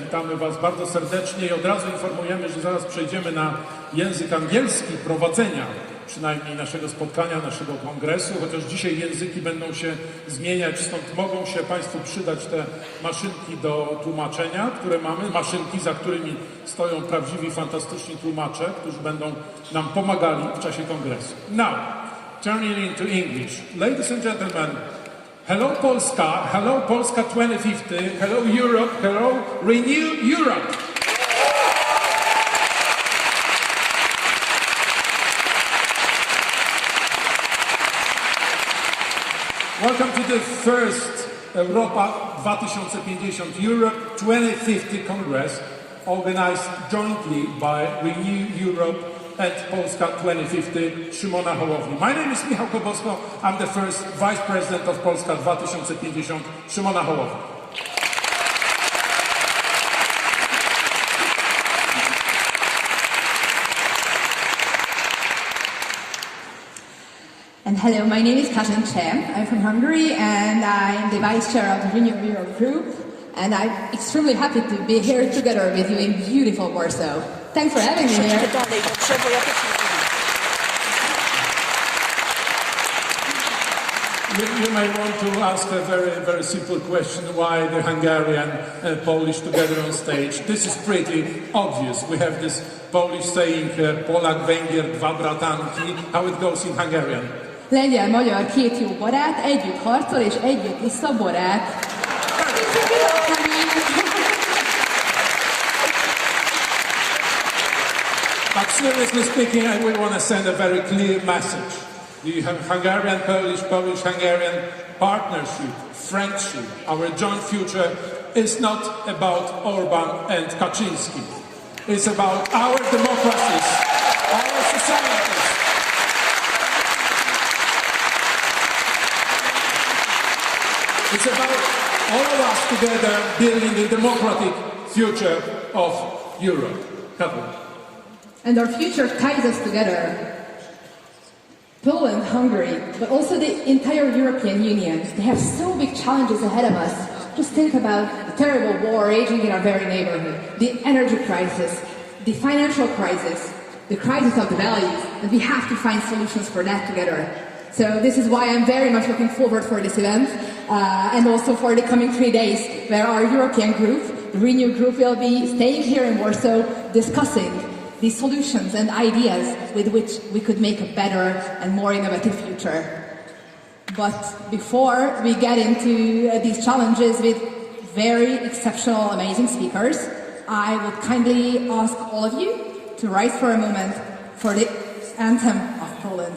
Witamy Was bardzo serdecznie i od razu informujemy, że zaraz przejdziemy na język angielski prowadzenia, przynajmniej naszego spotkania, naszego kongresu, chociaż dzisiaj języki będą się zmieniać, stąd mogą się Państwu przydać te maszynki do tłumaczenia, które mamy, maszynki, za którymi stoją prawdziwi, fantastyczni tłumacze, którzy będą nam pomagali w czasie kongresu. Now, turning into English. Ladies and gentlemen, hello Polska 2050, hello Europe, hello Renew Europe. Welcome to the first Europa 2050 Europe 2050 Congress, organized jointly by Renew Europe and Polska 2050 Szymona Hołowni. My name is Michał Kobosko. I'm the first Vice President of Polska 2050 Szymona Hołowni. And hello, my name is Karzyn Cem. I'm from Hungary and I'm the Vice Chair of the Renew Europe Group. And I'm extremely happy to be here together with you in beautiful Warsaw. Thanks for having me here. You may want to ask a very simple question, why the Hungarian and Polish together on stage. This is pretty obvious. We have this Polish saying, Polak, Węgier, dwa bratanki, how it goes in Hungarian. Lengyel-magyar két jó barát, együtt harcol és együtt iszza borát. But seriously speaking, we want to send a very clear message. The Hungarian-Polish, Polish-Hungarian partnership, friendship, our joint future is not about Orban and Kaczynski. It's about our democracies, our societies. It's about all of us together building the democratic future of Europe. And our future ties us together. Poland, Hungary, but also the entire European Union. They have so big challenges ahead of us. Just think about the terrible war raging in our very neighborhood, the energy crisis, the financial crisis, the crisis of the values, and we have to find solutions for that together. So this is why I'm very much looking forward for this event and also for the coming 3 days where our European group, the Renew Group, will be staying here in Warsaw discussing the solutions and ideas with which we could make a better and more innovative future. But before we get into these challenges with very exceptional, amazing speakers, I would kindly ask all of you to rise for a moment for the anthem of Poland.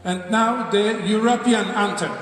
And now the European anthem.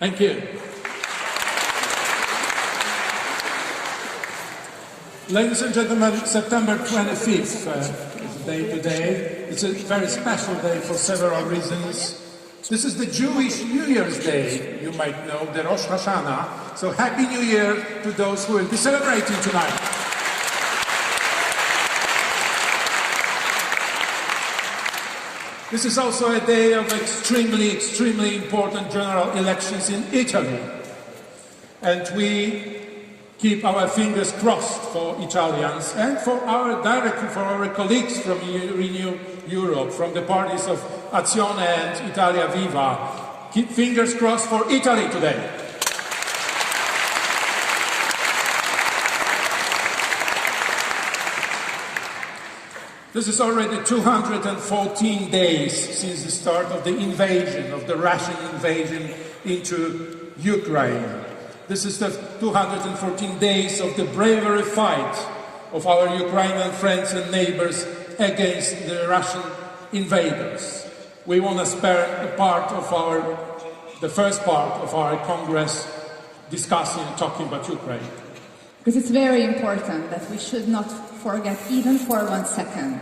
Thank you. Ladies and gentlemen, September 25th is the day today. It's a very special day for several reasons. This is the Jewish New Year's Day, you might know, the Rosh Hashanah. So Happy New Year to those who will be celebrating tonight. This is also a day of extremely important general elections in Italy. And we keep our fingers crossed for Italians and for our colleagues from Renew Europe, from the parties of Azione and Italia Viva. Keep fingers crossed for Italy today. This is already 214 days since the start of the invasion, of the Russian invasion into Ukraine. This is the 214 days of the bravery fight of our Ukrainian friends and neighbors against the Russian invaders. We want to spare the first part of our Congress discussing and talking about Ukraine. Because it's very important that we should not forget even for 1 second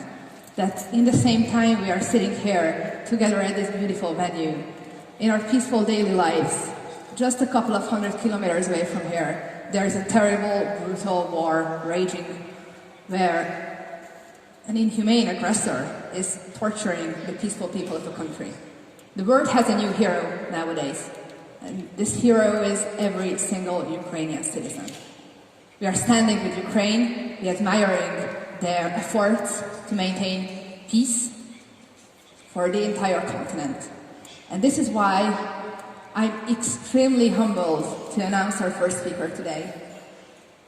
that in the same time we are sitting here together at this beautiful venue, in our peaceful daily lives, just a couple of 100 kilometers away from here, there is a terrible, brutal war raging where an inhumane aggressor is torturing the peaceful people of the country. The world has a new hero nowadays, and this hero is every single Ukrainian citizen. We are standing with Ukraine, we are admiring their efforts to maintain peace for the entire continent. And this is why I'm extremely humbled to announce our first speaker today.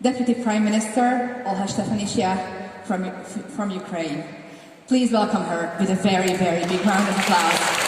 Deputy Prime Minister Olha Stefanishyna from Ukraine. Please welcome her with a very, very big round of applause.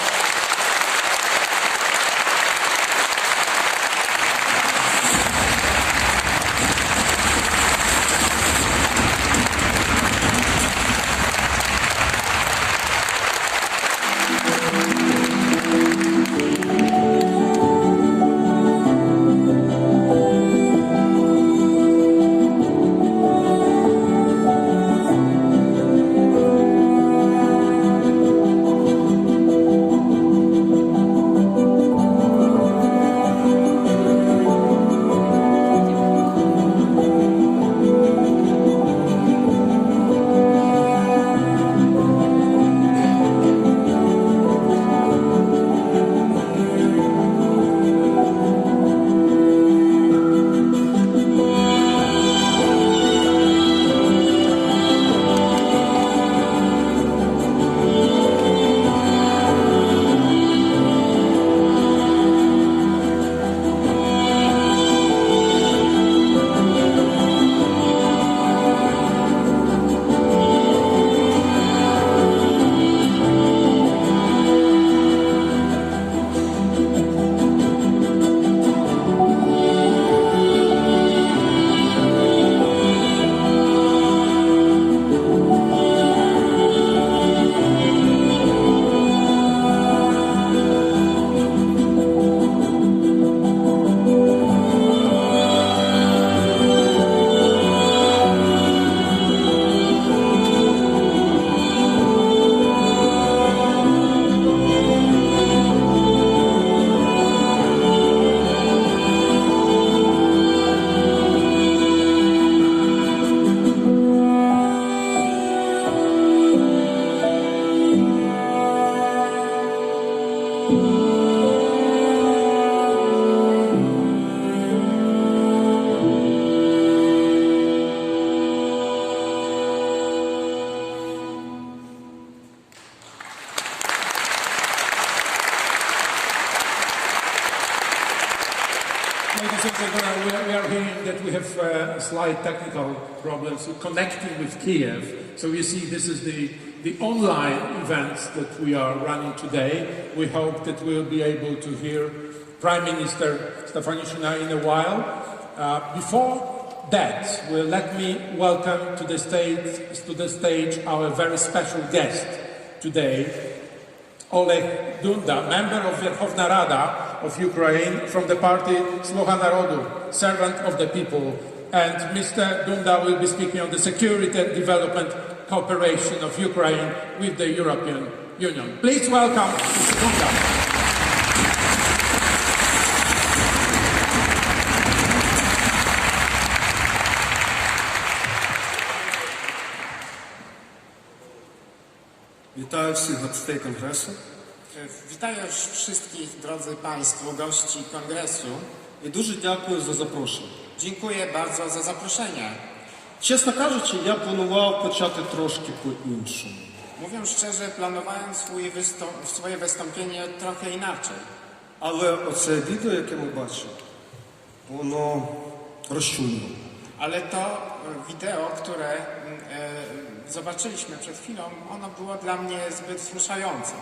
Ladies and gentlemen, we are hearing that we have slight technical problems connecting with Kiev. So you see, this is the online events that we are running today. We hope that we'll be able to hear Prime Minister Stefanishyna in a while. Before that, let me welcome to the stage our very special guest today, Oleg Dunda, member of Verkhovna Rada of Ukraine from the party Sluha Narodu, Servant of the People. And Mr. Dunda will be speaking on the security and development cooperation of Ukraine with the European Union. Please welcome Mr. Dunda. Witam wszystkich gości Kongresu. Witam już wszystkich, drodzy Państwo, gości Kongresu. І дуже дякую за запрошення. Dziękuję bardzo za zaproszenie. Чесно кажучи, я планував почати трошки по-іншому. Mówiąc szczerze, planowałem swoje wystąpienie trochę inaczej. Але оце відео, яке ми бачимо, воно розчулює. Ale to wideo, które zobaczyliśmy przed chwilą, ono było dla mnie zbyt wzruszające.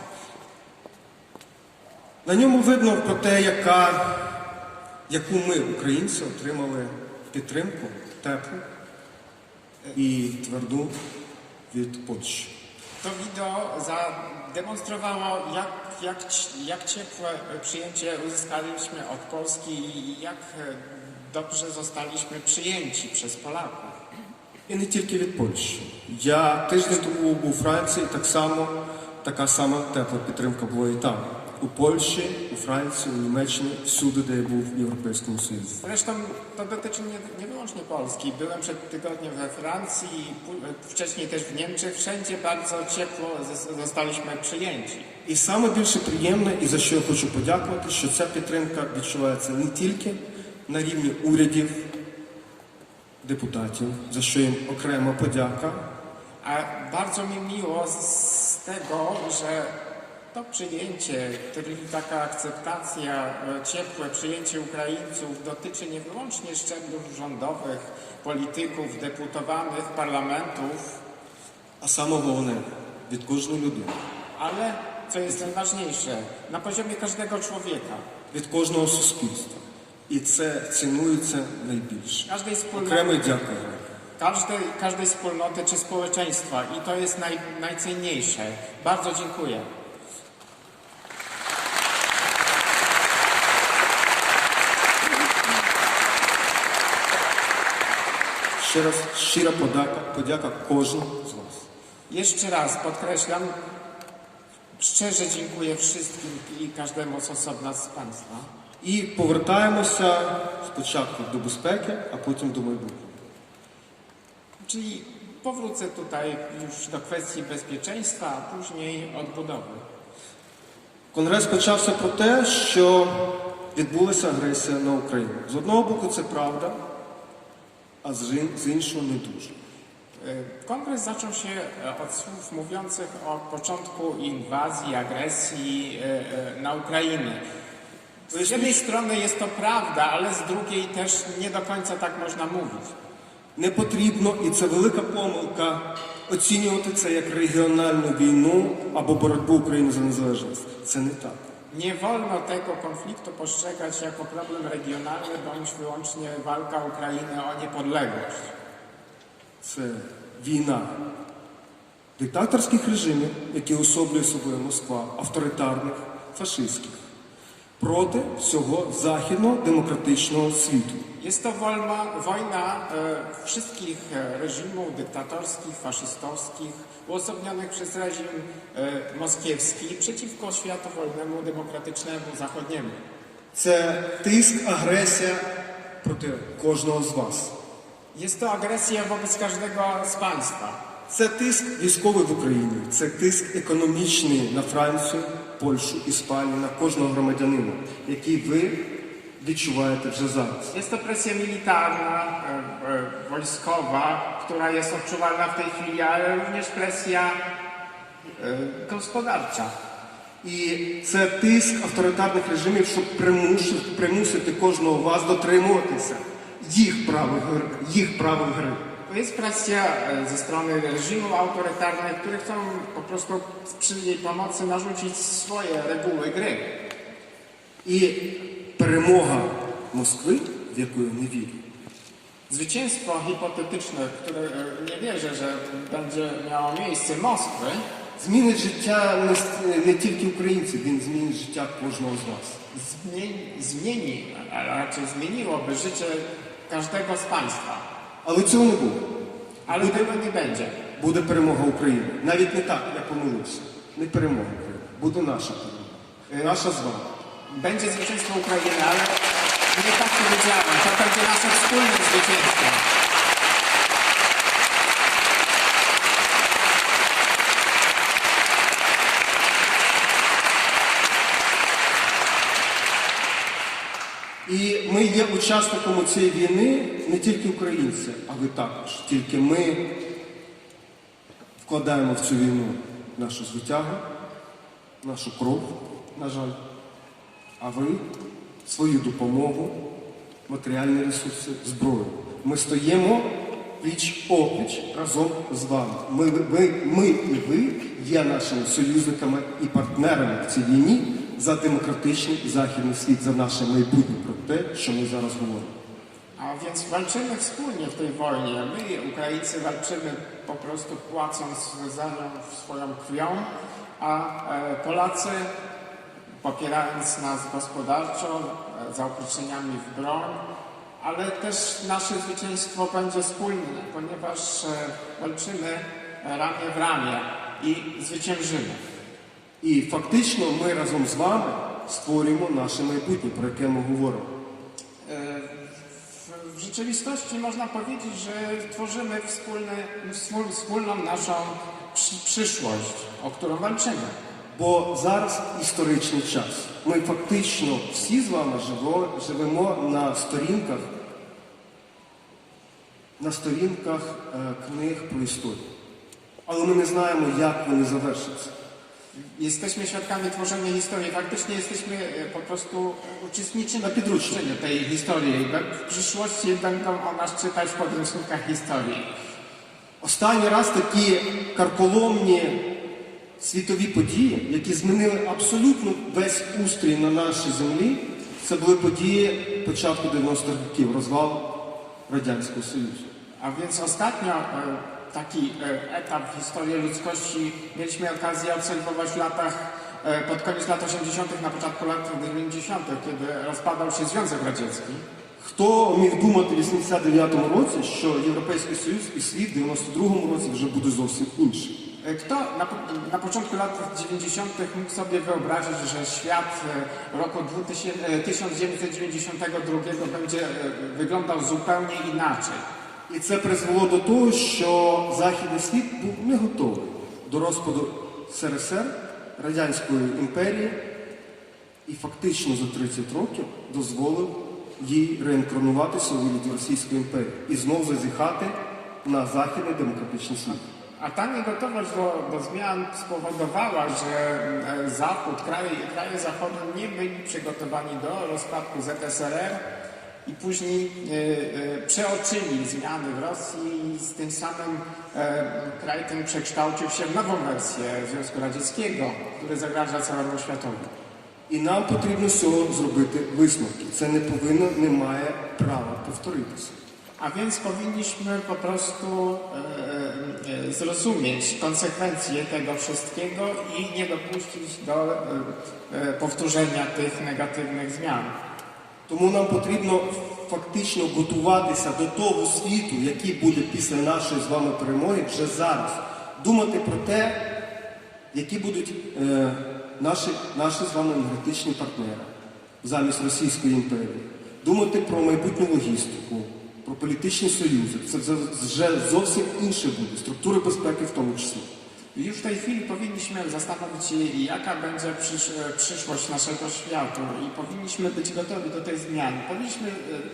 На ньому видно про те, яку ми, українці, отримали підтримку теплу і тверду від Польщі. To wideo zademonstrowało, jak ciepłe przyjęcie uzyskaliśmy od Polski i jak dobrze zostaliśmy przyjęci przez Polaków. І не тільки від Польщі. Я тиждень тому був у Франції, така сама тепла підтримка була і там. У Польщі, у Франції, у Німеччині, всюди, де я був в Європейському Союзі. Zresztą to dotyczy nie wyłącznie Polski. Byłem przed tygodniem we Francji, wcześniej też w Niemczech. Wszędzie bardzo ciepło zostaliśmy przyjęci. І саме більше приємне, і за що я хочу подякувати, що ця підтримка відчувається не тільки на рівні урядів, депутатів, за що їм окрема подяка, A bardzo mi miło z tego, że to przyjęcie, taka akceptacja, ciepłe przyjęcie Ukraińców dotyczy nie wyłącznie szczeblów rządowych, polityków, deputowanych, parlamentów, а саме головне від кожної людини, ale, co jest najważniejsze, na poziomie każdego człowieka, від кожного суспільства. І це цінується найбільше. każdej Окремо wspólnoty, дякую. każdej wspólnoty czy społeczeństwa i to jest najcenniejsze. Bardzo dziękuję. Ще раз щира подяка кожному з вас. Jeszcze raz podkreślam, szczerze dziękuję wszystkim i każdemu z osobna z Państwa. І повертаємося спочатку до безпеки, а потім до майбутнього. Czyli powrócę tutaj już do kwestii bezpieczeństwa, a później odbudowy. Конгрес почався про те, що відбулася агресія на Україну. З одного боку, це правда, а з іншого не дуже. Kongres zaczął się od słów mówiących o początku inwazji, agresji na Ukrainę. Z jednej strony jest to prawda, ale z drugiej też nie do końca tak można mówić. Не потрібно, і це велика помилка, оцінювати це як регіональну війну або боротьбу України за незалежність. Це не так. Nie wolno tego konfliktu postrzegać jako problem regionalny bądź wyłącznie walka Ukrainy o niepodległość. Це війна диктаторських режимів, які особлює собою Москва, авторитарних, фашистських, проти всього західного демократичного світу. Jest to wojna wszystkich reżimów dyktatorskich, faszystowskich, uosobnionych przez reżim moskiewski przeciwko światu wolnemu, demokratycznemu, zachodniemu. Це тиск, агресія проти кожного з вас. Jest to agresja wobec każdego z państwa. Це тиск військовий в Україні, це тиск економічний на Францію, Польщу, Іспанію, на кожного громадянина, який ви відчуваєте вже зараз. Jest to presja militarna, wojskowa, która jest odczuwalna w tej chwili, ale również presja gospodarcza. І це тиск авторитарних режимів, щоб примусити кожного вас дотримуватися їх правил гри. To jest presja ze strony reżimów autorytarnych, które chcą po prostu przy jej pomocy narzucić swoje reguły gry. І перемога Москви, в яку я не вірю, Zwycięstwo hipotetyczne, które nie wierzę, że będzie miało miejsce, Moskwy, змінить життя не тільки українців, він змінить життя кожного з вас. zmieni, a raczej zmieniłoby życie każdego z państwa. Але цього не буде. Ale tego nie będzie. Буде перемога України. Навіть не так, я помилився. Не перемога України. Буде наша перемога. Наша з вами. Będzie zwycięstwo Ukrainy, ale nie tak powiedziałem. To będzie nasze wspólne zwycięstwo. І ми є учасниками цієї війни не тільки українці, а ви також. Тільки ми вкладаємо в цю війну нашу звитягу, нашу кров, на жаль. А ви свою допомогу, матеріальні ресурси, зброю. Ми стоїмо пліч-опліч разом з вами. Ми і ви є нашими союзниками і партнерами в цій війні за демократичний західний світ, за наше майбутнє, про те, що ми зараз говоримо. A więc walczymy wspólnie w tej wojnie. My, Ukraińcy, walczymy po prostu płacąc za nią swoją krwią, a Polacy, popierając nas gospodarczo, zaopatrzeniami w broń, ale też nasze zwycięstwo będzie wspólne, ponieważ walczymy ramię w ramię i zwyciężymy. І фактично ми разом з вами створюємо наше майбутнє, про яке ми говоримо. W rzeczywistości można powiedzieć, że tworzymy wspólną naszą przyszłość, o którą walczymy. Бо зараз історичний час. Ми фактично всі з вами живемо на сторінках книг про історію. Але ми не знаємо, як вони завершаться. Jesteśmy świadkami tworzenia historii. Faktycznie jesteśmy po prostu uczestniczymy w podróżnieniu tej historii. W przyszłości będą o nas czytać w podręcznikach historii. Останній раз такі карколомні світові події, які змінили абсолютно весь устрій на нашій землі, це були події початку 90-х років, розвал Радянського Союзу. A więc ostatnio taki etap w historii ludzkości mieliśmy okazję obserwować w pod koniec lat 80., na początku lat 90., kiedy rozpadał się Związek Radziecki. Хто міг думати в 89-му році, що Європейський Союз і світ в 92-му році вже буде зовсім іншим? Kto na początku lat 90. mógł sobie wyobrazić, że świat roku 1992 będzie wyglądał zupełnie inaczej? І це призвело до того, що Західний світ був не готовий до розпаду СРСР, Радянської імперії, і фактично за 30 років дозволив їй реінкарнуватися у вигляді Російської імперії і знов зазіхати на західний демократичний світ. A ta niegotowość do zmian spowodowała, że Zachód, kraje zachodnie nie byli przygotowani do rozpadku ZSRR i później przeoczyli zmiany w Rosji i z tym samym kraj ten przekształcił się w nową wersję Związku Radzieckiego, który zagraża całemu światowi. І нам потрібно з цього зробити висновки. Це не має права повторитися. A więc powinniśmy po prostu zrozumieć konsekwencje tego wszystkiego i nie dopuścić do powtórzenia tych negatywnych zmian. Тому нам потрібно фактично готуватися до того світу, який буде після нашої з вами перемоги вже зараз. Думати про те, які будуть наші з вами енергетичні партнери замість Російської імперії. Думати про майбутню логістику, про політичні союзи. Це вже зовсім інше буде, структури безпеки в тому числі. Już w tej chwili powinniśmy zastanowić się, jaka będzie przyszłość naszego świata i powinniśmy być gotowi do tej zmiany. Powinniśmy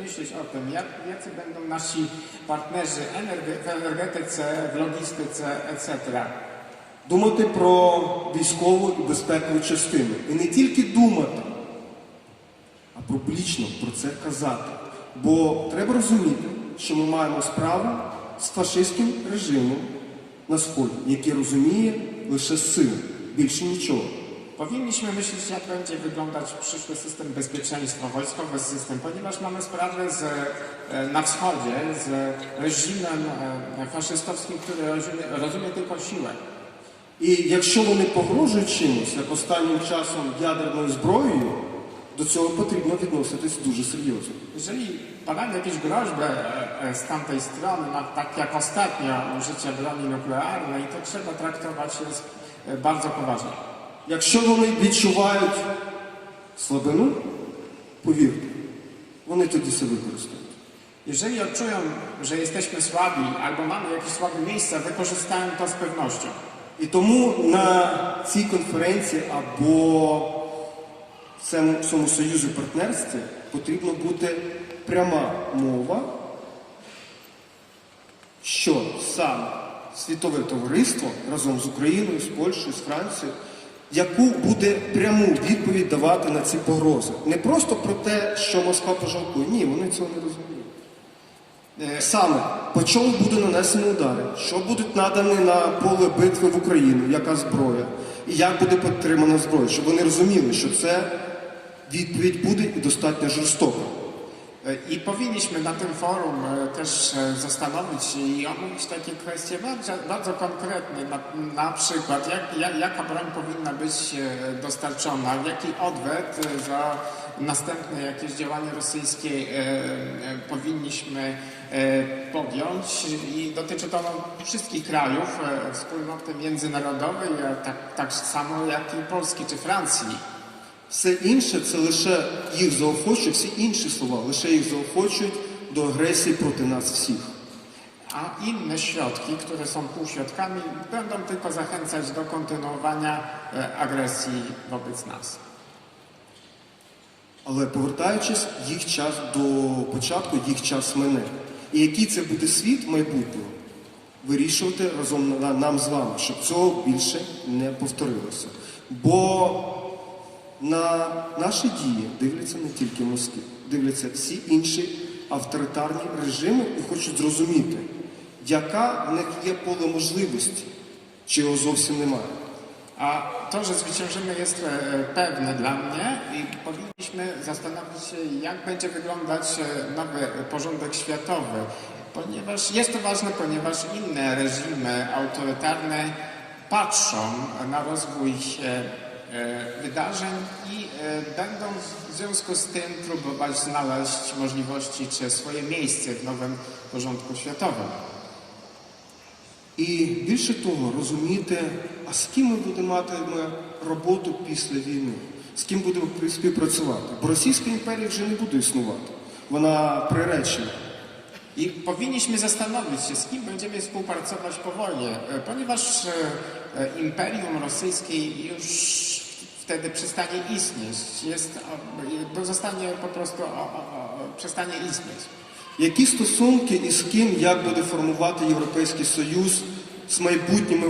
myśleć o tym, jacy będą nasi partnerzy w energetyce, w logistyce, etc. Думати про військову і безпекову частину. І не тільки думати, а публічно про це казати. Бо треба розуміти, що ми маємо справу з фашистським режимом на Сході, який розуміє лише силу, більше нічого. Powinniśmy myśleć, jak będzie wyglądać przyszły system bezpieczeństwa, wojskowy system, ponieważ mamy sprawę na wschodzie z reżimem faszystowskim, który rozumie tylko siłę. І якщо вони погрожують чимось, як останнім часом ядерною зброєю, до цього потрібно відноситись дуже серйозно. Jeżeli padają jakieś groźby z tamtej strony, tak jak ostatnio użycie broni nuklearnej, to trzeba traktować je bardzo poważnie. Якщо вони відчувають слабину, повірте, вони тоді це використають. Jeżeli odczują, że jesteśmy słabi albo mamy jakieś słabe miejsca, wykorzystają to z pewnością. І тому на цій конференції або в цьому союзі партнерстві потрібно бути пряма мова, що саме світове товариство разом з Україною, з Польщею, з Францією, яку буде пряму відповідь давати на ці погрози. Не просто про те, що Москва пожалкує. Ні, вони цього не розуміють. Саме, по чому буде нанесені удари, що будуть надані на поле битви в Україну, яка зброя, і як буде підтримана зброя, щоб вони розуміли, що це відповідь буде і достатнio жорстока. I powinniśmy na tym forum też zastanowić się i omówić takie kwestie bardzo konkretne, na przykład jaka broń powinna być dostarczona, jaki odwet za następne jakieś działanie rosyjskie powinniśmy podjąć i dotyczy to wszystkich krajów wspólnoty międzynarodowej, tak samo jak i Polski czy Francji. Все інше – це лише їх заохочує, всі інші слова, лише їх заохочують до агресії проти нас всіх. A inne środki, które są półśrodkami, będą tylko zachęcać do kontynuowania agresji wobec nas. Але повертаючись, їх час до початку, їх час мине. І який це буде світ майбутнього, вирішувати разом нам з вами, щоб цього більше не повторилося. Бо на наші дії дивляться не тільки Москва, дивляться всі інші авторитарні режими і хочуть зрозуміти, яка в них є поле можливості, чи його зовсім немає. A to, że zwyciężymy jest pewne dla mnie i powinniśmy zastanowić się, jak będzie wyglądać nowy porządek światowy. Ponieważ jest to ważne, ponieważ inne reżimy autorytarne patrzą na rozwój wydarzeń i będą w związku z tym próbować znaleźć możliwości czy swoje miejsce w nowym porządku światowym. І більше того, розуміти, а з ким ми будемо мати роботу після війни, з ким будемо співпрацювати. Бо Російська імперія вже не буде існувати, вона приречена. I powinniśmy zastanowić się, z kim będziemy współpracować po wojnie, ponieważ Imperium Rosyjskie już wtedy przestanie istnieć, zostanie po prostu przestanie istnieć. Які стосунки і з ким, як буде формувати Європейський Союз з майбутніми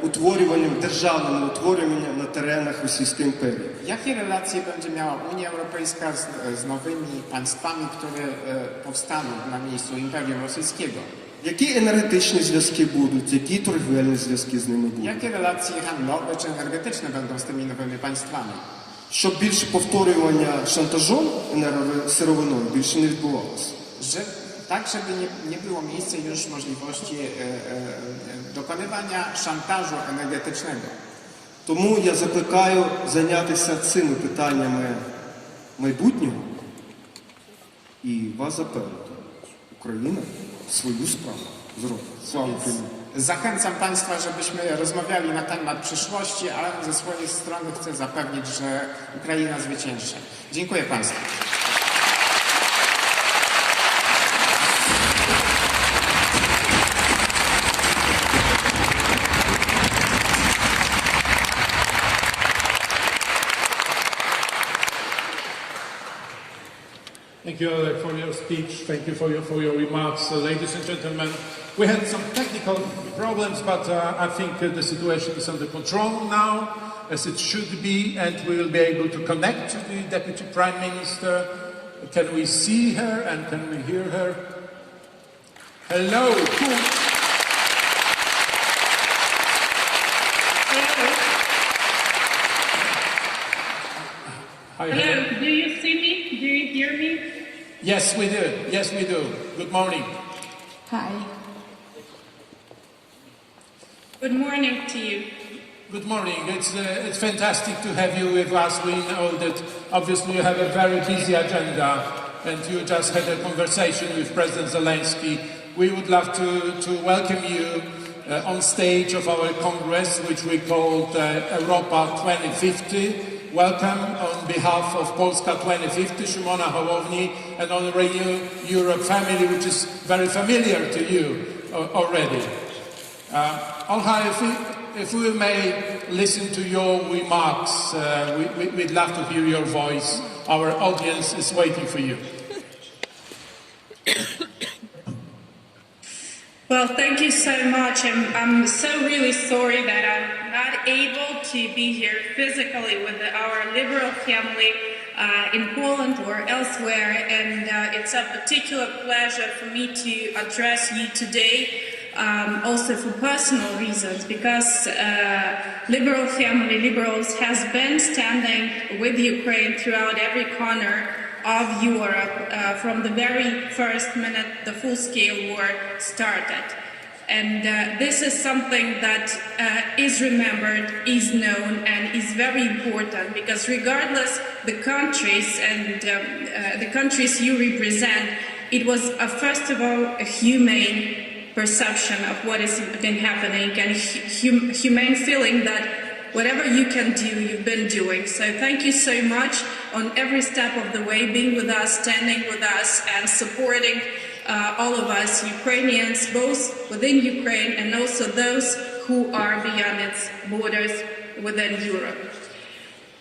утворюванням, державними утворюванням на теренах Російської імперії? Jakie relacje będzie miała Unia Europejska z nowymi państwami, które powstaną na miejscu Imperium Rosyjskiego? Які енергетичні зв'язки будуть, які торгівельні зв'язки з ними будуть? Jakie relacje handlowe czy energetyczne będą z tymi nowymi państwami? Щоб більше повторювання шантажом енергосировиною більше не відбувалося. Tak, żeby nie było miejsca już możliwości dokonywania szantażu energetycznego. Тому я закликаю зайнятися цими питаннями майбутнього і вас запевнити, Україна свою справу зробить. Слава Україні! Zachęcam Państwa, żebyśmy rozmawiali na temat przyszłości, a ze swojej strony chcę zapewnić, że Ukraina zwycięży. Dziękuję Państwu. Thank you, Oleg, for your speech. Thank you for your remarks. Ladies and gentlemen, we had some technical problems, but I think the situation is under control now, as it should be, and we will be able to connect to the Deputy Prime Minister. Can we see her and can we hear her? Hello. Hi, Hello, do you see me? Do you hear me? Yes, we do. Yes, we do. Good morning. Hi. Good morning to you. Good morning. It's fantastic to have you with us. We know that obviously you have a very busy agenda and you just had a conversation with President Zelensky. We would love to welcome you on stage of our Congress, which we called Europa 2050. Welcome on behalf of Polska 2050, Szymona Hołowni, and on the Radio Europe family, which is very familiar to you already. if we may listen to your remarks, we'd love to hear your voice. Our audience is waiting for you. Well, thank you so much. I'm so really sorry that I'm not able to be here physically with our liberal family in Poland or elsewhere, and it's a particular pleasure for me to address you today, also for personal reasons, because liberal family, liberals, has been standing with Ukraine throughout every corner of Europe from the very first minute the full-scale war started. And this is something that is remembered, is known, and is very important, because regardless the countries and the countries you represent, it was first of all a humane perception of what has been happening, and humane feeling that whatever you can do, you've been doing. So thank you so much on every step of the way, being with us, standing with us, and supporting all of us Ukrainians, both within Ukraine and also those who are beyond its borders within Europe.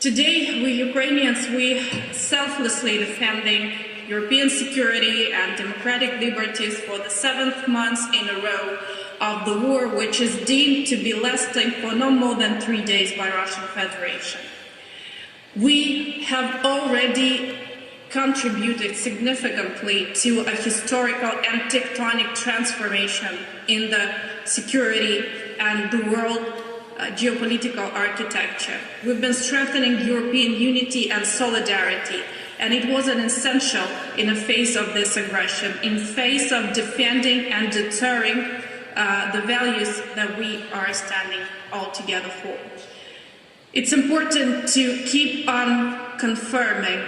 Today, we Ukrainians, we selflessly defending European security and democratic liberties for the 7th month in a row of the war, which is deemed to be lasting for no more than 3 days by Russian Federation. We have already contributed significantly to a historical and tectonic transformation in the security and the world geopolitical architecture. We've been strengthening European unity and solidarity, and it was an essential in the face of this aggression, in face of defending and deterring the values that we are standing all together for. It's important to keep on confirming,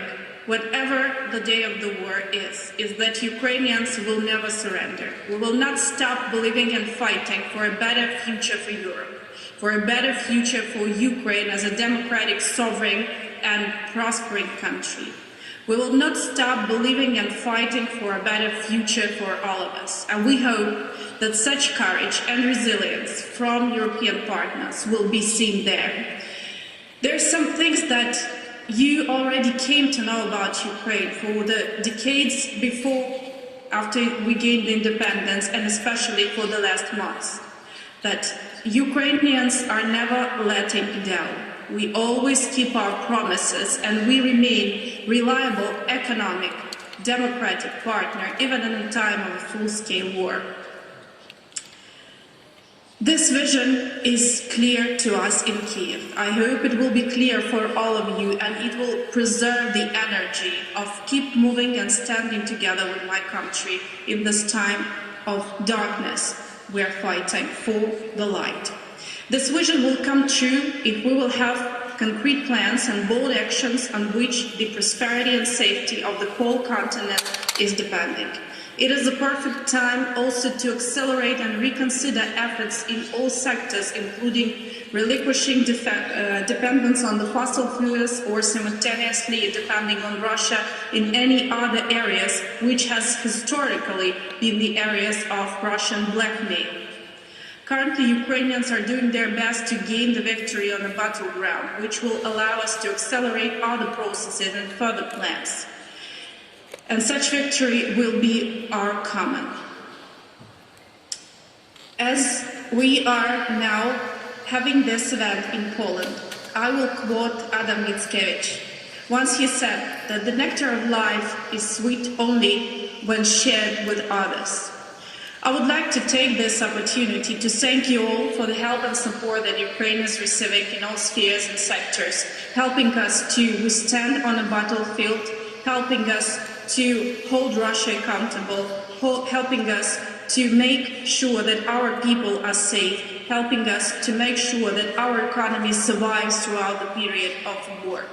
whatever the day of the war is that Ukrainians will never surrender. We will not stop believing and fighting for a better future for Europe, for a better future for Ukraine as a democratic, sovereign, and prospering country. We will not stop believing and fighting for a better future for all of us. And we hope that such courage and resilience from European partners will be seen there. There are some things that you already came to know about Ukraine for the decades before, after we gained independence, and especially for the last months, that Ukrainians are never letting down. We always keep our promises, and we remain reliable economic, democratic partner, even in a time of a full-scale war. This vision is clear to us in Kiev. I hope it will be clear for all of you, and it will preserve the energy of keep moving and standing together with my country in this time of darkness. We are fighting for the light. This vision will come true if we will have concrete plans and bold actions on which the prosperity and safety of the whole continent is depending. It is the perfect time also to accelerate and reconsider efforts in all sectors, including relinquishing dependence on the fossil fuels or simultaneously depending on Russia in any other areas, which has historically been the areas of Russian blackmail. Currently, Ukrainians are doing their best to gain the victory on the battleground, which will allow us to accelerate other processes and further plans. And such victory will be our common. As we are now having this event in Poland, I will quote Adam Mickiewicz. Once he said that the nectar of life is sweet only when shared with others. I would like to take this opportunity to thank you all for the help and support that Ukraine is receiving in all spheres and sectors, helping us to withstand on a battlefield, helping us to hold Russia accountable, helping us to make sure that our people are safe, helping us to make sure that our economy survives throughout the period of war.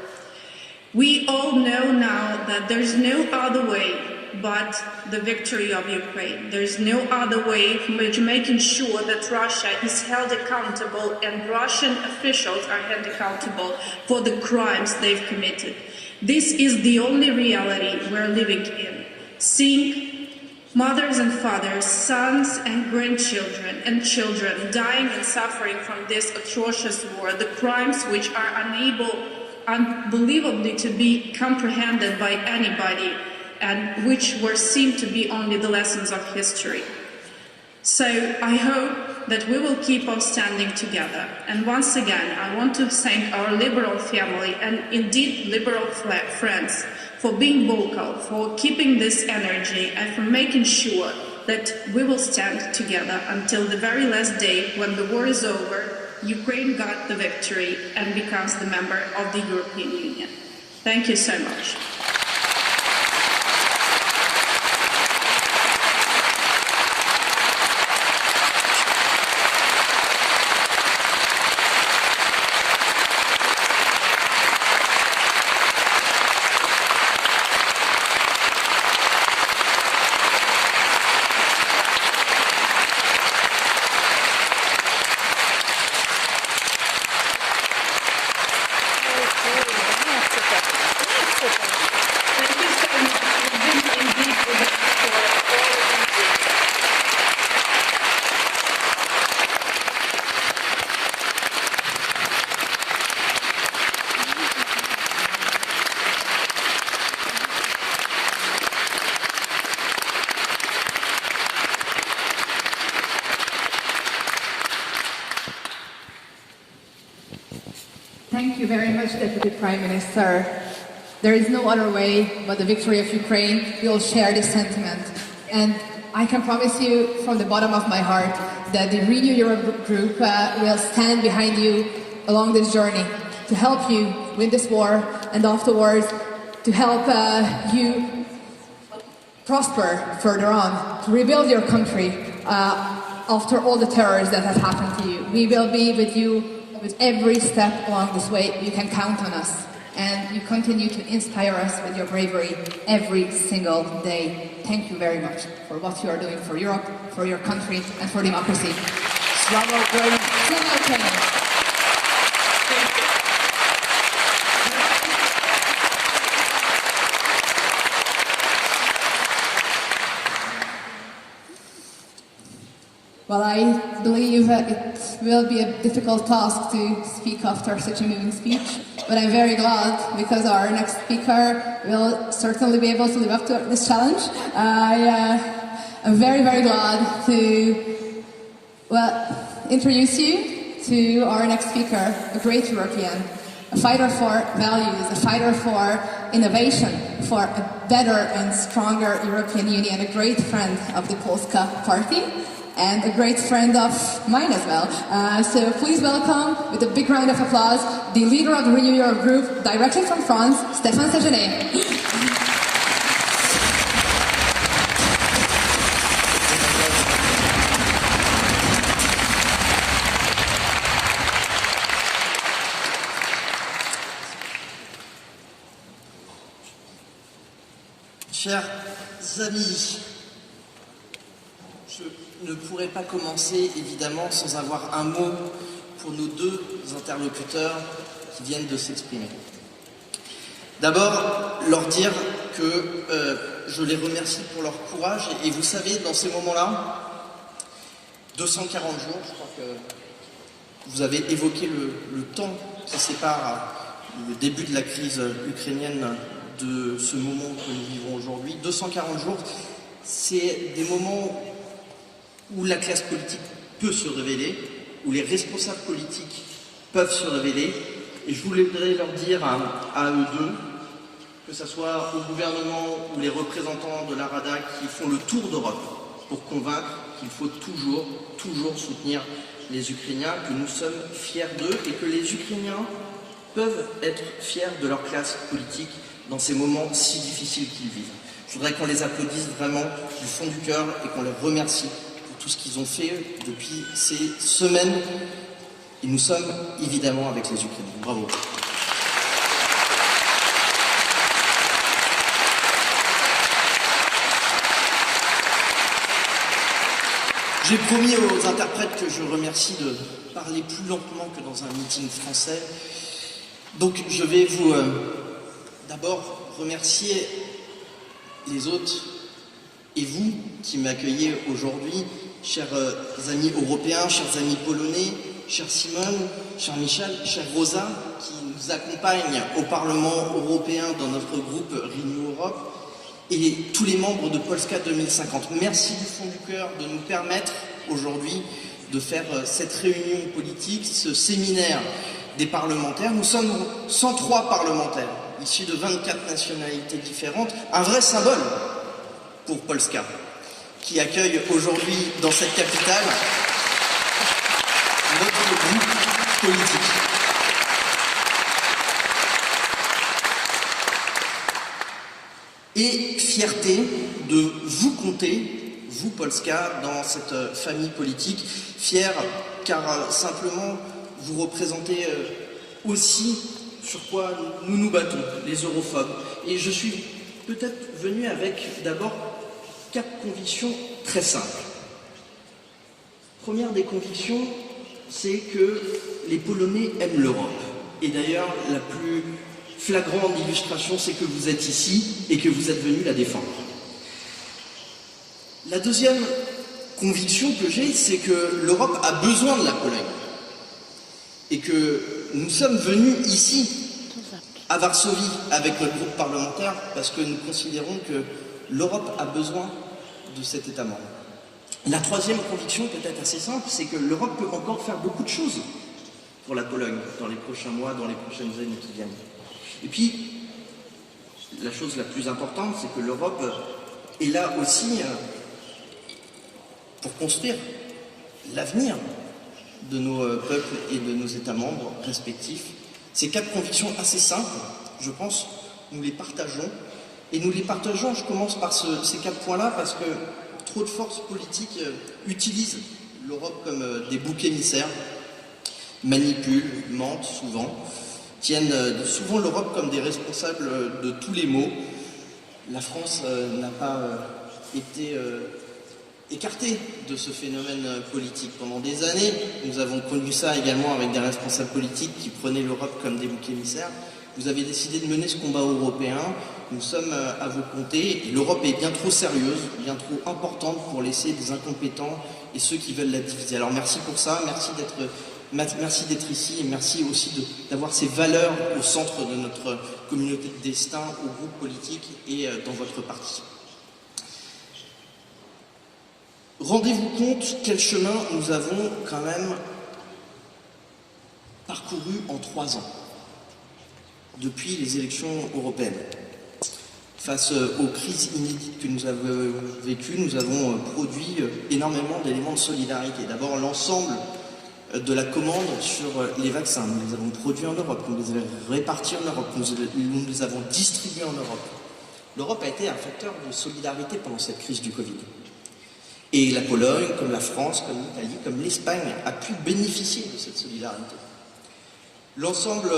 We all know now that there's no other way but the victory of Ukraine. There's no other way from which making sure that Russia is held accountable and Russian officials are held accountable for the crimes they've committed. This is the only reality we're living in. Seeing Mothers and fathers, sons and grandchildren and children dying and suffering from this atrocious war, the crimes which are unbelievably to be comprehended by anybody and which were seen to be only the lessons of history. So I hope that we will keep on standing together. And once again, I want to thank our liberal family and indeed liberal friends for being vocal, for keeping this energy and for making sure that we will stand together until the very last day when the war is over, Ukraine got the victory and becomes the member of the European Union. Thank you so much. Thank you very much, Deputy Prime Minister. There is no other way but the victory of Ukraine. We all share this sentiment. And I can promise you from the bottom of my heart that the Renew Europe group will stand behind you along this journey to help you win this war and afterwards to help you prosper further on, to rebuild your country after all the terrors that have happened to you. We will be with you with every step along this way. You can count on us. And you continue to inspire us with your bravery every single day. Thank you very much for what you are doing for Europe, for your country, and for democracy. Slava Ukraini! Slava Ukraini! Well, I believe it will be a difficult task to speak after such a moving speech, but I'm very glad because our next speaker will certainly be able to live up to this challenge. I'm very, very glad to, introduce you to our next speaker, a great European, a fighter for values, a fighter for innovation, for a better and stronger European Union, a great friend of the Polska Party, and a great friend of mine as well. So please welcome, with a big round of applause, the leader of the Renew Europe group, directly from France, Stéphane Séjourné. Chers amis, je ne pourrais pas commencer évidemment sans avoir un mot pour nos deux interlocuteurs qui viennent de s'exprimer. D'abord, leur dire que je les remercie pour leur courage et vous savez, dans ces moments-là, 240 jours, je crois que vous avez évoqué le temps qui sépare le début de la crise ukrainienne de ce moment que nous vivons aujourd'hui. 240 jours, c'est des moments où la classe politique peut se révéler, où les responsables politiques peuvent se révéler. Et je voudrais leur dire à eux deux, que ce soit au gouvernement ou les représentants de la Rada qui font le tour d'Europe pour convaincre qu'il faut toujours soutenir les Ukrainiens, que nous sommes fiers d'eux et que les Ukrainiens peuvent être fiers de leur classe politique dans ces moments si difficiles qu'ils vivent. Je voudrais qu'on les applaudisse vraiment du fond du cœur et qu'on les remercie pour tout ce qu'ils ont fait depuis ces semaines. Et nous sommes évidemment avec les Ukrainiens. Bravo. J'ai promis aux interprètes que je remercie de parler plus lentement que dans un meeting français. Donc je vais vous d'abord remercier les hôtes Et vous qui m'accueillez aujourd'hui, chers amis européens, chers amis polonais, cher Simone, cher Michel, chère Rosa, qui nous accompagne au Parlement européen dans notre groupe Renew Europe, et tous les membres de Polska 2050. Merci du fond du cœur de nous permettre aujourd'hui de faire cette réunion politique, ce séminaire des parlementaires. Nous sommes 103 parlementaires, issus de 24 nationalités différentes, un vrai symbole pour Polska, qui accueille aujourd'hui dans cette capitale notre groupe politique. Et fierté de vous compter, vous Polska, dans cette famille politique. Fier car simplement vous représentez aussi sur quoi nous nous battons, les europhobes. Et je suis peut-être venu avec d'abord 4 convictions très simples. Première des convictions, c'est que les Polonais aiment l'Europe. Et d'ailleurs, la plus flagrante illustration, c'est que vous êtes ici et que vous êtes venus la défendre. La deuxième conviction que j'ai, c'est que l'Europe a besoin de la Pologne. Et que nous sommes venus ici, à Varsovie, avec notre groupe parlementaire, parce que nous considérons que l'Europe a besoin de cet État membre. La troisième conviction, peut-être assez simple, c'est que l'Europe peut encore faire beaucoup de choses pour la Pologne dans les prochains mois, dans les prochaines années qui viennent. Et puis, la chose la plus importante, c'est que l'Europe est là aussi pour construire l'avenir de nos peuples et de nos États membres respectifs. Ces 4 convictions assez simples, je pense, nous les partageons. Et nous les partageons, je commence par ces 4 points-là, parce que trop de forces politiques utilisent l'Europe comme des boucs émissaires, manipulent, mentent souvent, tiennent souvent l'Europe comme des responsables de tous les maux. La France n'a pas été écartée de ce phénomène politique. Pendant des années, nous avons connu ça également avec des responsables politiques qui prenaient l'Europe comme des boucs émissaires. Vous avez décidé de mener ce combat européen, nous sommes à vos côtés, et l'Europe est bien trop sérieuse, bien trop importante pour laisser des incompétents et ceux qui veulent la diviser. Alors merci pour ça, merci d'être ici, et merci aussi d'avoir ces valeurs au centre de notre communauté de destin, au groupe politique et dans votre parti. Rendez-vous compte quel chemin nous avons quand même parcouru en 3 ans, depuis les élections européennes. Face aux crises inédites que nous avons vécues, nous avons produit énormément d'éléments de solidarité. D'abord, l'ensemble de la commande sur les vaccins. Nous les avons produits en Europe, nous les avons répartis en Europe, nous les avons distribués en Europe. L'Europe a été un facteur de solidarité pendant cette crise du Covid. Et la Pologne, comme la France, comme l'Italie, comme l'Espagne, a pu bénéficier de cette solidarité. L'ensemble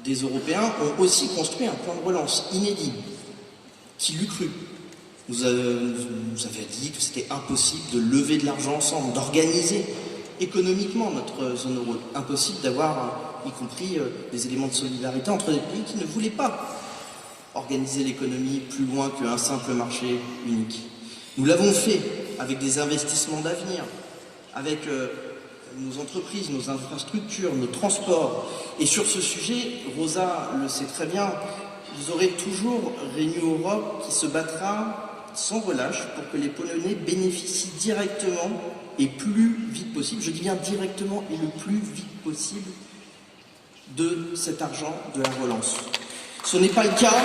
des Européens ont aussi construit un plan de relance inédit. Qui l'eût cru? Nous avait dit que c'était impossible de lever de l'argent ensemble, d'organiser économiquement notre zone euro. Impossible d'avoir, y compris, des éléments de solidarité entre des pays qui ne voulaient pas organiser l'économie plus loin qu'un simple marché unique. Nous l'avons fait avec des investissements d'avenir, avec nos entreprises, nos infrastructures, nos transports. Et sur ce sujet, Rosa le sait très bien, vous aurez toujours Renew Europe qui se battra sans relâche pour que les Polonais bénéficient directement et plus vite possible, je dis bien directement et le plus vite possible, de cet argent de la relance. Ce n'est pas le cas.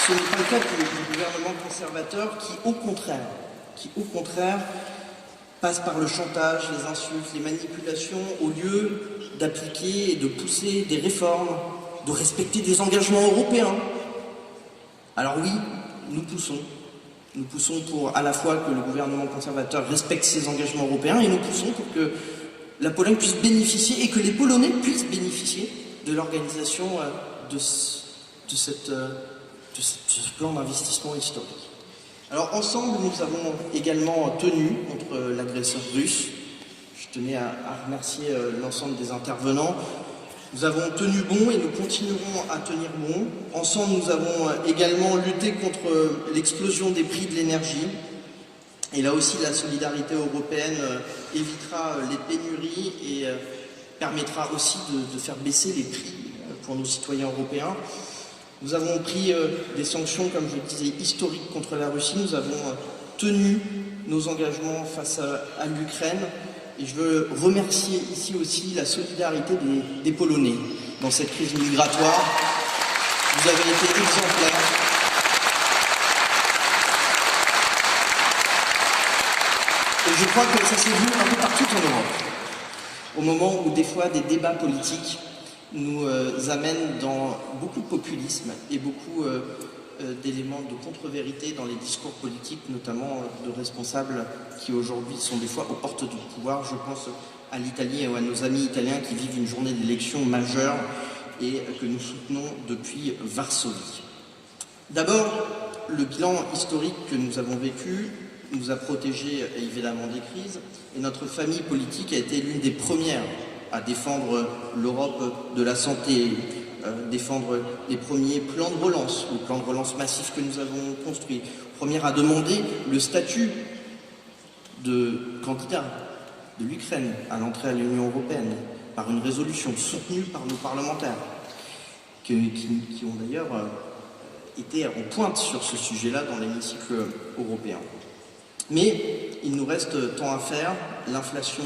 Ce n'est pas le cas du gouvernement conservateur qui, au contraire, passe par le chantage, les insultes, les manipulations, au lieu d'appliquer et de pousser des réformes, de respecter des engagements européens. Alors oui, nous poussons pour à la fois que le gouvernement conservateur respecte ses engagements européens et nous poussons pour que la Pologne puisse bénéficier et que les Polonais puissent bénéficier de l'organisation de ce plan d'investissement historique. Alors ensemble, nous avons également tenu contre l'agresseur russe. Je tenais à remercier l'ensemble des intervenants. Nous avons tenu bon et nous continuerons à tenir bon. Ensemble, nous avons également lutté contre l'explosion des prix de l'énergie. Et là aussi, la solidarité européenne évitera les pénuries et permettra aussi de faire baisser les prix pour nos citoyens européens. Nous avons pris des sanctions, comme je le disais, historiques contre la Russie. Nous avons tenu nos engagements face à l'Ukraine. Et je veux remercier ici aussi la solidarité des Polonais dans cette crise migratoire. Vous avez été exemplaires. Et je crois que ça s'est vu un peu partout en Europe. Au moment où des fois des débats politiques nous amènent dans beaucoup de populisme et beaucoup d'éléments de contre-vérité dans les discours politiques, notamment de responsables qui aujourd'hui sont des fois aux portes du pouvoir. Je pense à l'Italie et à nos amis italiens qui vivent une journée d'élection majeure et que nous soutenons depuis Varsovie. D'abord, le bilan historique que nous avons vécu nous a protégés évidemment des crises et notre famille politique a été l'une des premières à défendre l'Europe de la santé, défendre les premiers plans de relance, le plan de relance massif que nous avons construit. Première à demander le statut de candidat de l'Ukraine à l'entrée à l'Union européenne par une résolution soutenue par nos parlementaires qui ont d'ailleurs été en pointe sur ce sujet-là dans l'hémicycle européen. Mais il nous reste tant à faire. L'inflation,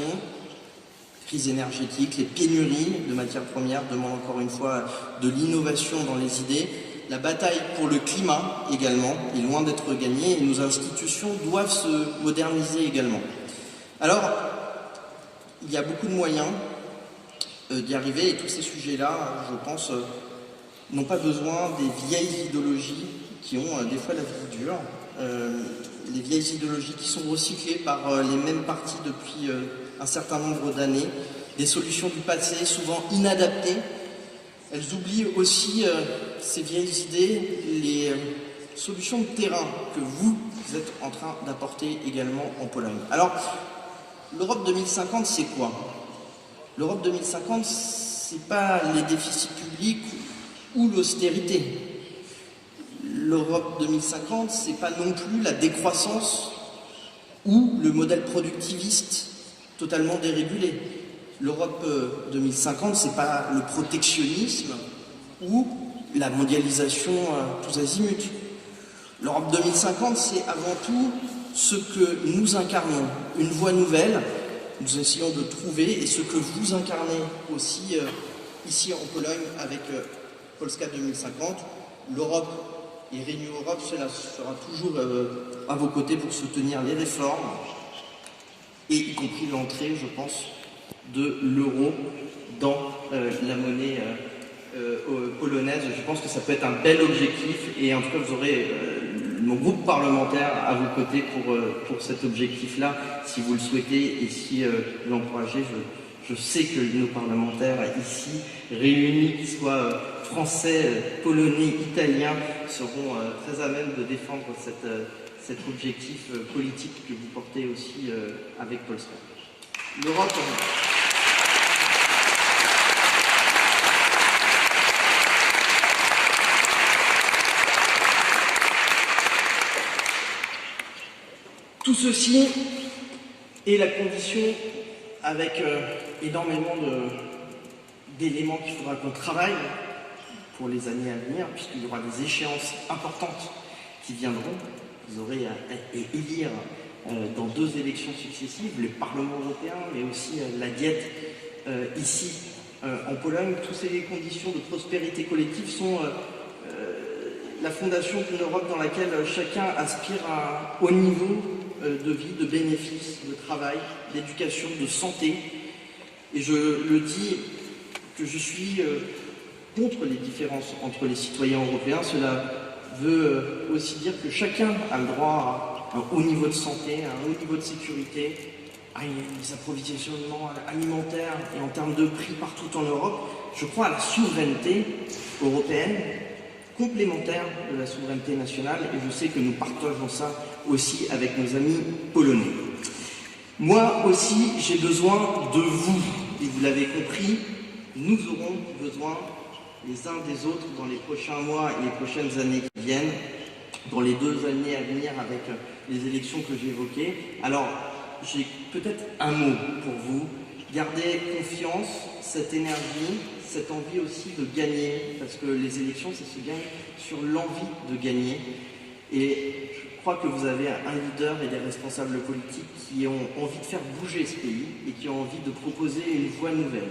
crise énergétique, les pénuries de matières premières demandent encore une fois de l'innovation dans les idées. La bataille pour le climat également est loin d'être gagnée et nos institutions doivent se moderniser également. Alors, il y a beaucoup de moyens d'y arriver et tous ces sujets-là, je pense, n'ont pas besoin des vieilles idéologies qui ont des fois la vie dure. Les vieilles idéologies qui sont recyclées par les mêmes partis depuis un certain nombre d'années, des solutions du passé souvent inadaptées. Elles oublient aussi ces vieilles idées, les solutions de terrain que vous êtes en train d'apporter également en Pologne. Alors, l'Europe 2050, c'est quoi? L'Europe 2050, c'est pas les déficits publics ou l'austérité. L'Europe 2050, c'est pas non plus la décroissance ou le modèle productiviste totalement dérégulé. L'Europe 2050, c'est pas le protectionnisme ou la mondialisation tous azimuts. L'Europe 2050, c'est avant tout ce que nous incarnons, une voie nouvelle, nous essayons de trouver, et ce que vous incarnez aussi ici en Pologne avec Polska 2050. L'Europe et Renew Europe, cela sera toujours à vos côtés pour soutenir les réformes, et y compris l'entrée, je pense, de l'euro dans la monnaie polonaise. Je pense que ça peut être un bel objectif, et en tout cas vous aurez mon groupe parlementaire à vos côtés pour cet objectif-là, si vous le souhaitez et si vous l'encouragez. Je sais que nos parlementaires ici réunis, qu'ils soient français, polonais, italiens, seront très à même de défendre cet objectif politique que vous portez aussi avec Polska. L'Europe... Tout ceci est la condition avec énormément d'éléments qu'il faudra qu'on travaille pour les années à venir, puisqu'il y aura des échéances importantes qui viendront. Vous aurez à élire dans 2 élections successives le Parlement européen, mais aussi la diète ici en Pologne. Toutes ces conditions de prospérité collective sont la fondation d'une Europe dans laquelle chacun aspire à un haut niveau de vie, de bénéfices, de travail, d'éducation, de santé. Et je le dis que je suis contre les différences entre les citoyens européens. Cela veut aussi dire que chacun a le droit à un haut niveau de santé, à un haut niveau de sécurité, à des approvisionnements alimentaires et en termes de prix partout en Europe. Je crois à la souveraineté européenne, complémentaire de la souveraineté nationale, et je sais que nous partageons ça aussi avec nos amis polonais. Moi aussi, j'ai besoin de vous. Et vous l'avez compris, nous aurons besoin les uns des autres dans les prochains mois et les prochaines années qui viennent, dans les 2 années à venir avec les élections que j'évoquais. Alors, j'ai peut-être un mot pour vous. Gardez confiance, cette énergie, cette envie aussi de gagner, parce que les élections, ça se gagne sur l'envie de gagner. Et je crois que vous avez un leader et des responsables politiques qui ont envie de faire bouger ce pays et qui ont envie de proposer une voie nouvelle.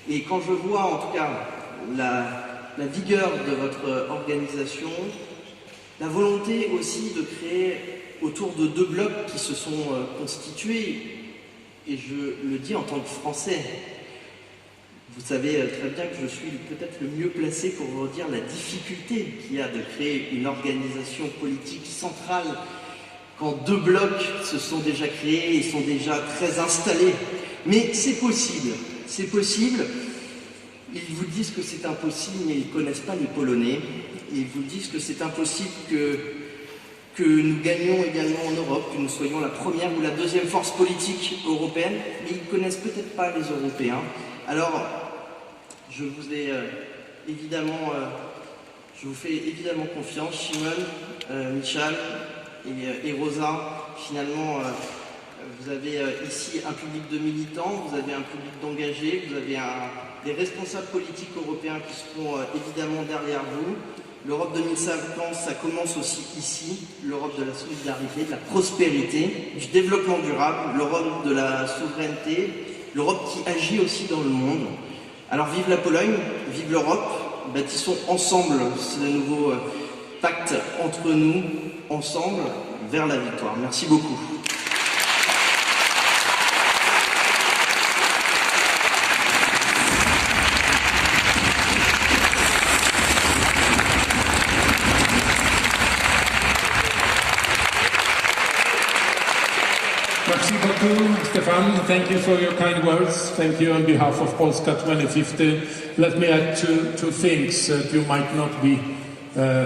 Et quand je vois en tout cas la vigueur de votre organisation, la volonté aussi de créer autour de 2 blocs qui se sont constitués, et je le dis en tant que Français, vous savez très bien que je suis peut-être le mieux placé pour vous dire la difficulté qu'il y a de créer une organisation politique centrale quand 2 blocs se sont déjà créés et sont déjà très installés. Mais c'est possible, c'est possible. Ils vous disent que c'est impossible, mais ils ne connaissent pas les Polonais. Ils vous disent que c'est impossible que nous gagnions également en Europe, que nous soyons la première ou la deuxième force politique européenne, mais ils ne connaissent peut-être pas les Européens. Alors, je vous fais évidemment confiance, Shimon, Michal et Rosa. Finalement, vous avez ici un public de militants, vous avez un public d'engagés, vous avez des responsables politiques européens qui seront évidemment derrière vous. L'Europe 2050, ça commence aussi ici, l'Europe de la solidarité, de la prospérité, du développement durable, l'Europe de la souveraineté, l'Europe qui agit aussi dans le monde. Alors vive la Pologne, vive l'Europe, bâtissons ensemble ce nouveau pacte entre nous, ensemble, vers la victoire. Merci beaucoup. Merci beaucoup, Stefan. Thank you for your kind words. Thank you on behalf of Polska 2050. Let me add two things that you might not be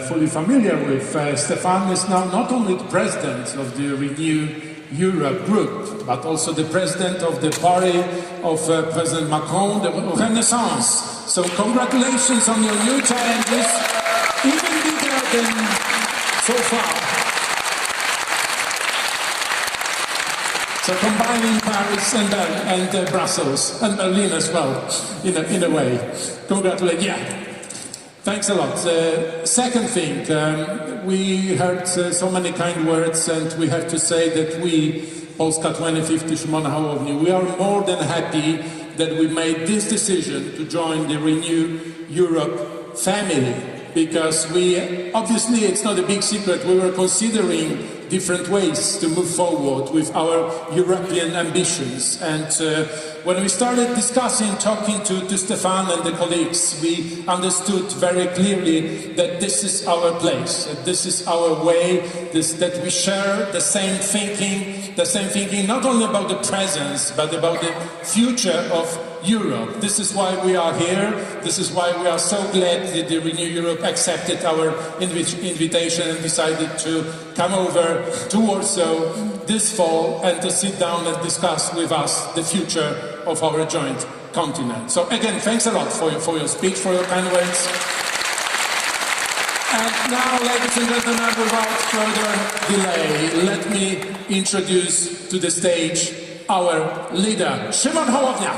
fully familiar with. Stefan is now not only the president of the Renew Europe group, but also the president of the party of President Macron, the Renaissance. So congratulations on your new challenges, even bigger than so far. So combining Paris and Brussels and Berlin as well, in a way. Congratulations. Yeah. Thanks a lot. Second thing, we heard so many kind words, and we have to say that we, Polska 2050, Szymona Hołowni, we are more than happy that we made this decision to join the Renew Europe family, because obviously it's not a big secret, we were considering different ways to move forward with our European ambitions. And when we started discussing, talking to Stefan and the colleagues, we understood very clearly that this is our place, that this is our way, that we share the same thinking not only about the present, but about the future of Europe. This is why we are here. This is why we are so glad that the Renew Europe accepted our invitation and decided to come over to Warsaw this fall and to sit down and discuss with us the future of our joint continent. So again, thanks a lot for your speech, for your kind words. And now, ladies and gentlemen, without further delay, let me introduce to the stage our leader, Szymon Hołownia.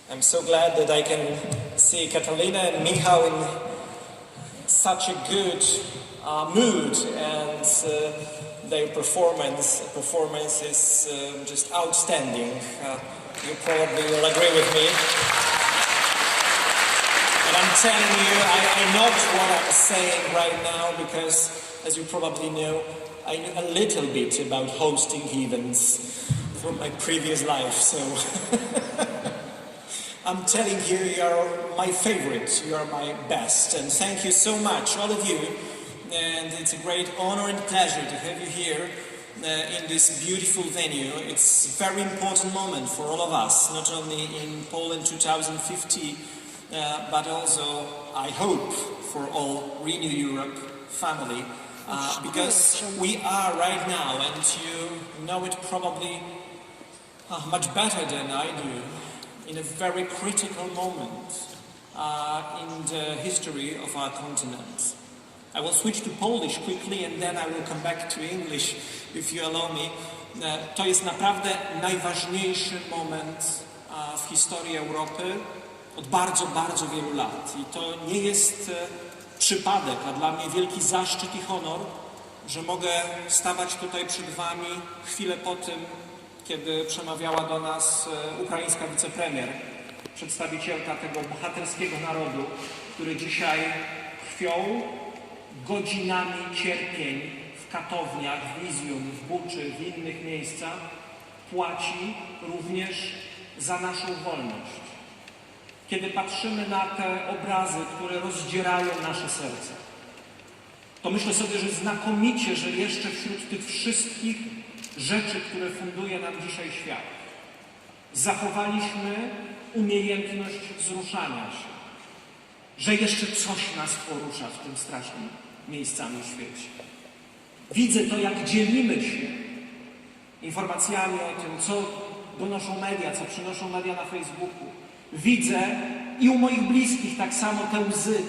I'm so glad that I can see Catalina and Michał in such a good mood, and their performance is just outstanding. You probably will agree with me. And I'm telling you, I know what I'm saying right now, because, as you probably know, I knew a little bit about hosting events from my previous life, so I'm telling you, you are my favorite, you are my best, and thank you so much, all of you, and it's a great honor and pleasure to have you here in this beautiful venue. It's a very important moment for all of us, not only in Poland 2050, but also, I hope, for all Renew Europe family, because we are right now, and you know it probably much better than I do, in a very critical moment in the history of our continent. I will switch to Polish quickly and then I will come back to English, if you allow me. To jest naprawdę najważniejszy moment w historii Europy od bardzo, bardzo wielu lat. I to nie jest przypadek, a dla mnie wielki zaszczyt i honor, że mogę stawać tutaj przed Wami chwilę po tym, kiedy przemawiała do nas ukraińska wicepremier, przedstawicielka tego bohaterskiego narodu, który dzisiaj krwią, godzinami cierpień w katowniach, w Izjum, w Buczy, w innych miejscach płaci również za naszą wolność. Kiedy patrzymy na te obrazy, które rozdzierają nasze serca, to myślę sobie, że znakomicie, że jeszcze wśród tych wszystkich rzeczy, które funduje nam dzisiaj świat, zachowaliśmy umiejętność wzruszania się, że jeszcze coś nas porusza w tym strasznym miejscami w świecie. Widzę to, jak dzielimy się informacjami o tym, co donoszą media, co przynoszą media na Facebooku. Widzę i u moich bliskich tak samo te łzy,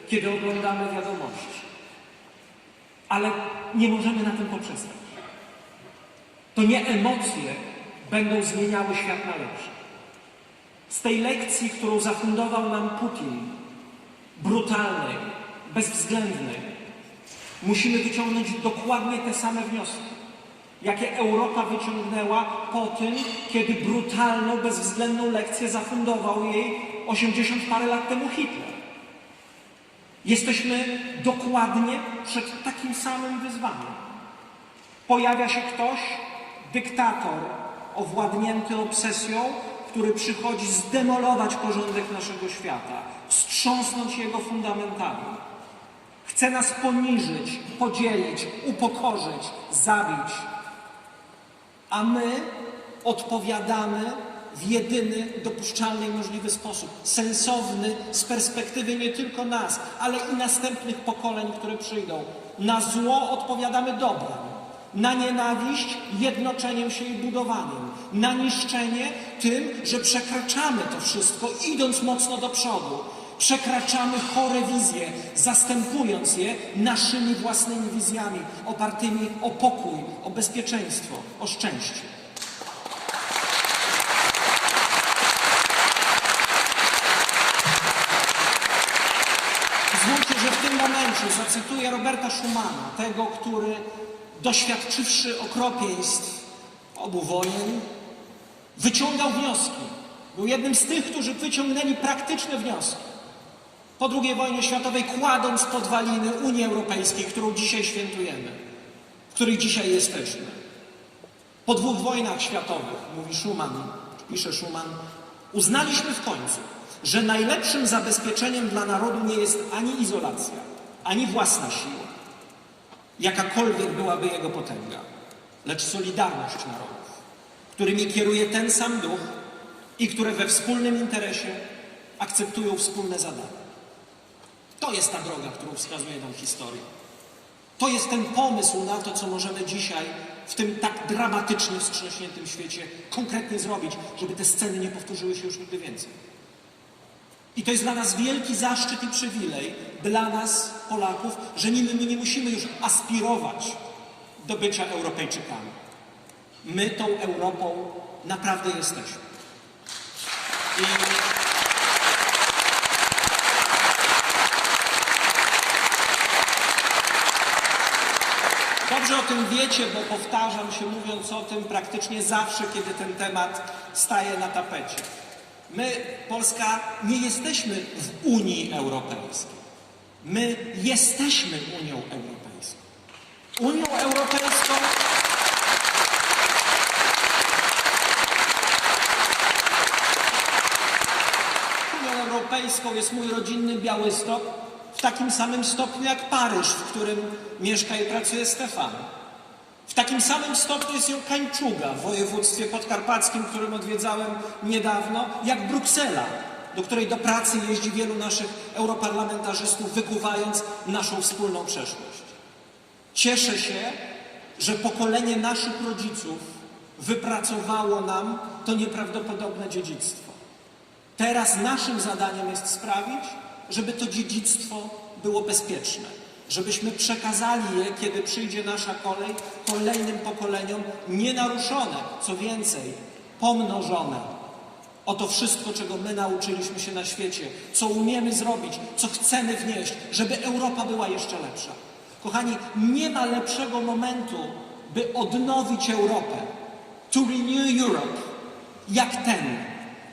kiedy oglądamy wiadomości. Ale nie możemy na tym poprzestać. To nie emocje będą zmieniały świat na lepsze. Z tej lekcji, którą zafundował nam Putin, brutalnej, bezwzględnej, musimy wyciągnąć dokładnie te same wnioski, jakie Europa wyciągnęła po tym, kiedy brutalną, bezwzględną lekcję zafundował jej 80 parę lat temu Hitler. Jesteśmy dokładnie przed takim samym wyzwaniem. Pojawia się ktoś, dyktator owładnięty obsesją, który przychodzi zdemolować porządek naszego świata, wstrząsnąć jego fundamentami. Chce nas poniżyć, podzielić, upokorzyć, zabić. A my odpowiadamy w jedyny dopuszczalny i możliwy sposób, sensowny z perspektywy nie tylko nas, ale i następnych pokoleń, które przyjdą. Na zło odpowiadamy dobrem, na nienawiść jednoczeniem się i budowaniem, na niszczenie tym, że przekraczamy to wszystko, idąc mocno do przodu. Przekraczamy chore wizje, zastępując je naszymi własnymi wizjami, opartymi o pokój, o bezpieczeństwo, o szczęście. Pozwólcie, że w tym momencie zacytuję Roberta Schumana, tego, który doświadczywszy okropieństw obu wojen, wyciągał wnioski. Był jednym z tych, którzy wyciągnęli praktyczne wnioski. Po II wojnie światowej, kładąc podwaliny Unii Europejskiej, którą dzisiaj świętujemy, w której dzisiaj jesteśmy. Po 2 wojnach światowych, mówi Schuman, pisze Schuman, uznaliśmy w końcu, że najlepszym zabezpieczeniem dla narodu nie jest ani izolacja, ani własna siła, jakakolwiek byłaby jego potęga, lecz solidarność narodów, którymi kieruje ten sam duch i które we wspólnym interesie akceptują wspólne zadania. To jest ta droga, którą wskazuje nam historia. To jest ten pomysł na to, co możemy dzisiaj w tym tak dramatycznie wstrząśniętym świecie konkretnie zrobić, żeby te sceny nie powtórzyły się już nigdy więcej. I to jest dla nas wielki zaszczyt i przywilej, dla nas, Polaków, że my nie musimy już aspirować do bycia Europejczykami. My tą Europą naprawdę jesteśmy. Dobrze o tym wiecie, bo powtarzam się, mówiąc o tym praktycznie zawsze, kiedy ten temat staje na tapecie. My, Polska, nie jesteśmy w Unii Europejskiej. My jesteśmy Unią Europejską. Unią Europejską jest mój rodzinny Białystok. W takim samym stopniu jak Paryż, w którym mieszka i pracuje Stefan. W takim samym stopniu jest ją Kańczuga w województwie podkarpackim, którym odwiedzałem niedawno, jak Bruksela, do której do pracy jeździ wielu naszych europarlamentarzystów, wykuwając naszą wspólną przeszłość. Cieszę się, że pokolenie naszych rodziców wypracowało nam to nieprawdopodobne dziedzictwo. Teraz naszym zadaniem jest sprawić, żeby to dziedzictwo było bezpieczne, żebyśmy przekazali je, kiedy przyjdzie nasza kolej, kolejnym pokoleniom nienaruszone, co więcej, pomnożone. O to wszystko, czego my nauczyliśmy się na świecie, co umiemy zrobić, co chcemy wnieść, żeby Europa była jeszcze lepsza. Kochani, nie ma lepszego momentu, by odnowić Europę, to renew Europe, jak ten,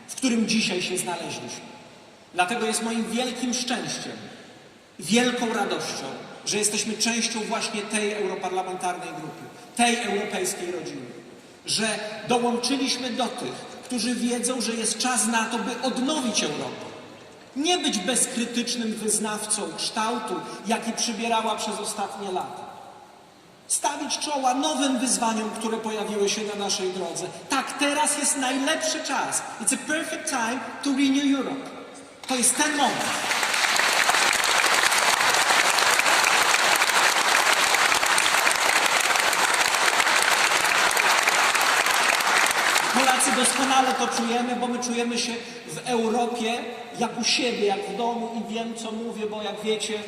w którym dzisiaj się znaleźliśmy. Dlatego jest moim wielkim szczęściem, wielką radością, że jesteśmy częścią właśnie tej europarlamentarnej grupy, tej europejskiej rodziny, że dołączyliśmy do tych, którzy wiedzą, że jest czas na to, by odnowić Europę. Nie być bezkrytycznym wyznawcą kształtu, jaki przybierała przez ostatnie lata. Stawić czoła nowym wyzwaniom, które pojawiły się na naszej drodze. Tak, teraz jest najlepszy czas. It's a perfect time to renew Europe. To jest ten moment. Polacy doskonale to czujemy, bo my czujemy się w Europie jak u siebie, jak w domu i wiem, co mówię, bo jak wiecie,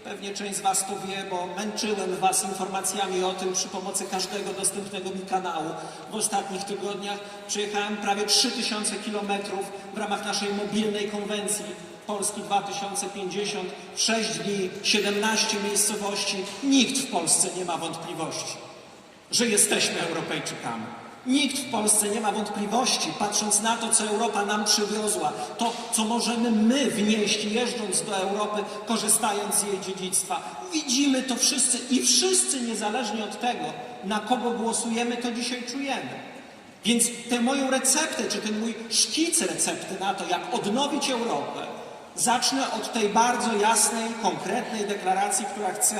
pewnie część z was to wie, bo męczyłem was informacjami o tym przy pomocy każdego dostępnego mi kanału. W ostatnich tygodniach przejechałem prawie 3000 kilometrów w ramach naszej mobilnej konwencji Polski 2050, 6 dni, 17 miejscowości. Nikt w Polsce nie ma wątpliwości, że jesteśmy Europejczykami. Nikt w Polsce nie ma wątpliwości, patrząc na to, co Europa nam przywiozła, to, co możemy my wnieść, jeżdżąc do Europy, korzystając z jej dziedzictwa. Widzimy to wszyscy i wszyscy, niezależnie od tego, na kogo głosujemy, to dzisiaj czujemy. Więc tę moją receptę, czy ten mój szkic recepty na to, jak odnowić Europę, zacznę od tej bardzo jasnej, konkretnej deklaracji, która chcę,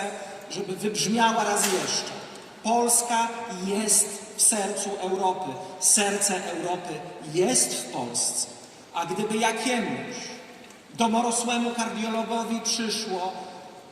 żeby wybrzmiała raz jeszcze. Polska jest w sercu Europy. Serce Europy jest w Polsce. A gdyby jakiemuś domorosłemu kardiologowi przyszło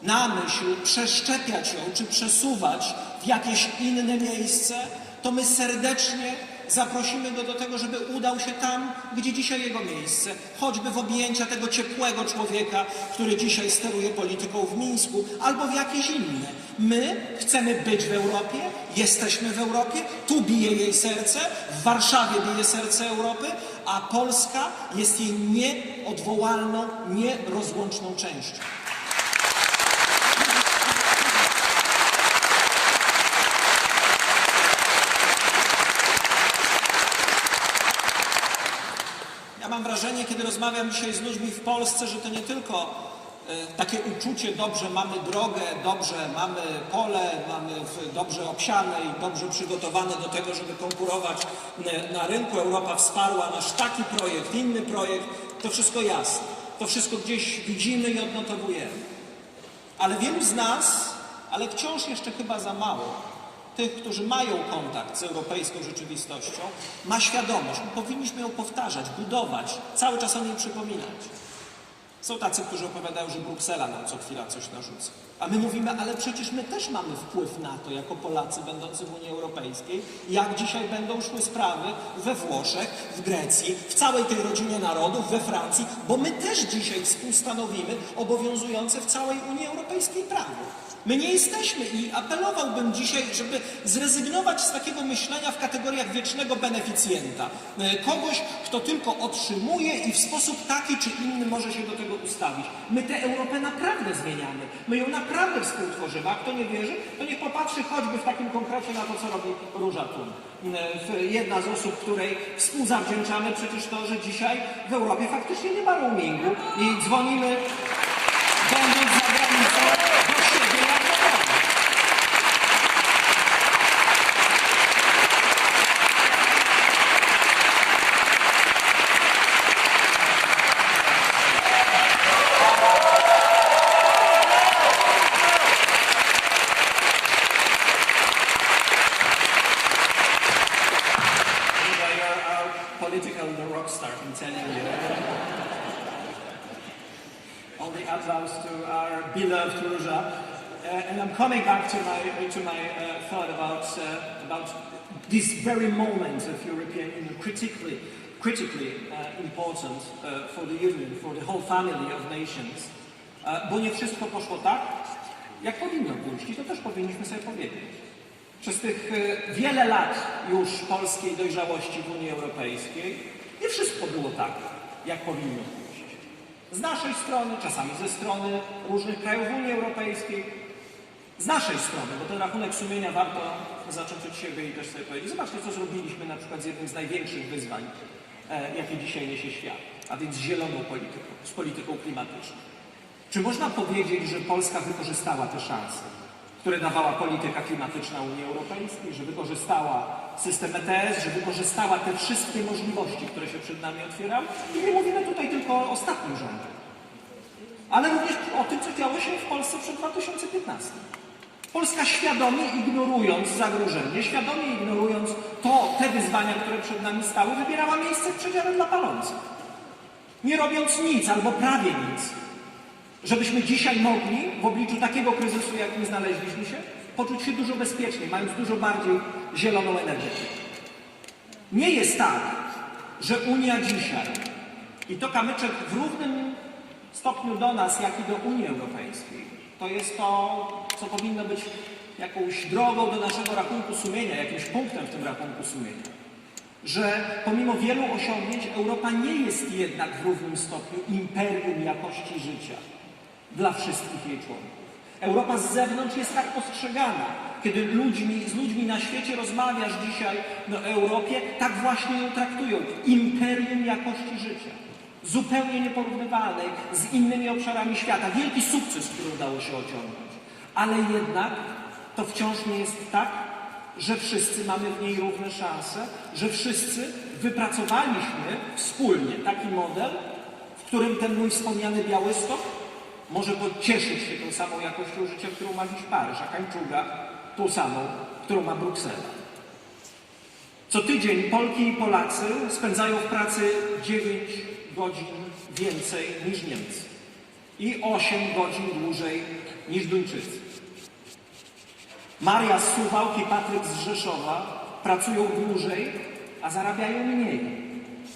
na myśl przeszczepiać ją, czy przesuwać w jakieś inne miejsce, to my serdecznie zaprosimy go do tego, żeby udał się tam, gdzie dzisiaj jego miejsce, choćby w objęcia tego ciepłego człowieka, który dzisiaj steruje polityką w Mińsku, albo w jakieś inne. My chcemy być w Europie, jesteśmy w Europie, tu bije jej serce, w Warszawie bije serce Europy, a Polska jest jej nieodwołalną, nierozłączną częścią. Ja mam wrażenie, kiedy rozmawiam dzisiaj z ludźmi w Polsce, że to nie tylko takie uczucie, dobrze mamy drogę, dobrze mamy pole, mamy dobrze obsiane i dobrze przygotowane do tego, żeby konkurować na rynku. Europa wsparła nasz taki projekt, inny projekt. To wszystko jasne. To wszystko gdzieś widzimy i odnotowujemy. Ale wielu z nas, ale wciąż jeszcze chyba za mało, tych, którzy mają kontakt z europejską rzeczywistością, ma świadomość. My powinniśmy ją powtarzać, budować, cały czas o niej przypominać. Są tacy, którzy opowiadają, że Bruksela nam co chwila coś narzuca. A my mówimy, ale przecież my też mamy wpływ na to, jako Polacy będący w Unii Europejskiej, jak dzisiaj będą szły sprawy we Włoszech, w Grecji, w całej tej rodzinie narodów, we Francji, bo my też dzisiaj współstanowimy obowiązujące w całej Unii Europejskiej prawo. My nie jesteśmy i apelowałbym dzisiaj, żeby zrezygnować z takiego myślenia w kategoriach wiecznego beneficjenta. Kogoś, kto tylko otrzymuje i w sposób taki czy inny może się do tego ustawić. My tę Europę naprawdę zmieniamy. My ją naprawdę współtworzymy. A kto nie wierzy, to niech popatrzy choćby w takim konkrecie na to, co robi Róża Thun. Jedna z osób, której współzawdzięczamy przecież to, że dzisiaj w Europie faktycznie nie ma roamingu i dzwonimy, będąc za granicą, do siebie jak do domu. pillar of Toulouse. And I'm coming back to my thought about this very moment of European Union, critically important for the Union, for the whole family of nations. Bo nie wszystko poszło tak, jak powinno pójść. I to też powinniśmy sobie powiedzieć. Przez tych wiele lat już polskiej dojrzałości w Unii Europejskiej nie wszystko było tak, jak powinno pójść. Z naszej strony, czasami ze strony różnych krajów Unii Europejskiej, z naszej strony, bo ten rachunek sumienia warto zacząć od siebie i też sobie powiedzieć. Zobaczcie, co zrobiliśmy na przykład z jednym z największych wyzwań, jakie dzisiaj niesie świat, a więc z zieloną polityką, z polityką klimatyczną. Czy można powiedzieć, że Polska wykorzystała te szanse, które dawała polityka klimatyczna Unii Europejskiej, że wykorzystała system ETS, że wykorzystała te wszystkie możliwości, które się przed nami otwierały? I nie mówimy tutaj tylko o ostatnim rządzie, ale również o tym, co działo się w Polsce przed 2015. Polska świadomie ignorując zagrożenie, świadomie ignorując te wyzwania, które przed nami stały, wybierała miejsce w przedziale dla palących. Nie robiąc nic, albo prawie nic, żebyśmy dzisiaj mogli w obliczu takiego kryzysu, jakim znaleźliśmy się, poczuć się dużo bezpieczniej, mając dużo bardziej zieloną energetykę. Nie jest tak, że Unia dzisiaj, i to kamyczek w równym stopniu do nas, jak i do Unii Europejskiej, to jest to, co powinno być jakąś drogą do naszego rachunku sumienia, jakimś punktem w tym rachunku sumienia. Że pomimo wielu osiągnięć Europa nie jest jednak w równym stopniu imperium jakości życia dla wszystkich jej członków. Europa z zewnątrz jest tak postrzegana. Kiedy z ludźmi na świecie rozmawiasz dzisiaj o Europie, tak właśnie ją traktują. Imperium jakości życia. Zupełnie nieporównywalnej z innymi obszarami świata. Wielki sukces, który udało się osiągnąć. Ale jednak to wciąż nie jest tak, że wszyscy mamy w niej równe szanse, że wszyscy wypracowaliśmy wspólnie taki model, w którym ten mój wspomniany Białystok może pocieszyć się tą samą jakością życia, którą ma dziś Paryż, a Kańczuga tą samą, którą ma Bruksela. Co tydzień Polki i Polacy spędzają w pracy 9 godzin więcej niż Niemcy i 8 godzin dłużej niż Duńczycy. Maria z Suwałki, Patryk z Rzeszowa pracują dłużej, a zarabiają mniej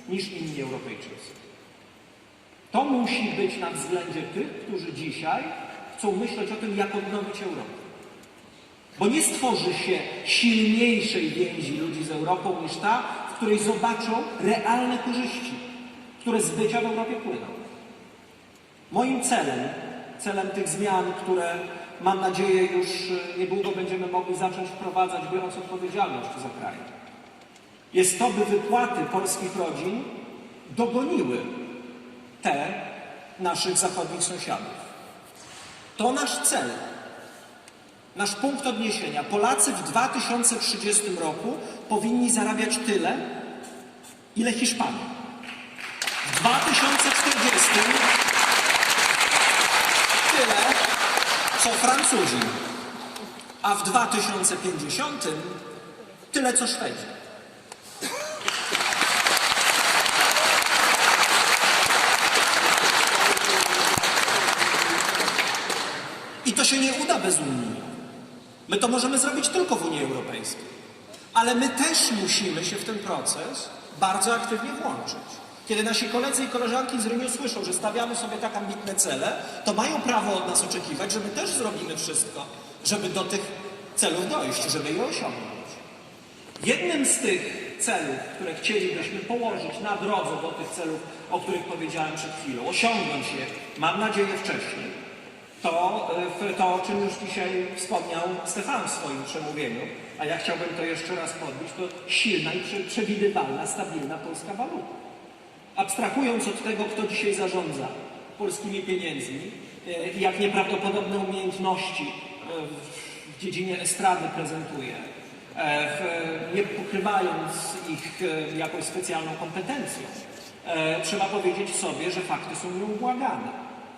niż inni Europejczycy. To musi być na względzie tych, którzy dzisiaj chcą myśleć o tym, jak odnowić Europę. Bo nie stworzy się silniejszej więzi ludzi z Europą niż ta, w której zobaczą realne korzyści, które z bycia w Europie płyną. Moim celem tych zmian, które mam nadzieję już niedługo będziemy mogli zacząć wprowadzać, biorąc odpowiedzialność za kraj, jest to, by wypłaty polskich rodzin dogoniły te naszych zachodnich sąsiadów. To nasz cel, nasz punkt odniesienia. Polacy w 2030 roku powinni zarabiać tyle, ile Hiszpanie. W 2040 tyle, co Francuzi, a w 2050 tyle, co Szwedzi. I to się nie uda bez Unii. My to możemy zrobić tylko w Unii Europejskiej. Ale my też musimy się w ten proces bardzo aktywnie włączyć. Kiedy nasi koledzy i koleżanki z Renew słyszą, że stawiamy sobie tak ambitne cele, to mają prawo od nas oczekiwać, że my też zrobimy wszystko, żeby do tych celów dojść, żeby je osiągnąć. Jednym z tych celów, które chcielibyśmy położyć na drodze do tych celów, o których powiedziałem przed chwilą, osiągnąć je, mam nadzieję, wcześniej, to, o czym już dzisiaj wspomniał Stefan w swoim przemówieniu, a ja chciałbym to jeszcze raz podbić, to silna i przewidywalna, stabilna polska waluta. Abstrahując od tego, kto dzisiaj zarządza polskimi pieniędzmi i jak nieprawdopodobne umiejętności w dziedzinie estrady prezentuje, nie pokrywając ich jakąś specjalną kompetencją, trzeba powiedzieć sobie, że fakty są nieubłagane.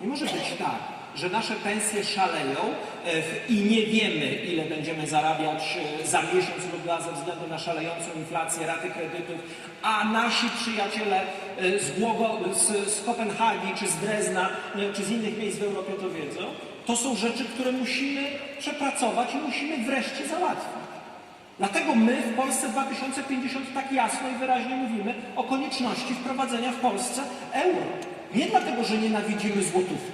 Nie może być tak, że nasze pensje szaleją i nie wiemy, ile będziemy zarabiać za miesiąc lub dwa ze względu na szalejącą inflację, raty kredytów, a nasi przyjaciele z Kopenhagi, czy z Drezna, czy z innych miejsc w Europie to wiedzą to są rzeczy, które musimy przepracować i musimy wreszcie załatwić. Dlatego my w Polsce 2050 tak jasno i wyraźnie mówimy o konieczności wprowadzenia w Polsce euro. Nie dlatego, że nienawidzimy złotówki,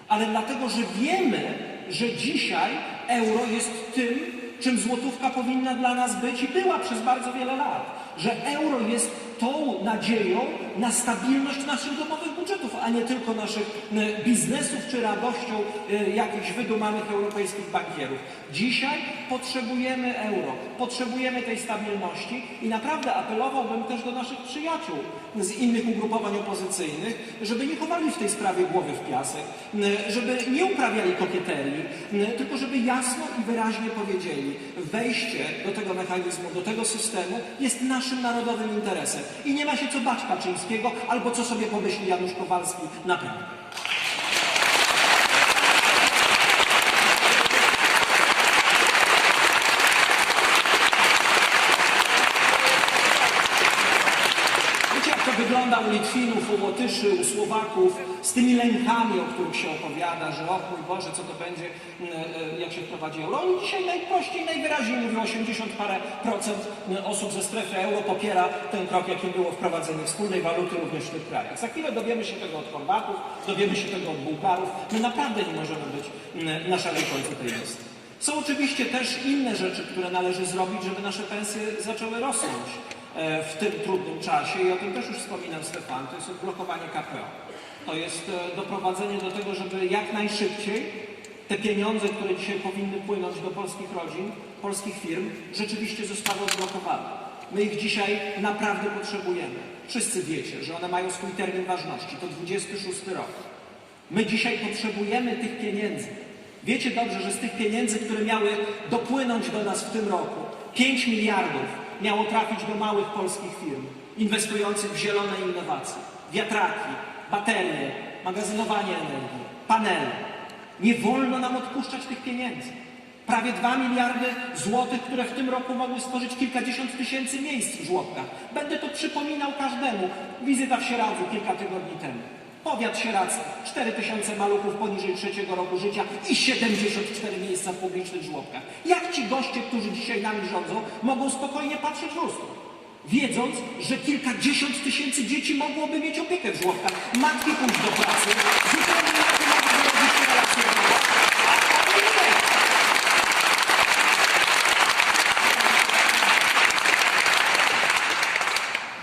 ale dlatego, że wiemy, że dzisiaj euro jest tym, czym złotówka powinna dla nas być i była przez bardzo wiele lat. Że euro jest tą nadzieją na stabilność naszych domowych budżetów, a nie tylko naszych biznesów czy radością jakichś wydumanych europejskich bankierów. Dzisiaj potrzebujemy euro, potrzebujemy tej stabilności i naprawdę apelowałbym też do naszych przyjaciół z innych ugrupowań opozycyjnych, żeby nie chowali w tej sprawie głowy w piasek, żeby nie uprawiali kokieterii, tylko żeby jasno i wyraźnie powiedzieli, wejście do tego mechanizmu, do tego systemu jest naszym narodowym interesem. I nie ma się co bać Kaczyńskiego, albo co sobie pomyśli Janusz Kowalski, naprawdę. Wiecie, jak to wygląda u Litwinów, u Łotyszy, u Słowaków, z tymi lękami, o których się opowiada, że o mój Boże, co to będzie, jak się wprowadzi euro. Oni dzisiaj najprościej, najwyraźniej mówią, 80 parę procent osób ze strefy euro popiera ten krok, jakim było wprowadzenie wspólnej waluty również w tych krajach. Za chwilę dowiemy się tego od Chorwatów, dowiemy się tego od Bułgarów. My naprawdę nie możemy być na szalej końcu tej listy. Są oczywiście też inne rzeczy, które należy zrobić, żeby nasze pensje zaczęły rosnąć w tym trudnym czasie i o tym też już wspominał Stefan, to jest odblokowanie KPO. To jest doprowadzenie do tego, żeby jak najszybciej te pieniądze, które dzisiaj powinny płynąć do polskich rodzin, polskich firm, rzeczywiście zostały odblokowane. My ich dzisiaj naprawdę potrzebujemy. Wszyscy wiecie, że one mają swój termin ważności, to 26 rok. My dzisiaj potrzebujemy tych pieniędzy. Wiecie dobrze, że z tych pieniędzy, które miały dopłynąć do nas w tym roku, 5 miliardów miało trafić do małych polskich firm inwestujących w zielone innowacje, wiatraki, baterie, magazynowanie energii, panele. Nie wolno nam odpuszczać tych pieniędzy. Prawie 2 miliardy złotych, które w tym roku mogły stworzyć kilkadziesiąt tysięcy miejsc w żłobkach. Będę to przypominał każdemu. Wizyta w Sieradzu kilka tygodni temu. Powiat sieradzki, 4000 maluchów poniżej 3 roku życia i 74 miejsca w publicznych żłobkach. Jak ci goście, którzy dzisiaj nami rządzą, mogą spokojnie patrzeć w lustro? Wiedząc, że kilkadziesiąt tysięcy dzieci mogłoby mieć opiekę w żłobkach, matki pójść do pracy, zupełnie inaczej mogłyby robić się relacje.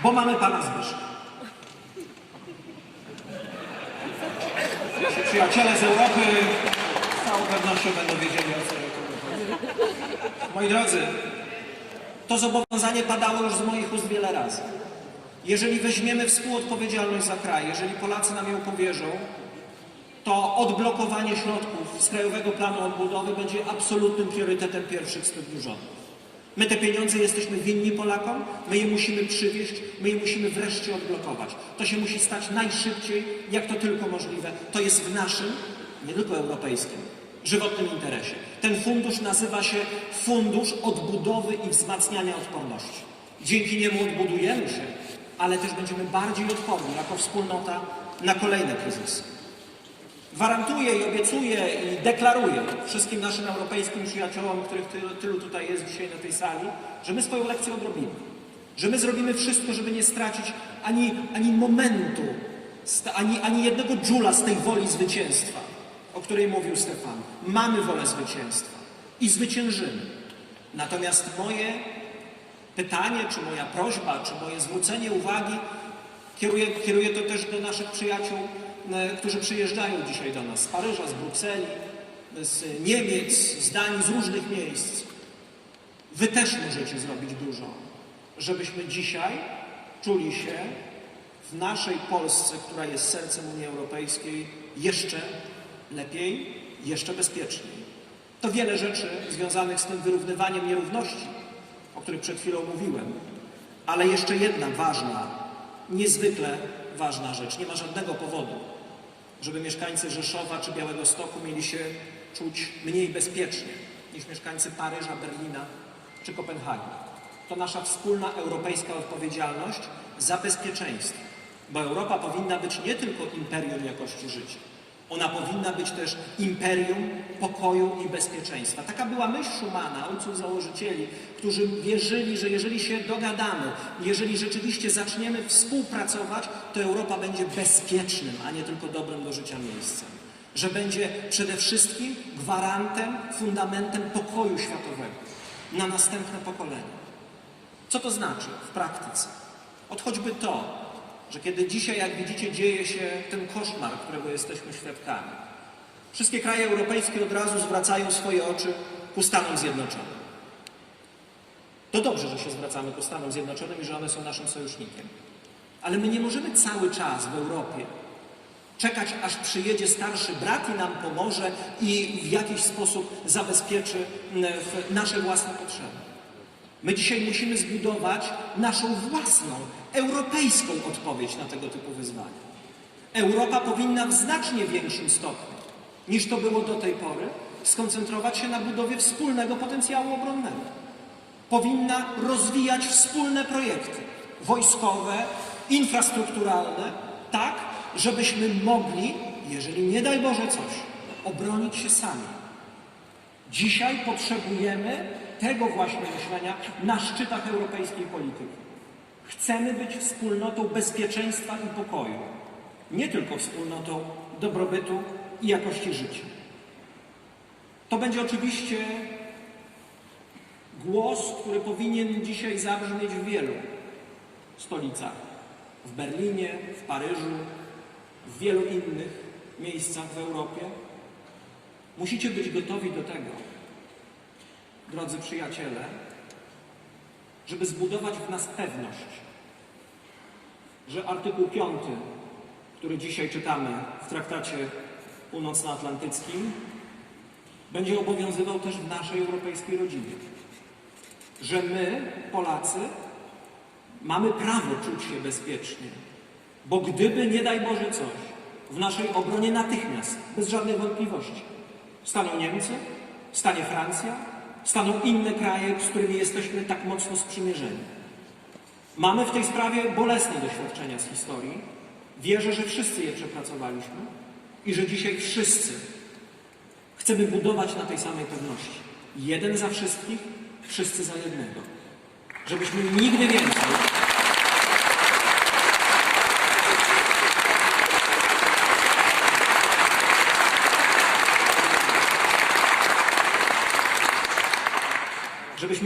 Bo mamy pana Zbyszka. Nasi przyjaciele z Europy z całą pewnością będą wiedzieli, o co chodzi. Moi drodzy, to zobowiązanie padało już z moich ust wiele razy. Jeżeli weźmiemy współodpowiedzialność za kraj, jeżeli Polacy nam ją powierzą, to odblokowanie środków z Krajowego Planu Odbudowy będzie absolutnym priorytetem pierwszych 100 dni rządu. My te pieniądze jesteśmy winni Polakom, my je musimy przywieźć, my je musimy wreszcie odblokować. To się musi stać najszybciej, jak to tylko możliwe. To jest w naszym, nie tylko europejskim, żywotnym interesie. Ten fundusz nazywa się Fundusz Odbudowy i Wzmacniania Odporności. Dzięki niemu odbudujemy się, ale też będziemy bardziej odporni jako wspólnota na kolejne kryzysy. Gwarantuję i obiecuję i deklaruję wszystkim naszym europejskim przyjaciołom, których tylu tutaj jest dzisiaj na tej sali, że my swoją lekcję odrobimy. Że my zrobimy wszystko, żeby nie stracić ani momentu, ani jednego dżula z tej woli zwycięstwa, o której mówił Stefan. Mamy wolę zwycięstwa i zwyciężymy. Natomiast moje pytanie, czy moja prośba, czy moje zwrócenie uwagi, kieruję to też do naszych przyjaciół, którzy przyjeżdżają dzisiaj do nas z Paryża, z Brukseli, z Niemiec, z Danii, z różnych miejsc. Wy też możecie zrobić dużo, żebyśmy dzisiaj czuli się w naszej Polsce, która jest sercem Unii Europejskiej, jeszcze lepiej, jeszcze bezpieczniej. To wiele rzeczy związanych z tym wyrównywaniem nierówności, o których przed chwilą mówiłem. Ale jeszcze jedna ważna, niezwykle ważna rzecz. Nie ma żadnego powodu, żeby mieszkańcy Rzeszowa czy Białegostoku mieli się czuć mniej bezpiecznie niż mieszkańcy Paryża, Berlina czy Kopenhagi. To nasza wspólna europejska odpowiedzialność za bezpieczeństwo, bo Europa powinna być nie tylko imperium jakości życia. Ona powinna być też imperium pokoju i bezpieczeństwa. Taka była myśl Schumana, ojców założycieli, którzy wierzyli, że jeżeli się dogadamy, jeżeli rzeczywiście zaczniemy współpracować, to Europa będzie bezpiecznym, a nie tylko dobrym do życia miejscem. Że będzie przede wszystkim gwarantem, fundamentem pokoju światowego na następne pokolenia. Co to znaczy w praktyce? Od choćby to, że kiedy dzisiaj, jak widzicie, dzieje się ten koszmar, którego jesteśmy świadkami, wszystkie kraje europejskie od razu zwracają swoje oczy ku Stanom Zjednoczonym. To dobrze, że się zwracamy ku Stanom Zjednoczonym i że one są naszym sojusznikiem. Ale my nie możemy cały czas w Europie czekać, aż przyjedzie starszy brat i nam pomoże i w jakiś sposób zabezpieczy nasze własne potrzeby. My dzisiaj musimy zbudować naszą własną, europejską odpowiedź na tego typu wyzwania. Europa powinna w znacznie większym stopniu, niż to było do tej pory, skoncentrować się na budowie wspólnego potencjału obronnego. Powinna rozwijać wspólne projekty wojskowe, infrastrukturalne, tak, żebyśmy mogli, jeżeli nie daj Boże coś, obronić się sami. Dzisiaj potrzebujemy tego właśnie myślenia na szczytach europejskiej polityki. Chcemy być wspólnotą bezpieczeństwa i pokoju. Nie tylko wspólnotą dobrobytu i jakości życia. To będzie oczywiście głos, który powinien dzisiaj zabrzmieć w wielu stolicach. W Berlinie, w Paryżu, w wielu innych miejscach w Europie. Musicie być gotowi do tego, drodzy przyjaciele, żeby zbudować w nas pewność, że artykuł 5, który dzisiaj czytamy w traktacie północnoatlantyckim, będzie obowiązywał też w naszej europejskiej rodzinie. Że my, Polacy, mamy prawo czuć się bezpiecznie, bo gdyby, nie daj Boże coś, w naszej obronie natychmiast, bez żadnych wątpliwości, staną Niemcy, stanie Francja, staną inne kraje, z którymi jesteśmy tak mocno sprzymierzeni. Mamy w tej sprawie bolesne doświadczenia z historii. Wierzę, że wszyscy je przepracowaliśmy i że dzisiaj wszyscy chcemy budować na tej samej pewności. Jeden za wszystkich, wszyscy za jednego. Żebyśmy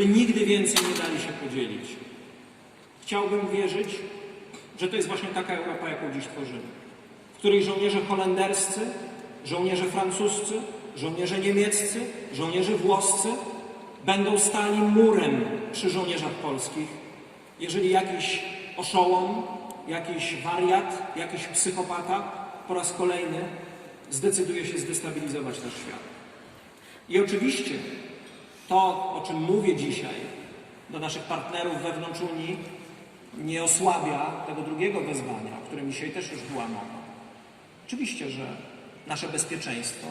nigdy więcej nie dali się podzielić. Chciałbym wierzyć, że to jest właśnie taka Europa, jaką dziś tworzymy. W której żołnierze holenderscy, żołnierze francuscy, żołnierze niemieccy, żołnierze włoscy będą stali murem przy żołnierzach polskich, jeżeli jakiś oszołom, jakiś wariat, jakiś psychopata po raz kolejny zdecyduje się zdestabilizować nasz świat. I oczywiście to, o czym mówię dzisiaj do naszych partnerów wewnątrz Unii, nie osłabia tego drugiego wezwania, o którym dzisiaj też już była mowa. Oczywiście, że nasze bezpieczeństwo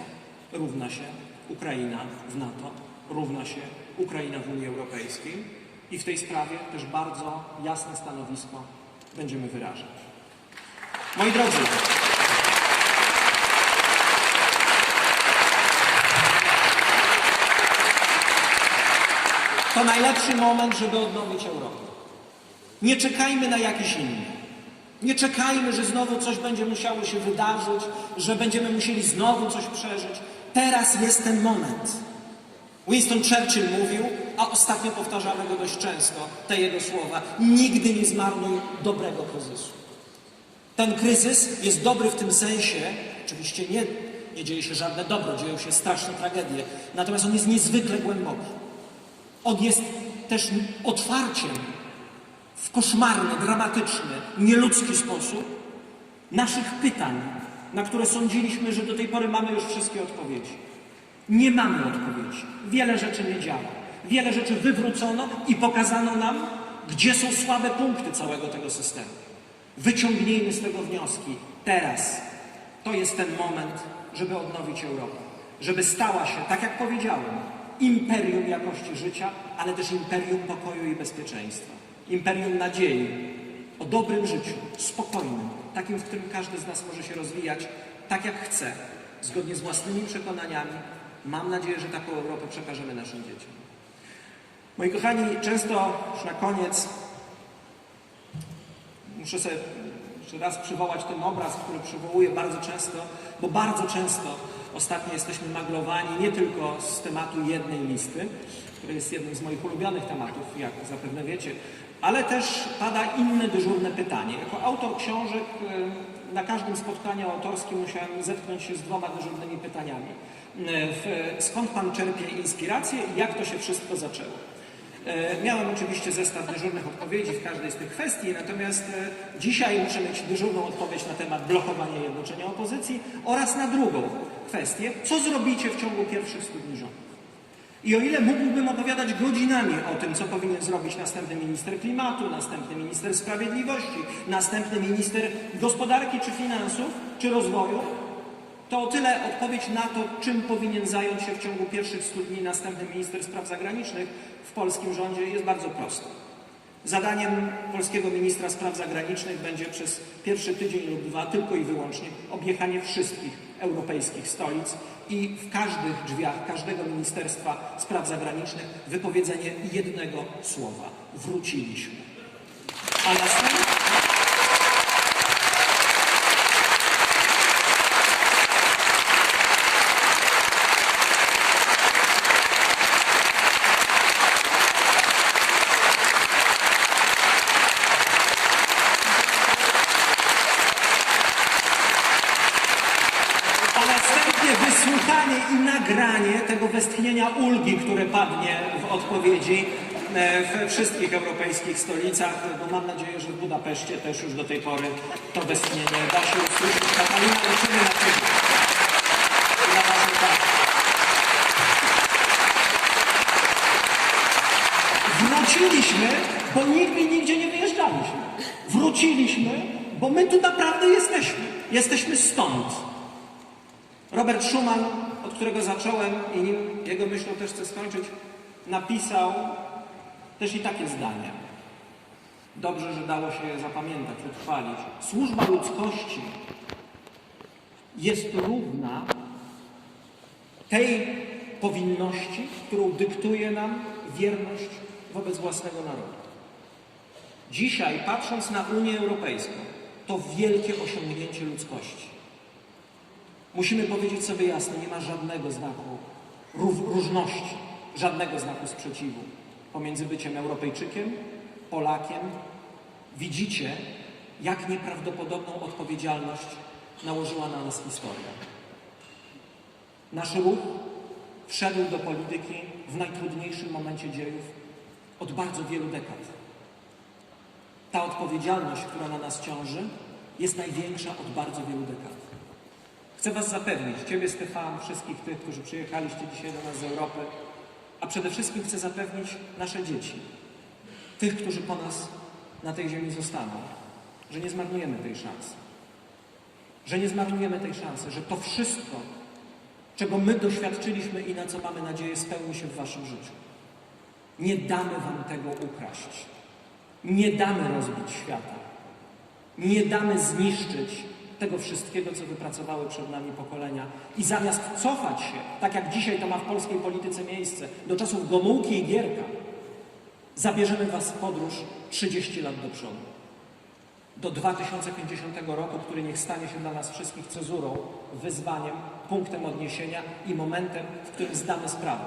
równa się Ukraina w NATO, równa się Ukraina w Unii Europejskiej i w tej sprawie też bardzo jasne stanowisko będziemy wyrażać. Moi drodzy, to najlepszy moment, żeby odnowić Europę. Nie czekajmy na jakiś inny. Nie czekajmy, że znowu coś będzie musiało się wydarzyć, że będziemy musieli znowu coś przeżyć. Teraz jest ten moment. Winston Churchill mówił, a ostatnio powtarzamy go dość często, te jego słowa: nigdy nie zmarnuj dobrego kryzysu. Ten kryzys jest dobry w tym sensie, oczywiście nie dzieje się żadne dobro, dzieją się straszne tragedie, natomiast on jest niezwykle głęboki. On jest też otwarciem w koszmarny, dramatyczny, nieludzki sposób naszych pytań, na które sądziliśmy, że do tej pory mamy już wszystkie odpowiedzi. Nie mamy odpowiedzi. Wiele rzeczy nie działa. Wiele rzeczy wywrócono i pokazano nam, gdzie są słabe punkty całego tego systemu. Wyciągnijmy z tego wnioski. Teraz to jest ten moment, żeby odnowić Europę. Żeby stała się, tak jak powiedziałem, imperium jakości życia, ale też imperium pokoju i bezpieczeństwa. Imperium nadziei o dobrym życiu, spokojnym, takim, w którym każdy z nas może się rozwijać tak, jak chce, zgodnie z własnymi przekonaniami. Mam nadzieję, że taką Europę przekażemy naszym dzieciom. Moi kochani, często już na koniec muszę sobie jeszcze raz przywołać ten obraz, który przywołuję bardzo często, bo bardzo często ostatnio jesteśmy maglowani nie tylko z tematu jednej listy, który jest jednym z moich ulubionych tematów, jak zapewne wiecie, ale też pada inne dyżurne pytanie. Jako autor książek na każdym spotkaniu autorskim musiałem zetknąć się z dwoma dyżurnymi pytaniami. Skąd Pan czerpie inspirację i jak to się wszystko zaczęło? Miałem oczywiście zestaw dyżurnych odpowiedzi w każdej z tych kwestii, natomiast dzisiaj muszę mieć dyżurną odpowiedź na temat blokowania i jednoczenia opozycji oraz na drugą kwestię, co zrobicie w ciągu pierwszych 100 dni rządu. I o ile mógłbym opowiadać godzinami o tym, co powinien zrobić następny minister klimatu, następny minister sprawiedliwości, następny minister gospodarki czy finansów, czy rozwoju, to o tyle odpowiedź na to, czym powinien zająć się w ciągu pierwszych 100 dni następny minister spraw zagranicznych w polskim rządzie jest bardzo proste. Zadaniem polskiego ministra spraw zagranicznych będzie przez pierwszy tydzień lub dwa tylko i wyłącznie objechanie wszystkich europejskich stolic i w każdych drzwiach każdego ministerstwa spraw zagranicznych wypowiedzenie jednego słowa. Wróciliśmy. A następnie... wysłuchanie i nagranie tego westchnienia ulgi, które padnie w odpowiedzi we wszystkich europejskich stolicach, bo mam nadzieję, że w Budapeszcie też już do tej pory to westchnienie da się usłyszeć. Katarzyna, liczymy na Ciebie. Na waszą pracę. Wróciliśmy, bo nigdy i nigdzie nie wyjeżdżaliśmy. Wróciliśmy, bo my tu naprawdę jesteśmy. Jesteśmy stąd. Robert Schuman, od którego zacząłem i nim jego myślą też chcę skończyć, napisał też i takie zdanie. Dobrze, że dało się je zapamiętać, utrwalić. Służba ludzkości jest równa tej powinności, którą dyktuje nam wierność wobec własnego narodu. Dzisiaj, patrząc na Unię Europejską, to wielkie osiągnięcie ludzkości. Musimy powiedzieć sobie jasno, nie ma żadnego znaku różności, żadnego znaku sprzeciwu pomiędzy byciem Europejczykiem, Polakiem. Widzicie, jak nieprawdopodobną odpowiedzialność nałożyła na nas historia. Nasz ruch wszedł do polityki w najtrudniejszym momencie dziejów od bardzo wielu dekad. Ta odpowiedzialność, która na nas ciąży, jest największa od bardzo wielu dekad. Chcę was zapewnić, Ciebie, Stefan, wszystkich tych, którzy przyjechaliście dzisiaj do nas z Europy, a przede wszystkim chcę zapewnić nasze dzieci, tych, którzy po nas na tej ziemi zostaną, że nie zmarnujemy tej szansy. Że nie zmarnujemy tej szansy, że to wszystko, czego my doświadczyliśmy i na co mamy nadzieję, spełni się w waszym życiu. Nie damy wam tego ukraść. Nie damy rozbić świata. Nie damy zniszczyć tego wszystkiego, co wypracowały przed nami pokolenia. I zamiast cofać się, tak jak dzisiaj to ma w polskiej polityce miejsce, do czasów Gomułki i Gierka, zabierzemy was w podróż 30 lat do przodu. Do 2050 roku, który niech stanie się dla nas wszystkich cezurą, wyzwaniem, punktem odniesienia i momentem, w którym zdamy sprawę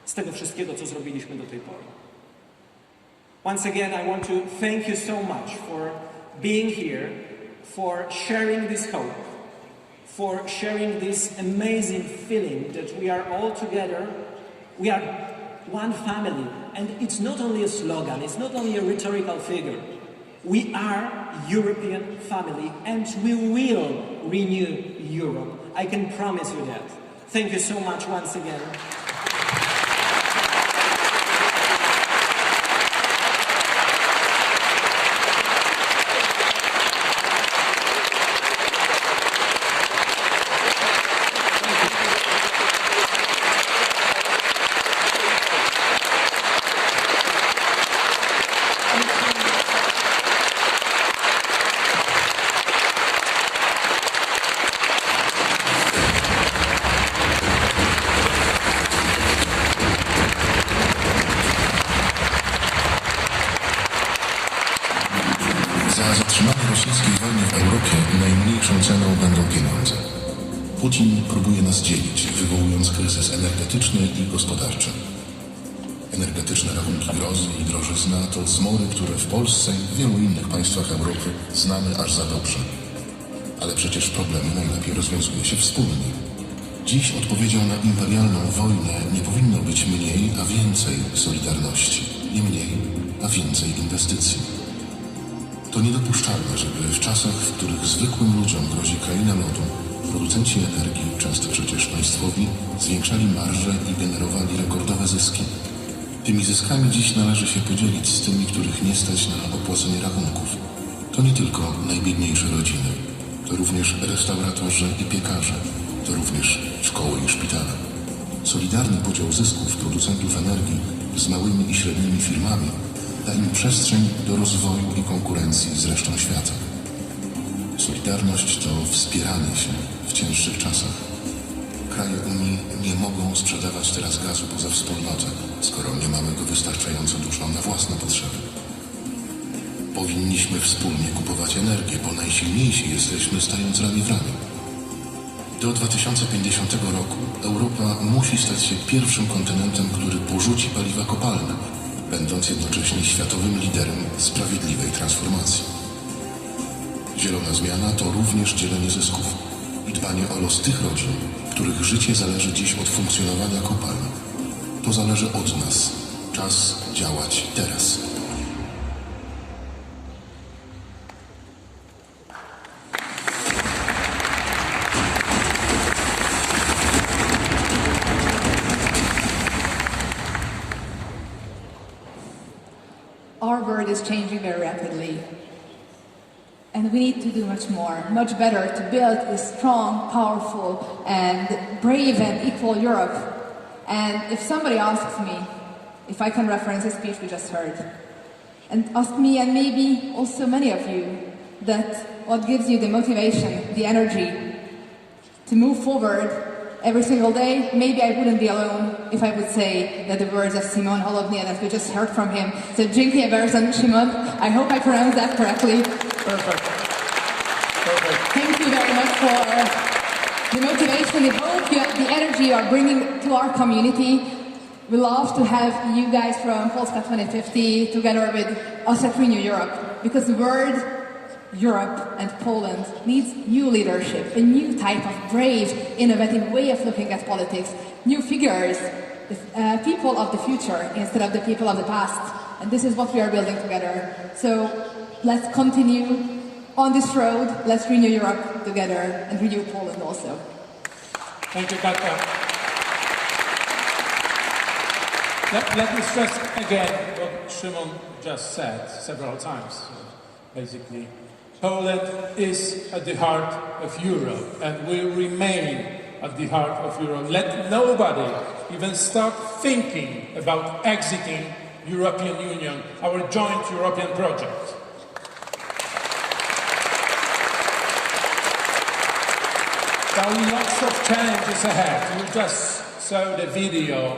z tego wszystkiego, co zrobiliśmy do tej pory. Once again, I want to thank you so much for being here, for sharing this hope, for sharing this amazing feeling that we are all together, we are one family. And it's not only a slogan, it's not only a rhetorical figure. We are European family and we will renew Europe. I can promise you that. Thank you so much once again. rosyjskiej wojnie w Europie najmniejszą ceną będą pieniądze. Putin próbuje nas dzielić, wywołując kryzys energetyczny i gospodarczy. Energetyczne rachunki grozy i drożyzna to zmory, które w Polsce i w wielu innych państwach Europy znamy aż za dobrze. Ale przecież problemy najlepiej rozwiązuje się wspólnie. Dziś odpowiedzią na imperialną wojnę nie powinno być mniej, a więcej solidarności. Nie mniej, a więcej inwestycji. To niedopuszczalne, żeby w czasach, w których zwykłym ludziom grozi kraina lodu, producenci energii, często przecież państwowi, zwiększali marże i generowali rekordowe zyski. Tymi zyskami dziś należy się podzielić z tymi, których nie stać na opłacenie rachunków. To nie tylko najbiedniejsze rodziny, to również restauratorzy i piekarze, to również szkoły i szpitale. Solidarny podział zysków producentów energii z małymi i średnimi firmami da im przestrzeń do rozwoju i konkurencji z resztą świata. Solidarność to wspieranie się w cięższych czasach. Kraje Unii nie mogą sprzedawać teraz gazu poza wspólnotę, skoro nie mamy go wystarczająco dużo na własne potrzeby. Powinniśmy wspólnie kupować energię, bo najsilniejsi jesteśmy stając ramię w ramię. Do 2050 roku Europa musi stać się pierwszym kontynentem, który porzuci paliwa kopalne, będąc jednocześnie światowym liderem sprawiedliwej transformacji. Zielona zmiana to również dzielenie zysków i dbanie o los tych rodzin, których życie zależy dziś od funkcjonowania kopalń. To zależy od nas. Czas działać teraz. Our world is changing very rapidly. And we need to do much better to build a strong, powerful, and brave and equal Europe. And if somebody asks me if I can reference the speech we just heard, and ask me, and maybe also many of you, that what gives you the motivation, the energy to move forward every single day, maybe I wouldn't be alone if I would say that the words of Szymon Hołownia that we just heard from him. So dziękuję bardzo, Szymon. I hope I pronounced that correctly. Perfect. Perfect. Thank you very much for the motivation, the hope, the energy you are bringing to our community. We love to have you guys from Polska 2050 together with us at Renew Europe, because the word Europe and Poland needs new leadership, a new type of brave, innovative way of looking at politics, new figures, people of the future instead of the people of the past. And this is what we are building together. So let's continue on this road. Let's renew Europe together and renew Poland also. Thank you, Katka. Let me stress again what Szymon just said several times. Basically, Poland is at the heart of Europe and will remain at the heart of Europe. Let nobody even start thinking about exiting European Union, our joint European project. There are lots of challenges ahead. You just saw the video.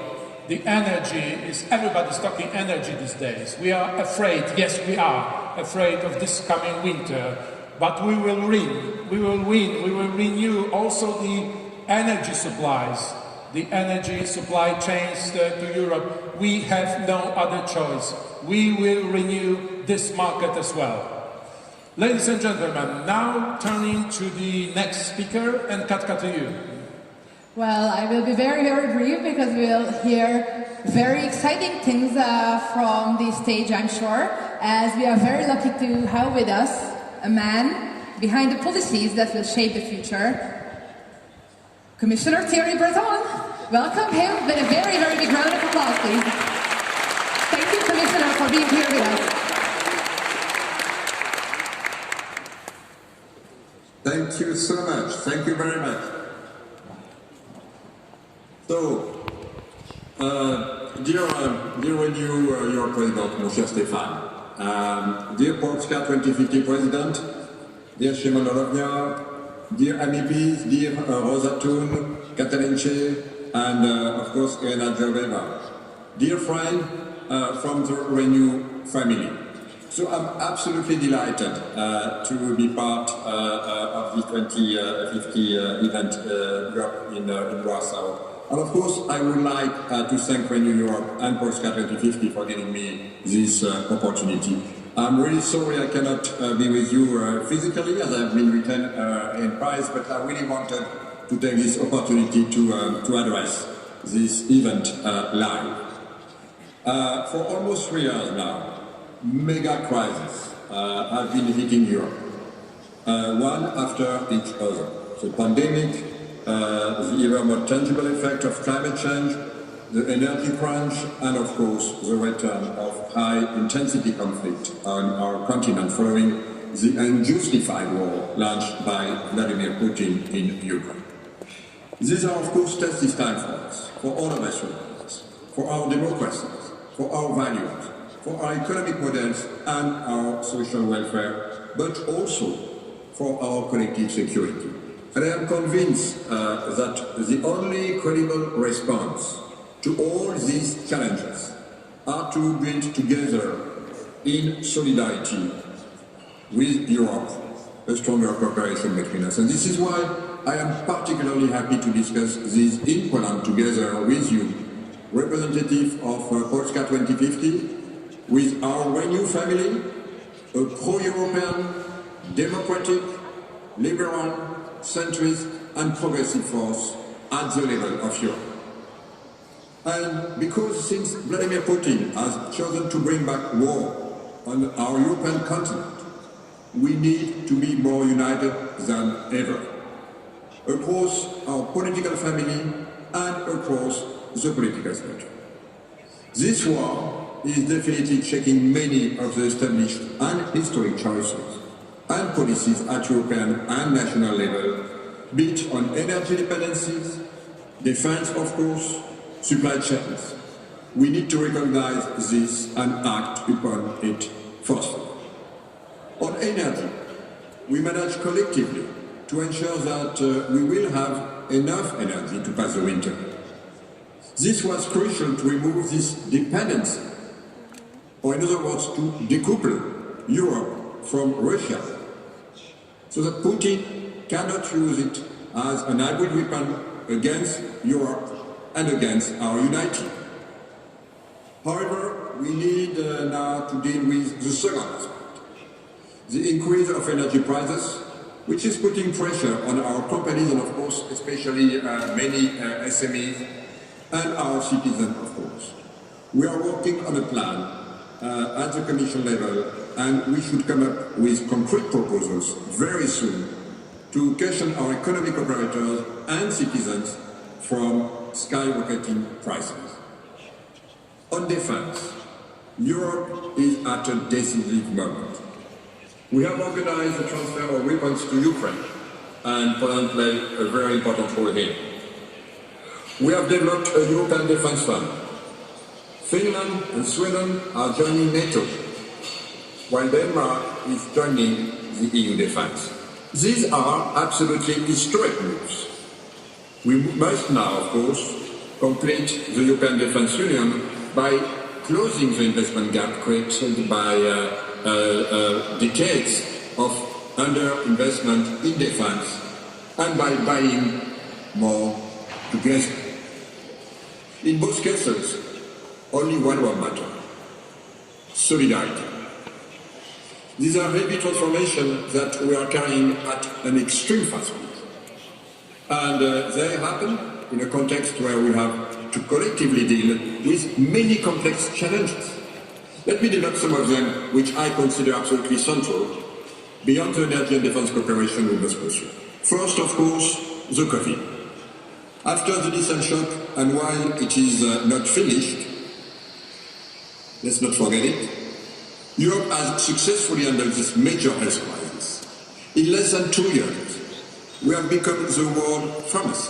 The energy is, everybody's talking energy these days. We are afraid, yes we are, afraid of this coming winter. But we will win, we will win, we will renew also the energy supplies, the energy supply chains to Europe. We have no other choice. We will renew this market as well. Ladies and gentlemen, now turning to the next speaker, and Katka, to you. Well, I will be very, very brief because we'll hear very exciting things from the stage, I'm sure, as we are very lucky to have with us a man behind the policies that will shape the future, Commissioner Thierry Breton. Welcome him with a very, very big round of applause, please. Thank you, Commissioner, for being here with us. Thank you so much. Thank you very much. So, dear Renew Europe President, mon cher Stéphane, dear Polska 2050 President, dear Szymon Hołownia, dear MEPs, dear Rosa Thun, Katalin Che, and of course Irena Joveva, dear friend from the Renew family. So I'm absolutely delighted to be part of the 2050 event Europe in Warsaw. And of course, I would like to thank Renew Europe and Polska 2050 for giving me this opportunity. I'm really sorry I cannot be with you physically, as I've been retained in Paris, but I really wanted to take this opportunity to address this event live. For almost 3 years now, mega crises have been hitting Europe, one after each other. The pandemic, the ever more tangible effect of climate change, the energy crunch, and of course the return of high-intensity conflict on our continent following the unjustified war launched by Vladimir Putin in Ukraine. These are of course testing time for us, for all of us Europeans, for our democracies, for our values, for our economic models and our social welfare, but also for our collective security. And I am convinced that the only credible response to all these challenges are to build together in solidarity with Europe a stronger cooperation between us. And this is why I am particularly happy to discuss this in Poland together with you, representative of Polska 2050, with our Renew family, a pro-European, democratic, liberal, centrist and progressive force at the level of Europe. And because since Vladimir Putin has chosen to bring back war on our European continent, we need to be more united than ever, across our political family and across the political spectrum. This war is definitely checking many of the established and historic choices and policies at European and national level, be it on energy dependencies, defense of course, supply chains. We need to recognize this and act upon it forcefully. On energy, we manage collectively to ensure that we will have enough energy to pass the winter. This was crucial to remove this dependency, or in other words, to decouple Europe from Russia, so that Putin cannot use it as an hybrid weapon against Europe and against our unity. However, we need now to deal with the second aspect, the increase of energy prices, which is putting pressure on our companies and of course especially many SMEs and our citizens of course. We are working on a plan at the Commission level, and we should come up with concrete proposals very soon to cushion our economic operators and citizens from skyrocketing prices. On defense, Europe is at a decisive moment. We have organized the transfer of weapons to Ukraine, and Poland played a very important role here. We have developed a European Defence Fund. Finland and Sweden are joining NATO, while Denmark is joining the EU defence. These are absolutely historic moves. We must now, of course, complete the European Defence Union by closing the investment gap created by decades of underinvestment in defence and by buying more together. In both cases, only one word matters: solidarity. These are heavy transformations that we are carrying at an extreme fast speed. And they happen in a context where we have to collectively deal with many complex challenges. Let me develop some of them, which I consider absolutely central, beyond the energy and defense cooperation we must pursue. First, of course, the COVID. After the recent shock, and while it is not finished, let's not forget it, Europe has successfully handled this major health crisis. In less than 2 years, we have become the world pharmacy,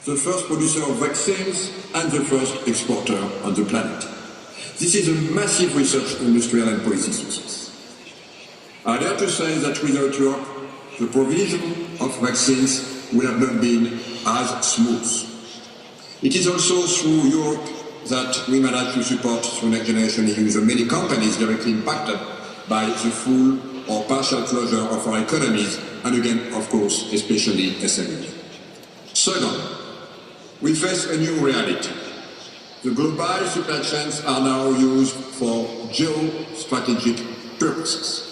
the first producer of vaccines and the first exporter on the planet. This is a massive research, industrial and policy success. I dare to say that without Europe, the provision of vaccines would have not been as smooth. It is also through Europe that we managed to support through Next Generation EU the many companies directly impacted by the full or partial closure of our economies, and again, of course, especially SMEs. Second, we face a new reality. The global supply chains are now used for geostrategic purposes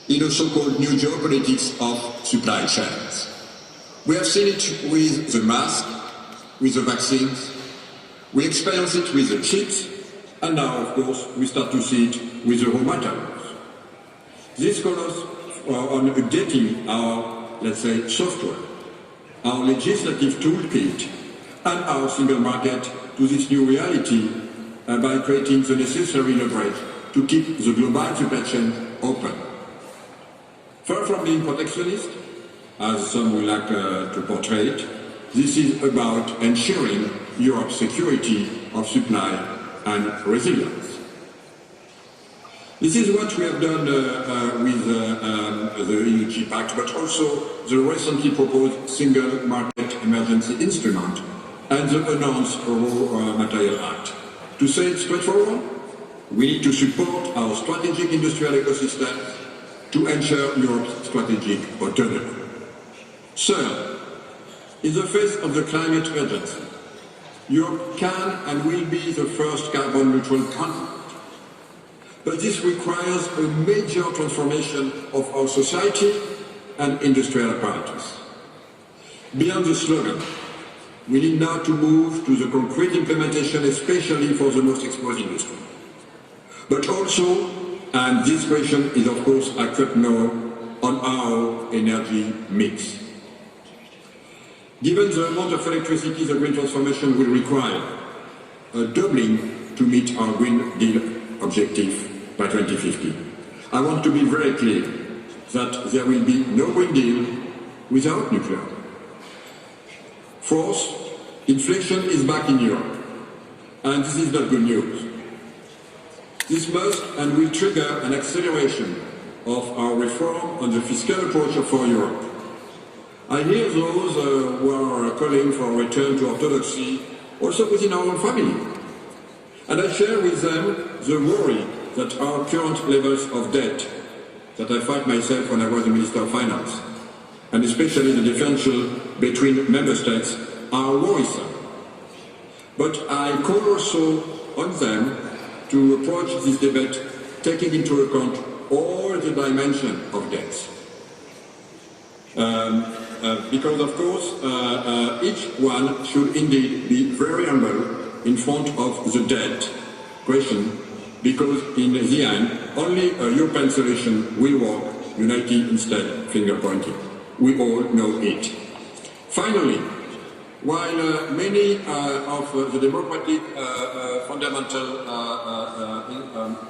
in a so-called new geopolitics of supply chains. We have seen it with the mask, with the vaccines, we experience it with the chips, and now, of course, we start to see it with the raw materials. This calls on updating our, let's say, software, our legislative toolkit, and our single market to this new reality by creating the necessary leverage to keep the global supply chain open. Far from being protectionist, as some would like to portray it, this is about ensuring Europe's security of supply and resilience. This is what we have done with the EU Pact, but also the recently proposed Single Market Emergency Instrument and the announced Raw Material Act. To say it straightforward, we need to support our strategic industrial ecosystem to ensure Europe's strategic autonomy. Third, in the face of the climate urgency, Europe can and will be the first carbon neutral continent. But this requires a major transformation of our society and industrial apparatus. Beyond the slogan, we need now to move to the concrete implementation, especially for the most exposed industry. But also, and this question is of course acute now, on our energy mix. Given the amount of electricity the green transformation will require, a doubling to meet our Green Deal objective by 2050. I want to be very clear that there will be no Green Deal without nuclear. Fourth, inflation is back in Europe, and this is not good news. This must and will trigger an acceleration of our reform on the fiscal approach for Europe. I hear those who are calling for a return to orthodoxy also within our own family. And I share with them the worry that our current levels of debt, that I fight myself when I was the Minister of Finance, and especially the differential between member states, are worrisome. But I call also on them to approach this debate taking into account all the dimensions of debts. Because of course, each one should indeed be very humble in front of the debt question, because in the end, only a European solution will work, united instead finger pointing. We all know it. Finally, while many of the democratic fundamentals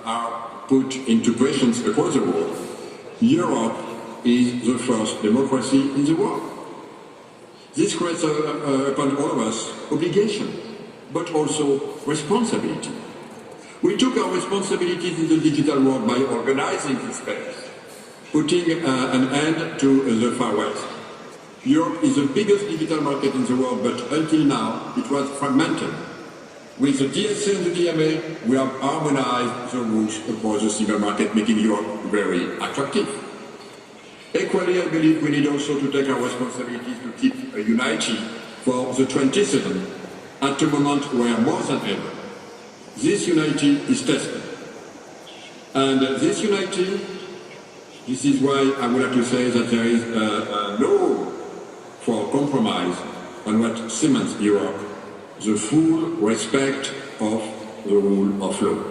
are put into questions across the world, Europe is the first democracy in the world. This creates upon all of us obligation, but also responsibility. We took our responsibilities in the digital world by organizing this space, putting an end to the Far West. Europe is the biggest digital market in the world, but until now it was fragmented. With the DSA and the DMA, we have harmonized the rules across the single market, making Europe very attractive. Equally, I believe we need also to take our responsibilities to keep a unity for the 27 at a moment where more than ever this unity is tested. And this unity, this is why I would like to say that there is no room for compromise on what cements Europe, the full respect of the rule of law.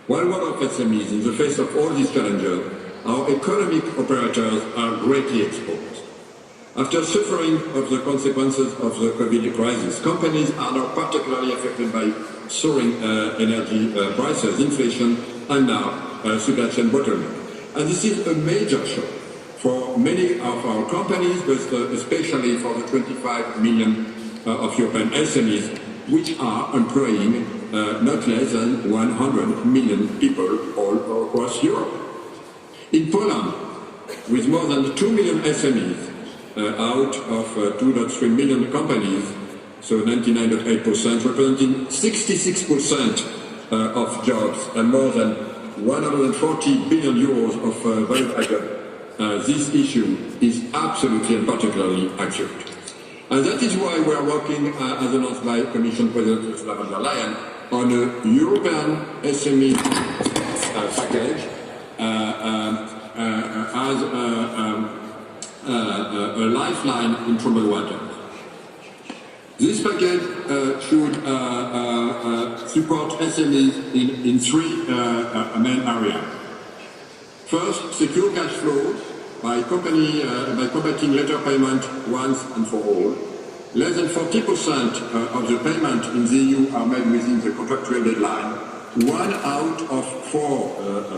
One word of SMEs, in the face of all these challenges, our economic operators are greatly exposed. After suffering of the consequences of the COVID crisis, companies are now particularly affected by soaring energy prices, inflation, and now supply chain bottleneck. And this is a major shock for many of our companies, but especially for the 25 million of European SMEs, which are employing not less than 100 million people all across Europe. In Poland, with more than 2 million SMEs out of 2.3 million companies, so 99.8%, representing 66% of jobs and more than 140 billion euros of value added. This issue is absolutely and particularly accurate. And that is why we are working, as announced by Commission President Ursula von der Leyen, on a European SME package as a lifeline in troubled water. This package should support SMEs in three main areas. First, secure cash flow by combating later payment once and for all. Less than 40% of the payment in the EU are made within the contractual deadline. 1 out of 4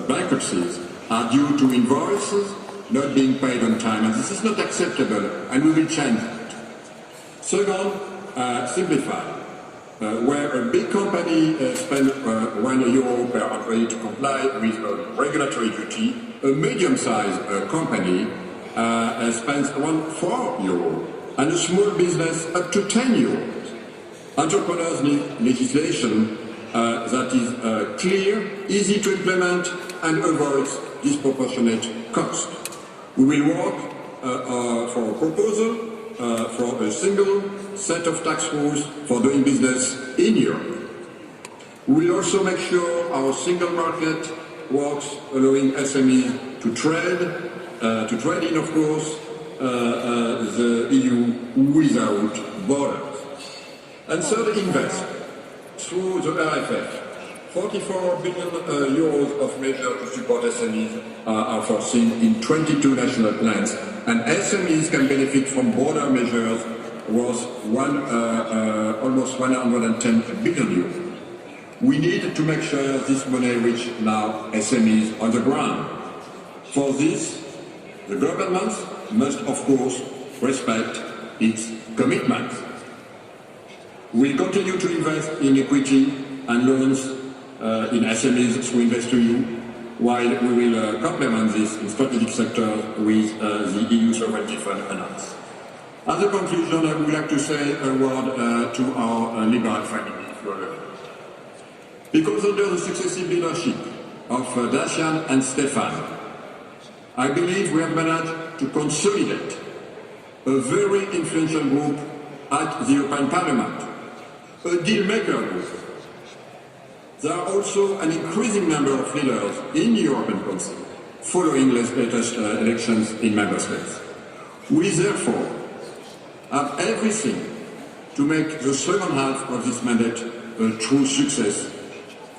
bankruptcies are due to invoices not being paid on time, and this is not acceptable, and we will change that. Second, simplify. Where a big company spends €1 per employee to comply with a regulatory duty, a medium-sized company spends around €4, and a small business up to €10. Entrepreneurs need legislation that is clear, easy to implement, and avoids disproportionate cost. We will work for a proposal for a single set of tax rules for doing business in Europe. We will also make sure our single market works, allowing SMEs to trade in, of course, the EU without borders. And third, invest. Through the RFF, 44 billion euros of measures to support SMEs are foreseen in 22 national plans, and SMEs can benefit from broader measures worth almost 110 billion euros. We need to make sure this money reaches now SMEs on the ground. For this, the government must, of course, respect its commitments. We'll continue to invest in equity and loans in SMEs through InvestEU, while we will complement this in strategic sectors with the EU Sovereignty Fund announced. As a conclusion, I would like to say a word to our liberal family. Because under the successive leadership of Dacian and Stefan, I believe we have managed to consolidate a very influential group at the European Parliament, a deal-maker group. There are also an increasing number of leaders in the European Council following latest elections in member states. We therefore have everything to make the second half of this mandate a true success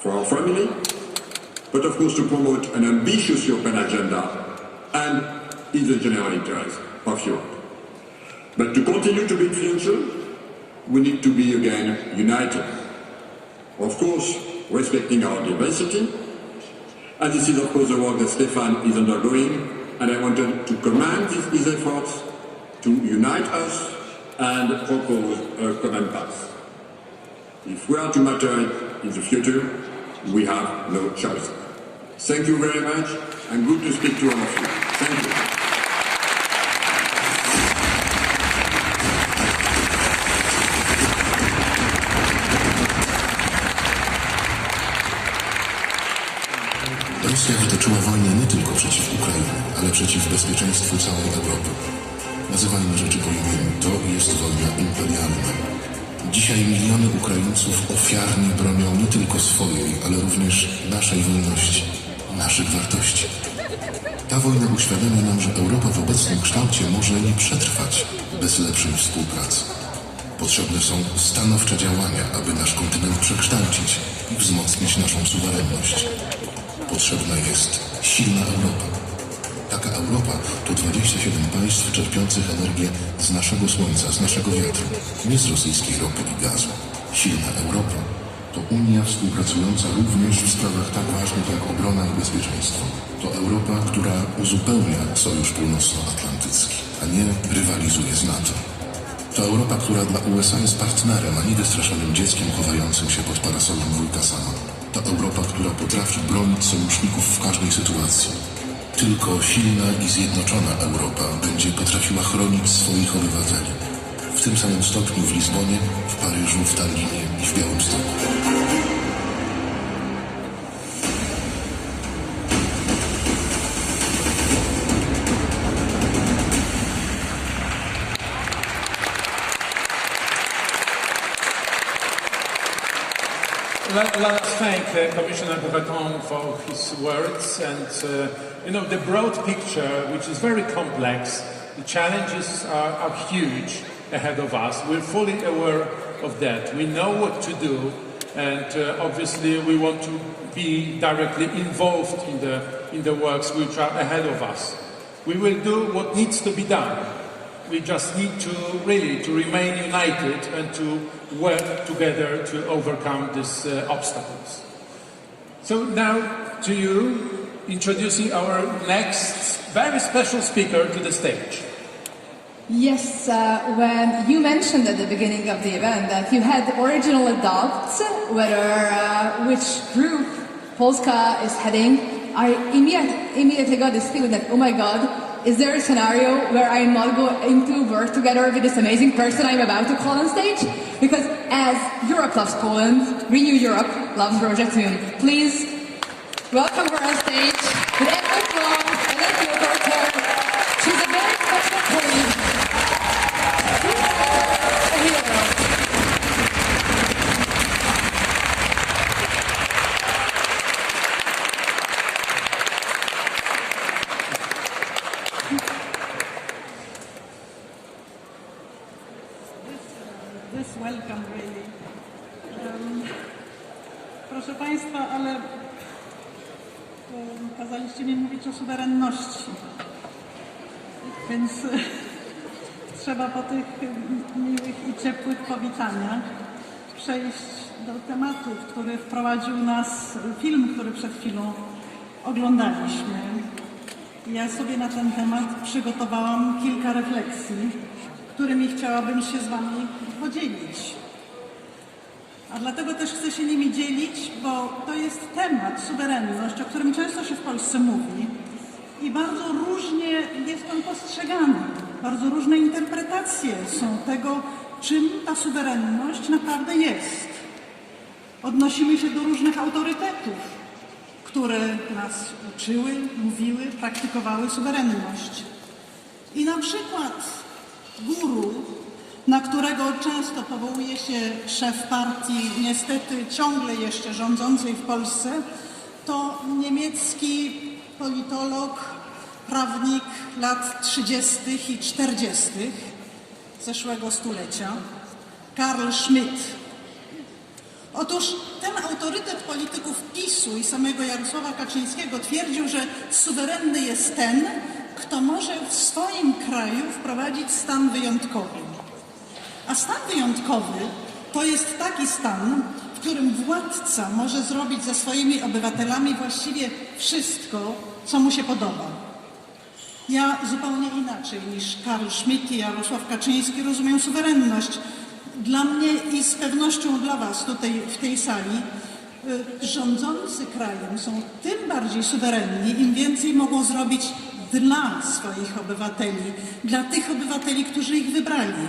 for our family, but of course to promote an ambitious European agenda and in the general interest of Europe. But to continue to be influential, we need to be again united. Of course, respecting our diversity, and this is of course the work that Stefan is undergoing, and I wanted to commend his efforts to unite us and propose a common path. If we are to matter in the future, we have no choice. Thank you very much, and good to speak to all of you. Thank you. Rosja wytoczyła wojnę nie tylko przeciw Ukrainie, ale przeciw bezpieczeństwu całej Europy. Nazywajmy rzeczy po imieniu. To jest wojna imperialna. Dzisiaj miliony Ukraińców ofiarnie bronią nie tylko swojej, ale również naszej wolności, naszych wartości. Ta wojna uświadamia nam, że Europa w obecnym kształcie może nie przetrwać bez lepszej współpracy. Potrzebne są stanowcze działania, aby nasz kontynent przekształcić i wzmocnić naszą suwerenność. Potrzebna jest silna Europa. Taka Europa to 27 państw czerpiących energię z naszego słońca, z naszego wiatru, nie z rosyjskiej ropy i gazu. Silna Europa to Unia współpracująca również w sprawach tak ważnych jak obrona i bezpieczeństwo. To Europa, która uzupełnia Sojusz Północnoatlantycki, a nie rywalizuje z NATO. To Europa, która dla USA jest partnerem, a nie wystraszonym dzieckiem chowającym się pod parasolem wujka sama. To Europa, która potrafi bronić sojuszników w każdej sytuacji. Tylko silna i zjednoczona Europa będzie potrafiła chronić swoich obywateli. w tym samym stopniu w Lizbonie, w Paryżu, w Tallinie i w Białymstoku. Let us thank Commissioner Breton for his words and, the broad picture, which is very complex. The challenges are huge ahead of us. We're fully aware of that. We know what to do, and obviously we want to be directly involved in the works which are ahead of us. We will do what needs to be done. We just need to remain united and to work together to overcome these obstacles. So now to you, introducing our next very special speaker to the stage. Yes, when you mentioned at the beginning of the event that you had original doubts whether which group Polska is heading, I immediately got this feeling that, oh my God, is there a scenario where I'm not going to work together with this amazing person I'm about to call on stage? Because as Europe loves Poland, Renew Europe loves Róża Thun. Please welcome her on stage with every applause and a field for her. She's a very special colleague. A hero. This welcome really. Proszę Państwa, ale kazaliście mi mówić o suwerenności, więc trzeba po tych miłych i ciepłych powitaniach przejść do tematu, w który wprowadził nas film, który przed chwilą oglądaliśmy. Ja sobie na ten temat przygotowałam kilka refleksji, którymi chciałabym się z Wami podzielić. A dlatego też chcę się nimi dzielić, bo to jest temat, suwerenność, o którym często się w Polsce mówi i bardzo różnie jest on postrzegany. Bardzo różne interpretacje są tego, czym ta suwerenność naprawdę jest. Odnosimy się do różnych autorytetów, które nas uczyły, mówiły, praktykowały suwerenność. I na przykład guru, na którego często powołuje się szef partii, niestety ciągle jeszcze rządzącej w Polsce, to niemiecki politolog, prawnik lat 30. i 40. zeszłego stulecia, Karl Schmitt. Otóż ten autorytet polityków PiS-u i samego Jarosława Kaczyńskiego twierdził, że suwerenny jest ten, kto może w swoim kraju wprowadzić stan wyjątkowy. A stan wyjątkowy to jest taki stan, w którym władca może zrobić ze swoimi obywatelami właściwie wszystko, co mu się podoba. Ja zupełnie inaczej niż Karl Schmitt i Jarosław Kaczyński rozumiem suwerenność. Dla mnie i z pewnością dla Was tutaj w tej sali rządzący krajem są tym bardziej suwerenni, im więcej mogą zrobić dla swoich obywateli, dla tych obywateli, którzy ich wybrali.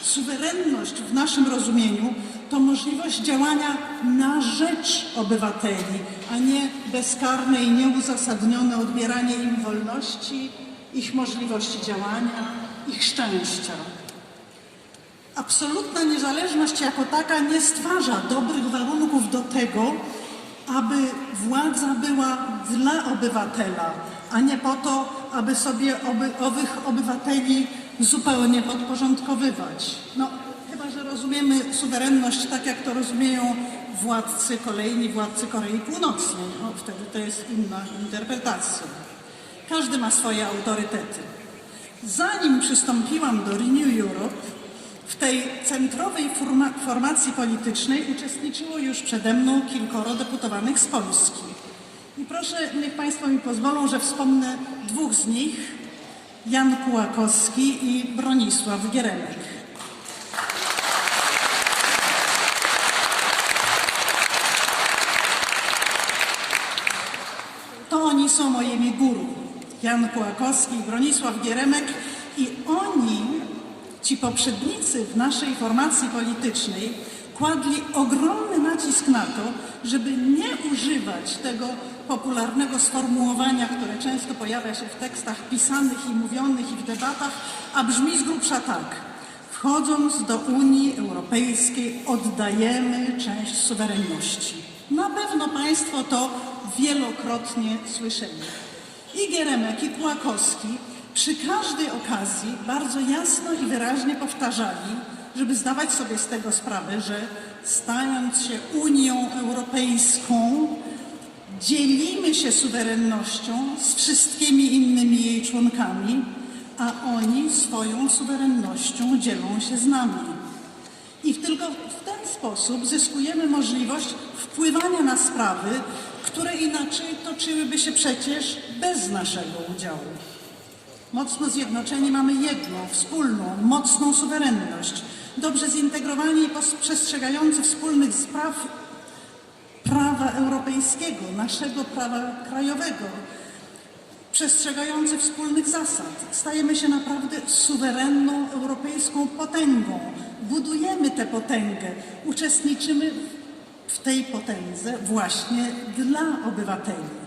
Suwerenność w naszym rozumieniu to możliwość działania na rzecz obywateli, a nie bezkarne i nieuzasadnione odbieranie im wolności, ich możliwości działania, ich szczęścia. Absolutna niezależność jako taka nie stwarza dobrych warunków do tego, aby władza była dla obywatela, a nie po to, aby sobie owych obywateli zupełnie podporządkowywać. No, chyba że rozumiemy suwerenność tak, jak to rozumieją kolejni władcy Korei Północnej. No, wtedy to jest inna interpretacja. Każdy ma swoje autorytety. Zanim przystąpiłam do Renew Europe, w tej centrowej formacji politycznej uczestniczyło już przede mną kilkoro deputowanych z Polski. I proszę, niech Państwo mi pozwolą, że wspomnę dwóch z nich, Jan Kułakowski i Bronisław Geremek. To oni są moimi guru. Jan Kułakowski i Bronisław Geremek i oni Ci poprzednicy w naszej formacji politycznej kładli ogromny nacisk na to, żeby nie używać tego popularnego sformułowania, które często pojawia się w tekstach pisanych i mówionych i w debatach, a brzmi z grubsza tak. Wchodząc do Unii Europejskiej oddajemy część suwerenności. Na pewno Państwo to wielokrotnie słyszeli. I Geremek, i Kłakowski przy każdej okazji bardzo jasno i wyraźnie powtarzali, żeby zdawać sobie z tego sprawę, że stając się Unią Europejską, dzielimy się suwerennością z wszystkimi innymi jej członkami, a oni swoją suwerennością dzielą się z nami. I tylko w ten sposób zyskujemy możliwość wpływania na sprawy, które inaczej toczyłyby się przecież bez naszego udziału. Mocno zjednoczeni mamy jedną, wspólną, mocną suwerenność. Dobrze zintegrowani i przestrzegający wspólnych spraw prawa europejskiego, naszego prawa krajowego, przestrzegający wspólnych zasad. Stajemy się naprawdę suwerenną europejską potęgą. Budujemy tę potęgę, uczestniczymy w tej potędze właśnie dla obywateli.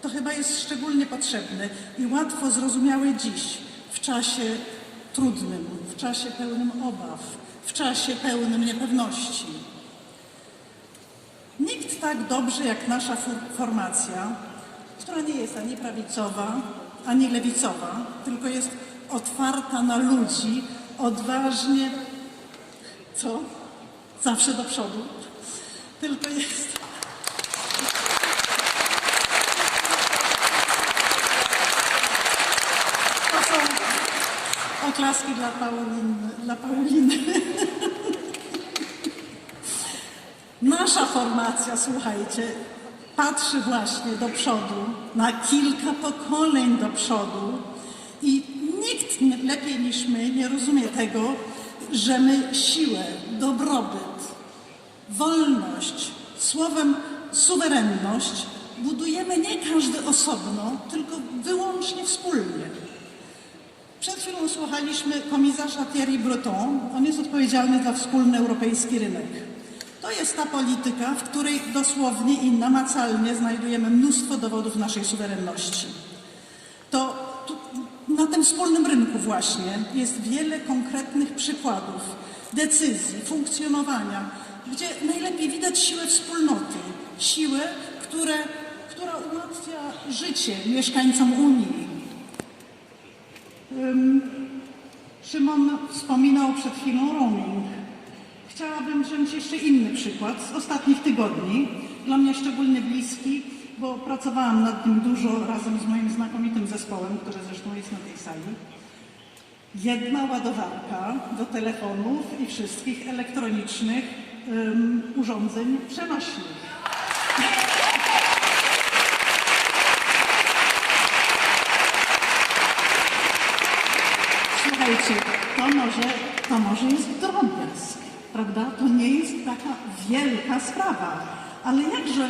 To chyba jest szczególnie potrzebne i łatwo zrozumiałe dziś, w czasie trudnym, w czasie pełnym obaw, w czasie pełnym niepewności. Nikt tak dobrze jak nasza formacja, która nie jest ani prawicowa, ani lewicowa, tylko jest otwarta na ludzi, odważnie, zawsze do przodu, tylko jest to są oklaski dla Pauliny. Nasza formacja, słuchajcie, patrzy właśnie do przodu, na kilka pokoleń do przodu i nikt lepiej niż my nie rozumie tego, że my siłę, dobrobyt, wolność, słowem suwerenność budujemy nie każdy osobno, tylko wyłącznie wspólnie. Przed chwilą słuchaliśmy komisarza Thierry Breton. On jest odpowiedzialny za wspólny europejski rynek. To jest ta polityka, w której dosłownie i namacalnie znajdujemy mnóstwo dowodów naszej suwerenności. Na tym wspólnym rynku właśnie jest wiele konkretnych przykładów, decyzji, funkcjonowania, gdzie najlepiej widać siłę wspólnoty, siłę, która ułatwia życie mieszkańcom Unii. Szymon wspominał przed chwilą roaming. Chciałabym wziąć jeszcze inny przykład z ostatnich tygodni, dla mnie szczególnie bliski, bo pracowałam nad nim dużo razem z moim znakomitym zespołem, który zresztą jest na tej sali. Jedna ładowarka do telefonów i wszystkich elektronicznych urządzeń przenośnych. Słuchajcie, to może jest drobiazg, prawda? To nie jest taka wielka sprawa, ale jakże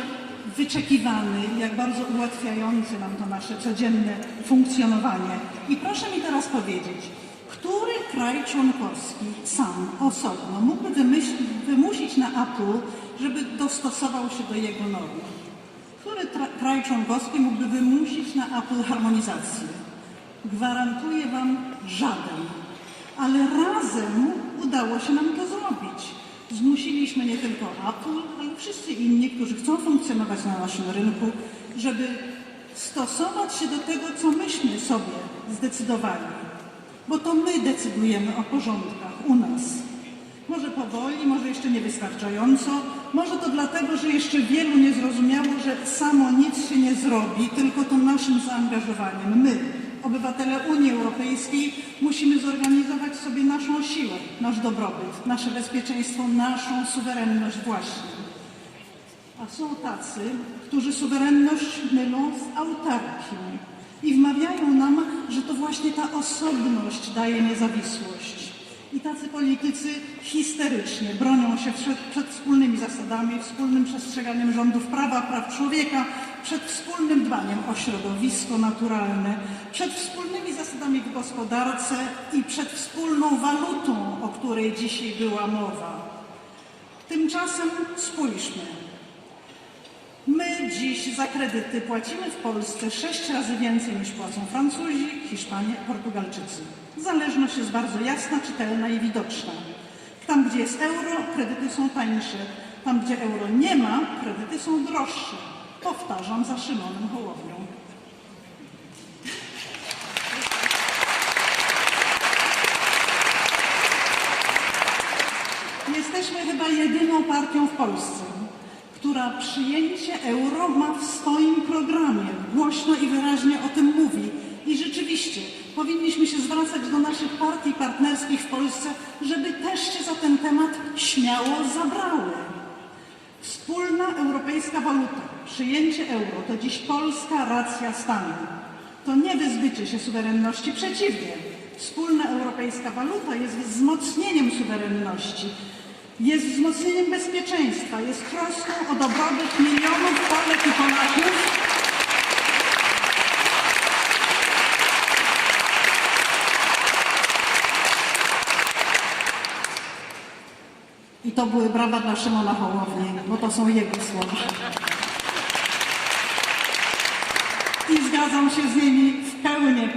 wyczekiwany, jak bardzo ułatwiający nam to nasze codzienne funkcjonowanie. I proszę mi teraz powiedzieć, który kraj członkowski sam, osobno mógłby wymusić na Apple, żeby dostosował się do jego norm? Który kraj członkowski mógłby wymusić na Apple harmonizację? Gwarantuję Wam, żaden. Ale razem udało się nam to zrobić. Zmusiliśmy nie tylko Apple, ale wszyscy inni, którzy chcą funkcjonować na naszym rynku, żeby stosować się do tego, co myśmy sobie zdecydowali. Bo to my decydujemy o porządkach u nas. Może powoli, może jeszcze niewystarczająco, może to dlatego, że jeszcze wielu nie zrozumiało, że samo nic się nie zrobi, tylko to naszym zaangażowaniem my, obywatele Unii Europejskiej, musimy zorganizować sobie naszą siłę, nasz dobrobyt, nasze bezpieczeństwo, naszą suwerenność właśnie. A są tacy, którzy suwerenność mylą z autarkią i wmawiają nam, że to właśnie ta osobność daje niezawisłość. I tacy politycy histerycznie bronią się przed wspólnymi zasadami, wspólnym przestrzeganiem rządów prawa, praw człowieka, przed wspólnym dbaniem o środowisko naturalne, przed wspólnymi zasadami zasadami w gospodarce i przed wspólną walutą, o której dzisiaj była mowa. Tymczasem spójrzmy. My dziś za kredyty płacimy w Polsce 6 razy więcej niż płacą Francuzi, Hiszpanie, Portugalczycy. Zależność jest bardzo jasna, czytelna i widoczna. Tam, gdzie jest euro, kredyty są tańsze. Tam, gdzie euro nie ma, kredyty są droższe. Powtarzam za Szymonem Hołownią. Jesteśmy chyba jedyną partią w Polsce, która przyjęcie euro ma w swoim programie. Głośno i wyraźnie o tym mówi. I rzeczywiście powinniśmy się zwracać do naszych partii partnerskich w Polsce, żeby też się za ten temat śmiało zabrały. Wspólna europejska waluta, przyjęcie euro to dziś polska racja stanu. To nie wyzbycie się suwerenności, przeciwnie. Wspólna europejska waluta jest wzmocnieniem suwerenności, jest wzmocnieniem bezpieczeństwa, jest troską o dobrobyt milionów Polek i Polaków. I to były brawa dla Szymona Hołowni, bo to są jego słowa. I zgadzam się z nimi w pełni,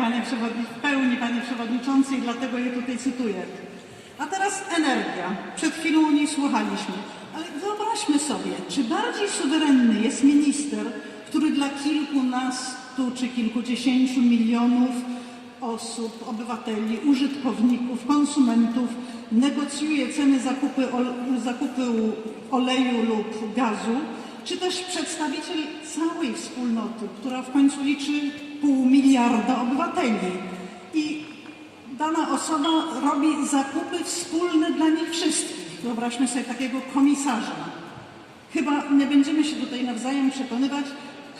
panie przewodniczący, i dlatego je tutaj cytuję. A teraz energia. Przed chwilą o niej słuchaliśmy. Ale wyobraźmy sobie, czy bardziej suwerenny jest minister, który dla kilkunastu czy kilkudziesięciu milionów osób, obywateli, użytkowników, konsumentów negocjuje ceny zakupy oleju lub gazu, czy też przedstawiciel całej wspólnoty, która w końcu liczy 0,5 miliarda obywateli. I dana osoba robi zakupy wspólne dla nich wszystkich. Wyobraźmy sobie takiego komisarza. Chyba nie będziemy się tutaj nawzajem przekonywać,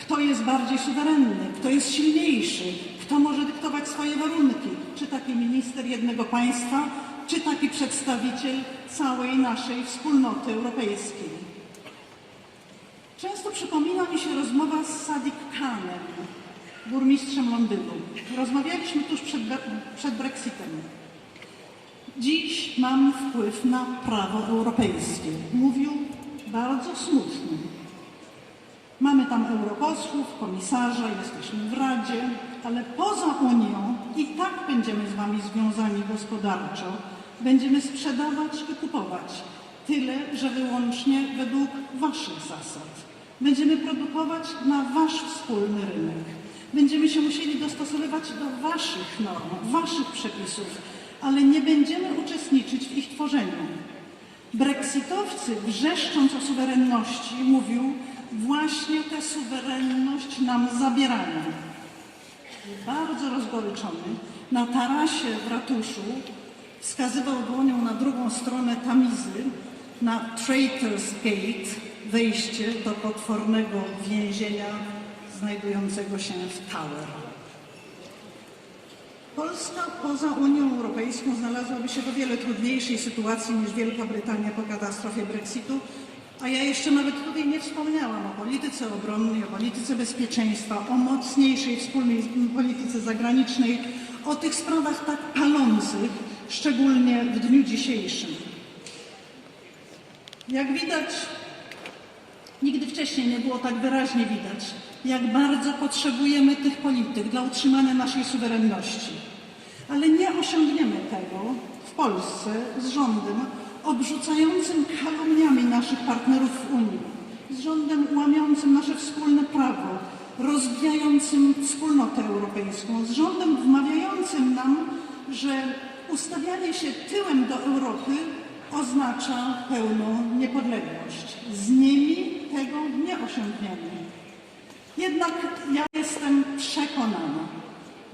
kto jest bardziej suwerenny, kto jest silniejszy, kto może dyktować swoje warunki. Czy taki minister jednego państwa, czy taki przedstawiciel całej naszej wspólnoty europejskiej. Często przypomina mi się rozmowa z Sadiq Khanem, burmistrzem Londynu. Rozmawialiśmy tuż przed Brexitem. Dziś mam wpływ na prawo europejskie. Mówił bardzo smutno. Mamy tam europosłów, komisarza, jesteśmy w Radzie, ale poza Unią i tak będziemy z wami związani gospodarczo. Będziemy sprzedawać i kupować. Tyle, że wyłącznie według waszych zasad. Będziemy produkować na wasz wspólny rynek. Będziemy się musieli dostosowywać do waszych norm, waszych przepisów, ale nie będziemy uczestniczyć w ich tworzeniu. Brexitowcy, wrzeszcząc o suwerenności, mówił, właśnie tę suwerenność nam zabierają. Bardzo rozgoryczony, na tarasie w ratuszu wskazywał dłonią na drugą stronę tamizy, na Traitors Gate, wejście do potwornego więzienia znajdującego się w Tower. Polska poza Unią Europejską znalazłaby się w o wiele trudniejszej sytuacji niż Wielka Brytania po katastrofie Brexitu, a ja jeszcze nawet tutaj nie wspomniałam o polityce obronnej, o polityce bezpieczeństwa, o mocniejszej wspólnej polityce zagranicznej, o tych sprawach tak palących, szczególnie w dniu dzisiejszym. Jak widać, nigdy wcześniej nie było tak wyraźnie widać, jak bardzo potrzebujemy tych polityk dla utrzymania naszej suwerenności. Ale nie osiągniemy tego w Polsce z rządem obrzucającym kalumniami naszych partnerów w Unii, z rządem łamiącym nasze wspólne prawo, rozbijającym wspólnotę europejską, z rządem wmawiającym nam, że ustawianie się tyłem do Europy oznacza pełną niepodległość. Z nimi tego nie osiągniemy. Jednak ja jestem przekonana,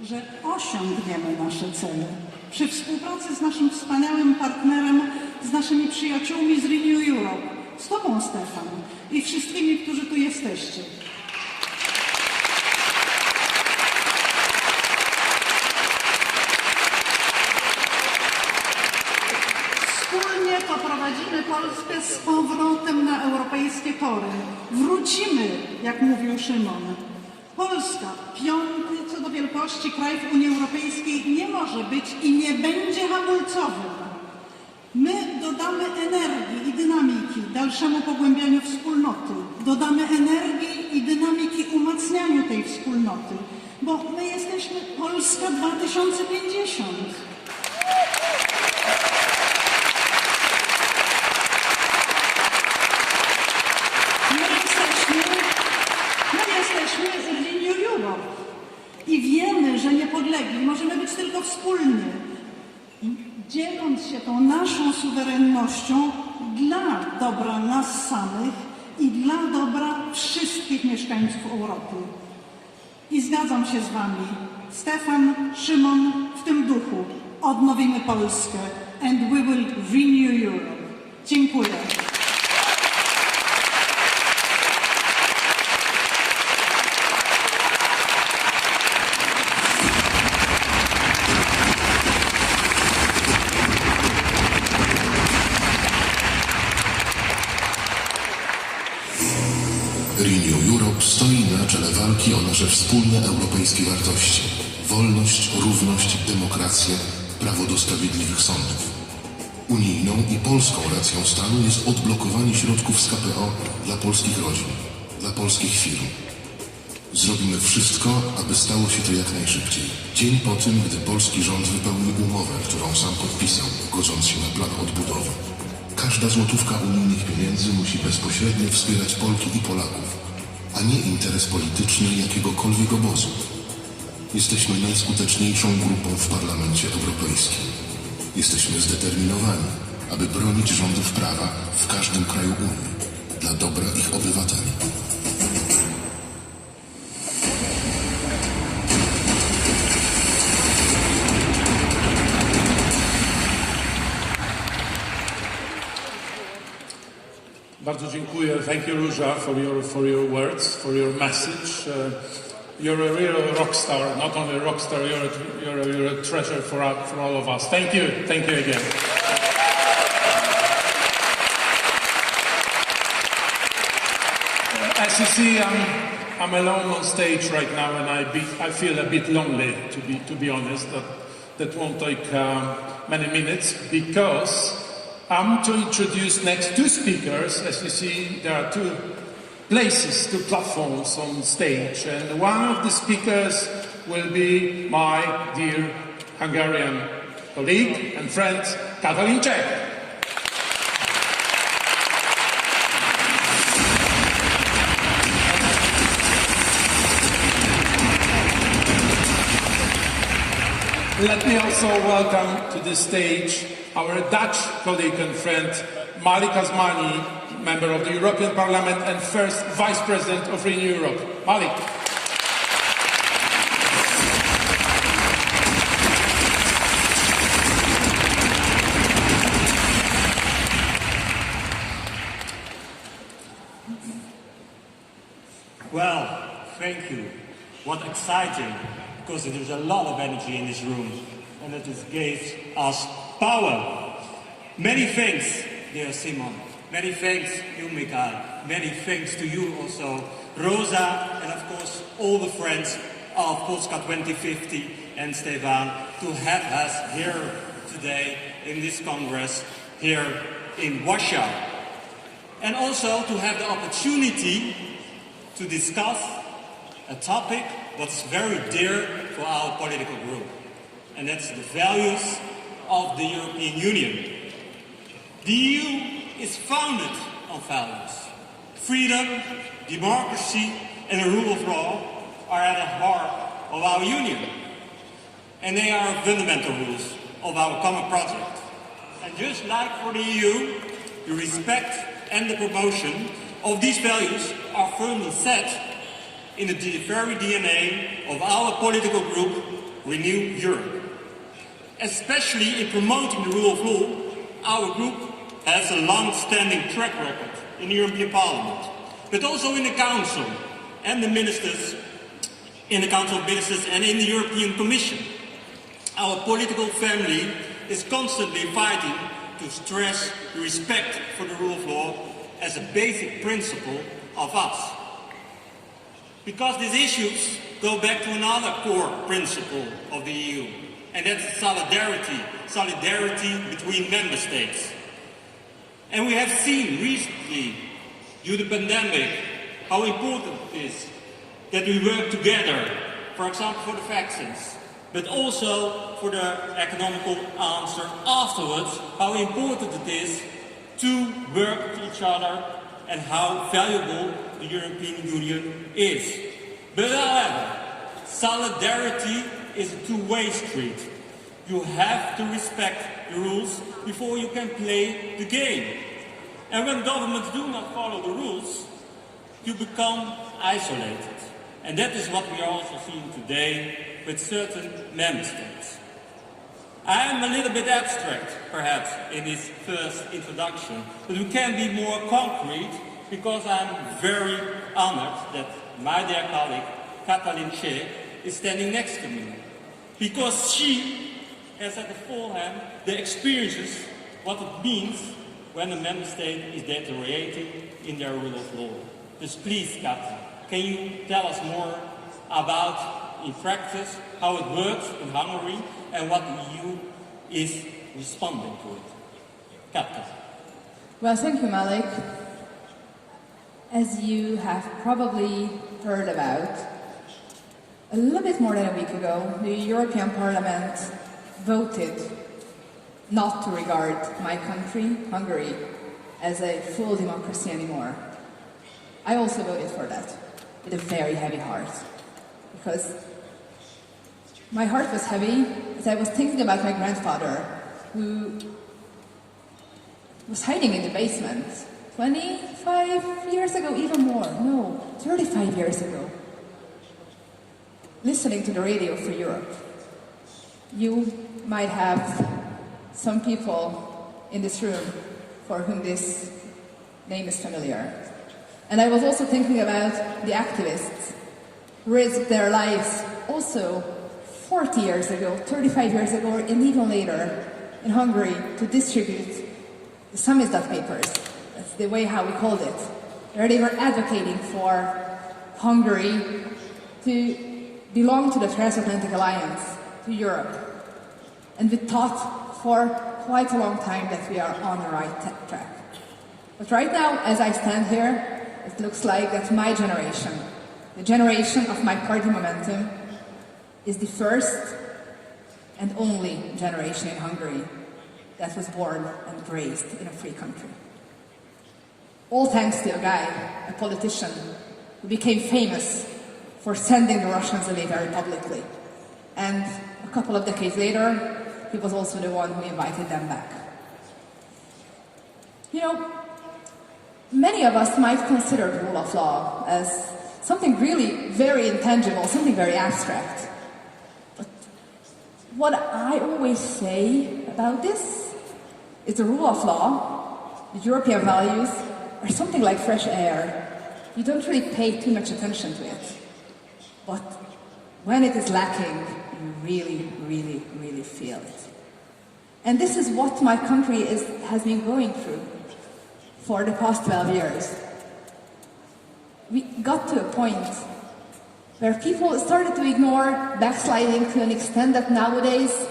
że osiągniemy nasze cele przy współpracy z naszym wspaniałym partnerem, z naszymi przyjaciółmi z Renew Europe, z tobą, Stefan, i wszystkimi, którzy tu jesteście. Wspólnie poprowadzimy Polskę z powrotem na europejskie tory. Wrócimy, jak mówił Szymon. Polska, piąty co do wielkości kraj w Unii Europejskiej, nie może być i nie będzie hamulcowym. My dodamy energii i dynamiki dalszemu pogłębianiu wspólnoty. Dodamy energii i dynamiki umacnianiu tej wspólnoty, bo my jesteśmy Polska 2050. My jesteśmy z Renew Europe i wiemy, że niepodlegli możemy być tylko wspólnie. Dzieląc się tą naszą suwerennością dla dobra nas samych i dla dobra wszystkich mieszkańców Europy. I zgadzam się z Wami. Stefan, Szymon, w tym duchu odnowimy Polskę and we will renew Europe. Dziękuję. Renew Europe stoi na czele walki o nasze wspólne europejskie wartości. Wolność, równość, demokrację, prawo do sprawiedliwych sądów. Unijną i polską racją stanu jest odblokowanie środków z KPO dla polskich rodzin, dla polskich firm. Zrobimy wszystko, aby stało się to jak najszybciej. Dzień po tym, gdy polski rząd wypełni umowę, którą sam podpisał, godząc się na plan odbudowy. Każda złotówka unijnych pieniędzy musi bezpośrednio wspierać Polki i Polaków, a nie interes polityczny jakiegokolwiek obozu. Jesteśmy najskuteczniejszą grupą w Parlamencie Europejskim. Jesteśmy zdeterminowani, aby bronić rządów prawa w każdym kraju Unii, dla dobra ich obywateli. Bardzo dziękuję. Thank you, Róża, for your words, for your message. You're a real rock star. Not only a rock star, you're a treasure for all of us. Thank you again. As you see, I'm alone on stage right now, and I feel a bit lonely, to be honest. That won't take many minutes because I'm to introduce next two speakers. As you see, there are two places, two platforms on stage, and one of the speakers will be my dear Hungarian colleague and friend, Katalin Czech. Let me also welcome to the stage our Dutch colleague and friend, Malik Asmani, member of the European Parliament and first Vice President of Renew Europe. Malik. Well, thank you. What exciting, because there's a lot of energy in this room, and it just gave us power. Many thanks, dear Simon. Many thanks, you, Mikael. Many thanks to you also, Rosa, and of course all the friends of Polska 2050 and Stefan to have us here today in this Congress here in Warszawa. And also to have the opportunity to discuss a topic that's very dear for our political group, and that's the values of the European Union. The EU is founded on values. Freedom, democracy, and the rule of law are at the heart of our union, and they are fundamental rules of our common project. And just like for the EU, the respect and the promotion of these values are firmly set in the very DNA of our political group, Renew Europe. Especially in promoting the rule of law, our group has a long-standing track record in the European Parliament, but also in the Council and the ministers, in the Council of Ministers and in the European Commission. Our political family is constantly fighting to stress the respect for the rule of law as a basic principle of us. Because these issues go back to another core principle of the EU, and that's solidarity between member states. And we have seen recently, due to the pandemic, how important it is that we work together, for example for the vaccines, but also for the economical answer afterwards, how important it is to work with each other and how valuable the European Union is. But however, solidarity is a two-way street. You have to respect the rules before you can play the game. And when governments do not follow the rules, you become isolated. And that is what we are also seeing today with certain member states. I am a little bit abstract, perhaps, in this first introduction, but we can be more concrete because I'm very honored that my dear colleague, Katalin Che, is standing next to me. Because she has at the full hand the experiences, what it means when a member state is deteriorating in their rule of law. Dus please, Katalin, can you tell us more about, in practice, how it works in Hungary and what the EU is responding to it? Katalin. Well, thank you, Malik. As you have probably heard about, a little bit more than a week ago, the European Parliament voted not to regard my country, Hungary, as a full democracy anymore. I also voted for that, with a very heavy heart, because my heart was heavy as I was thinking about my grandfather, who was hiding in the basement 25 years ago, even more, no, 35 years ago, listening to the radio for Europe. You might have some people in this room for whom this name is familiar. And I was also thinking about the activists who risked their lives also 40 years ago, 35 years ago, and even later in Hungary to distribute the samizdat papers. That's the way how we called it. Where they were advocating for Hungary to belong to the Transatlantic Alliance, to Europe. And we thought for quite a long time that we are on the right track. But right now, as I stand here, it looks like that my generation, the generation of my party momentum, is the first and only generation in Hungary that was born and raised in a free country. All thanks to a guy, a politician, who became famous for sending the Russians away very publicly. And a couple of decades later, he was also the one who invited them back. You know, many of us might consider the rule of law as something really very intangible, something very abstract. But what I always say about this is the rule of law, the European values, are something like fresh air. You don't really pay too much attention to it. But when it is lacking, you really, really, really feel it. And this is what my country has been going through for the past 12 years. We got to a point where people started to ignore backsliding to an extent that nowadays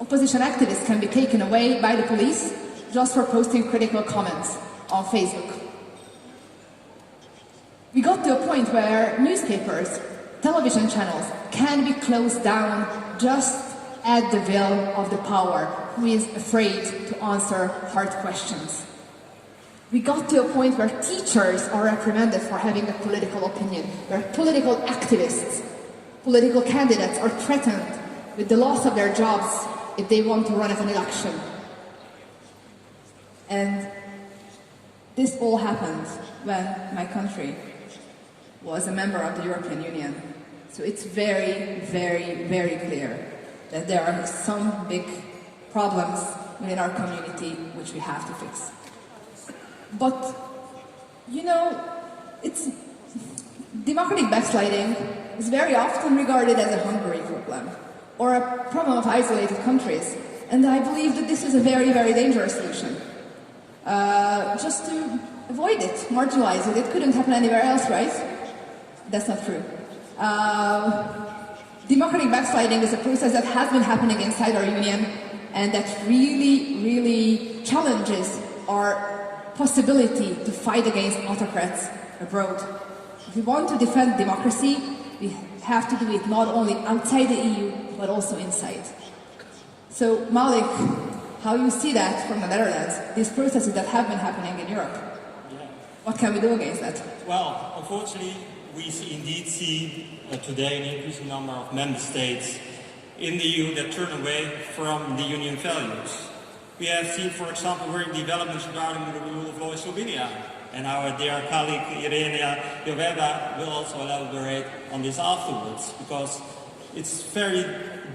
opposition activists can be taken away by the police just for posting critical comments on Facebook. We got to a point where newspapers, television channels can be closed down just at the will of the power who is afraid to answer hard questions. We got to a point where teachers are reprimanded for having a political opinion, where political activists, political candidates are threatened with the loss of their jobs if they want to run at an election. And this all happened when my country was a member of the European Union. So it's very, very, very clear that there are some big problems within our community which we have to fix. But, you know, democratic backsliding is very often regarded as a Hungary problem or a problem of isolated countries. And I believe that this is a very, very dangerous solution. Just to avoid it, marginalize it. It couldn't happen anywhere else, right? That's not true. Democratic backsliding is a process that has been happening inside our union and that really, really challenges our possibility to fight against autocrats abroad. If we want to defend democracy, we have to do it not only outside the EU, but also inside. So, Malik, how you see that from the Netherlands, these processes that have been happening in Europe? What can we do against that? Well, unfortunately, we indeed see today an increasing number of member states in the EU that turn away from the union values. We have seen, for example, worrying developments regarding the rule of law in Slovenia, and our dear colleague Irena Joveva will also elaborate on this afterwards, because it's very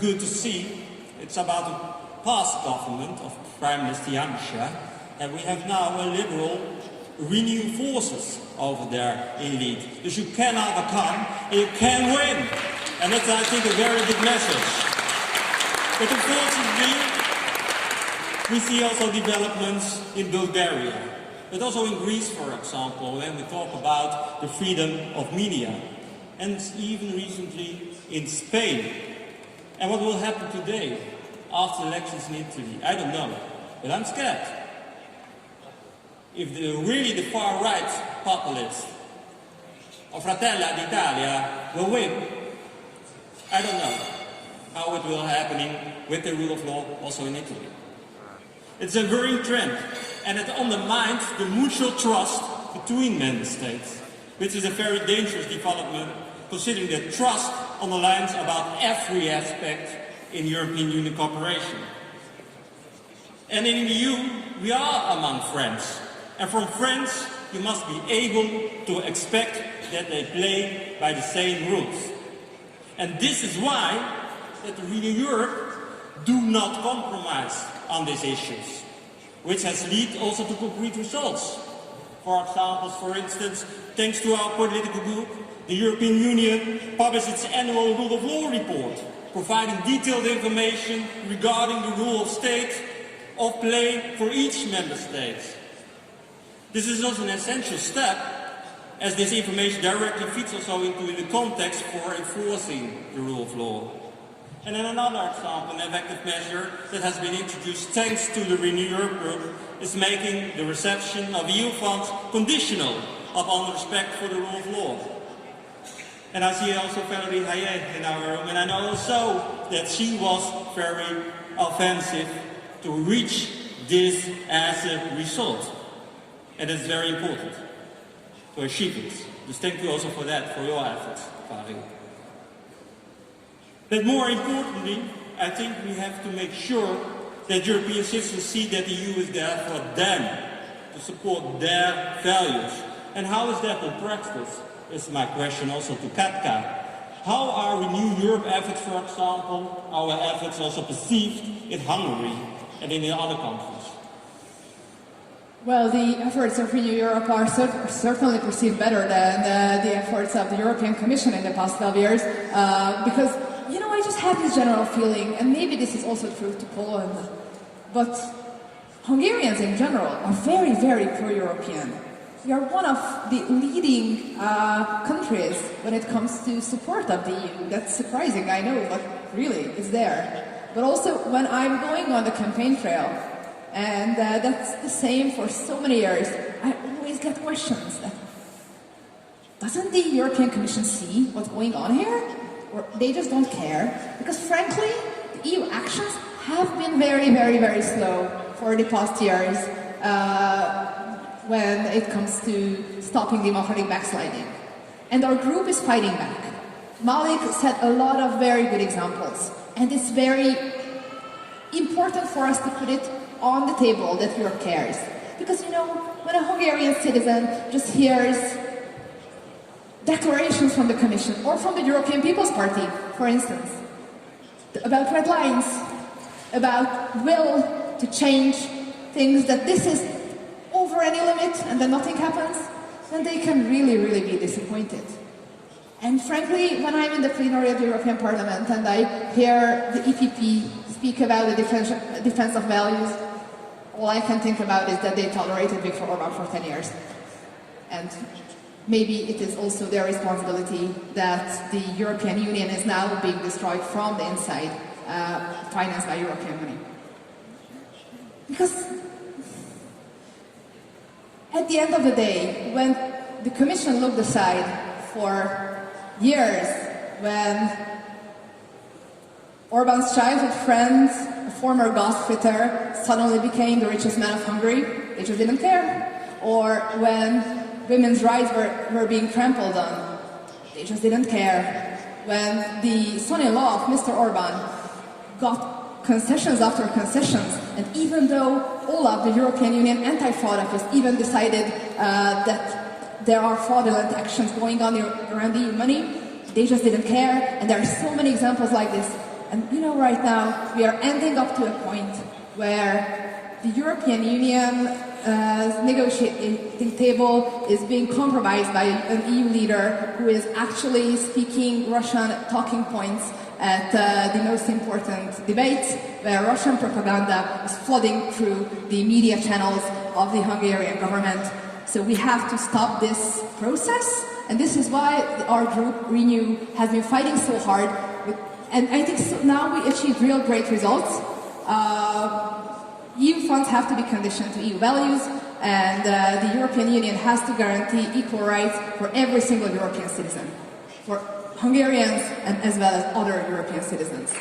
good to see. It's about the past government of Prime Minister Janša, and we have now a liberal renewed forces over there in lead. Dus you can overcome and you can win. And that's, I think, a very good message. But unfortunately, we see also developments in Bulgaria, but also in Greece, for example, when we talk about the freedom of media, and even recently in Spain. And what will happen today after elections in Italy? I don't know, but I'm scared. If really the far-right populists of Fratelli d'Italia will win, I don't know how it will happen with the rule of law also in Italy. It's a worrying trend, and it undermines the mutual trust between member states, which is a very dangerous development, considering that trust underlines about every aspect in European Union cooperation. And in the EU, we are among friends. And from friends, you must be able to expect that they play by the same rules. And this is why that the Renew Europe do not compromise on these issues, which has led also to concrete results. For example, for instance, thanks to our political group, the European Union published its annual rule of law report, providing detailed information regarding the rule of state of play for each member state. This is also an essential step, as this information directly fits also into the context for enforcing the rule of law. And then another example, an effective measure that has been introduced thanks to the Renew Europe group, is making the reception of EU funds conditional upon respect for the rule of law. And I see also Valerie Hayek in our room, and I know also that she was very offensive to reach this as a result. And it's very important to achieve it. Dus thank you also for that, for your efforts, Valerie. But more importantly, I think we have to make sure that European citizens see that the EU is there for them, to support their values. And how is that in practice, is my question also to Katka. How are Renew Europe efforts, for example, our efforts also perceived in Hungary and in the other countries? Well, the efforts of Renew Europe are certainly perceived better than the efforts of the European Commission in the past 12 years, because, you know, I just have this general feeling, and maybe this is also true to Poland, but Hungarians in general are very, very pro-European. We are one of the leading countries when it comes to support of the EU. That's surprising, I know, but really, it's there. But also, when I'm going on the campaign trail, and that's the same for so many years, I always get questions. Doesn't the European Commission see what's going on here? Or they just don't care? Because frankly, the EU actions have been very, very, very slow for the past years when it comes to stopping democratic backsliding. And our group is fighting back. Malik set a lot of very good examples, and it's very important for us to put it on the table that Europe cares. Because, you know, when a Hungarian citizen just hears declarations from the Commission or from the European People's Party, for instance, about red lines, about will to change things, that this is over any limit and then nothing happens, then they can really, really be disappointed. And frankly, when I'm in the plenary of the European Parliament and I hear the EPP speak about the defense of values, all I can think about is that they tolerated Viktor Orban for 10 years. And maybe it is also their responsibility that the European Union is now being destroyed from the inside, financed by European money. Because at the end of the day, when the Commission looked aside for years, when Orban's childhood friend, a former Gazfitter, suddenly became the richest man of Hungary, they just didn't care. Or when women's rights were being trampled on, they just didn't care. When the son-in-law of Mr. Orban got concessions after concessions, and even though Olaf, the European Union anti-fraud office, even decided that there are fraudulent actions going on around EU money, they just didn't care. And there are so many examples like this. And you know, right now, we are ending up to a point where the European Union negotiating table is being compromised by an EU leader who is actually speaking Russian talking points at the most important debates, where Russian propaganda is flooding through the media channels of the Hungarian government. So we have to stop this process, and this is why our group, Renew, has been fighting so hard. And I think now we achieved real great results. EU funds have to be conditioned to EU values, and the European Union has to guarantee equal rights for every single European citizen, for Hungarians and as well as other European citizens.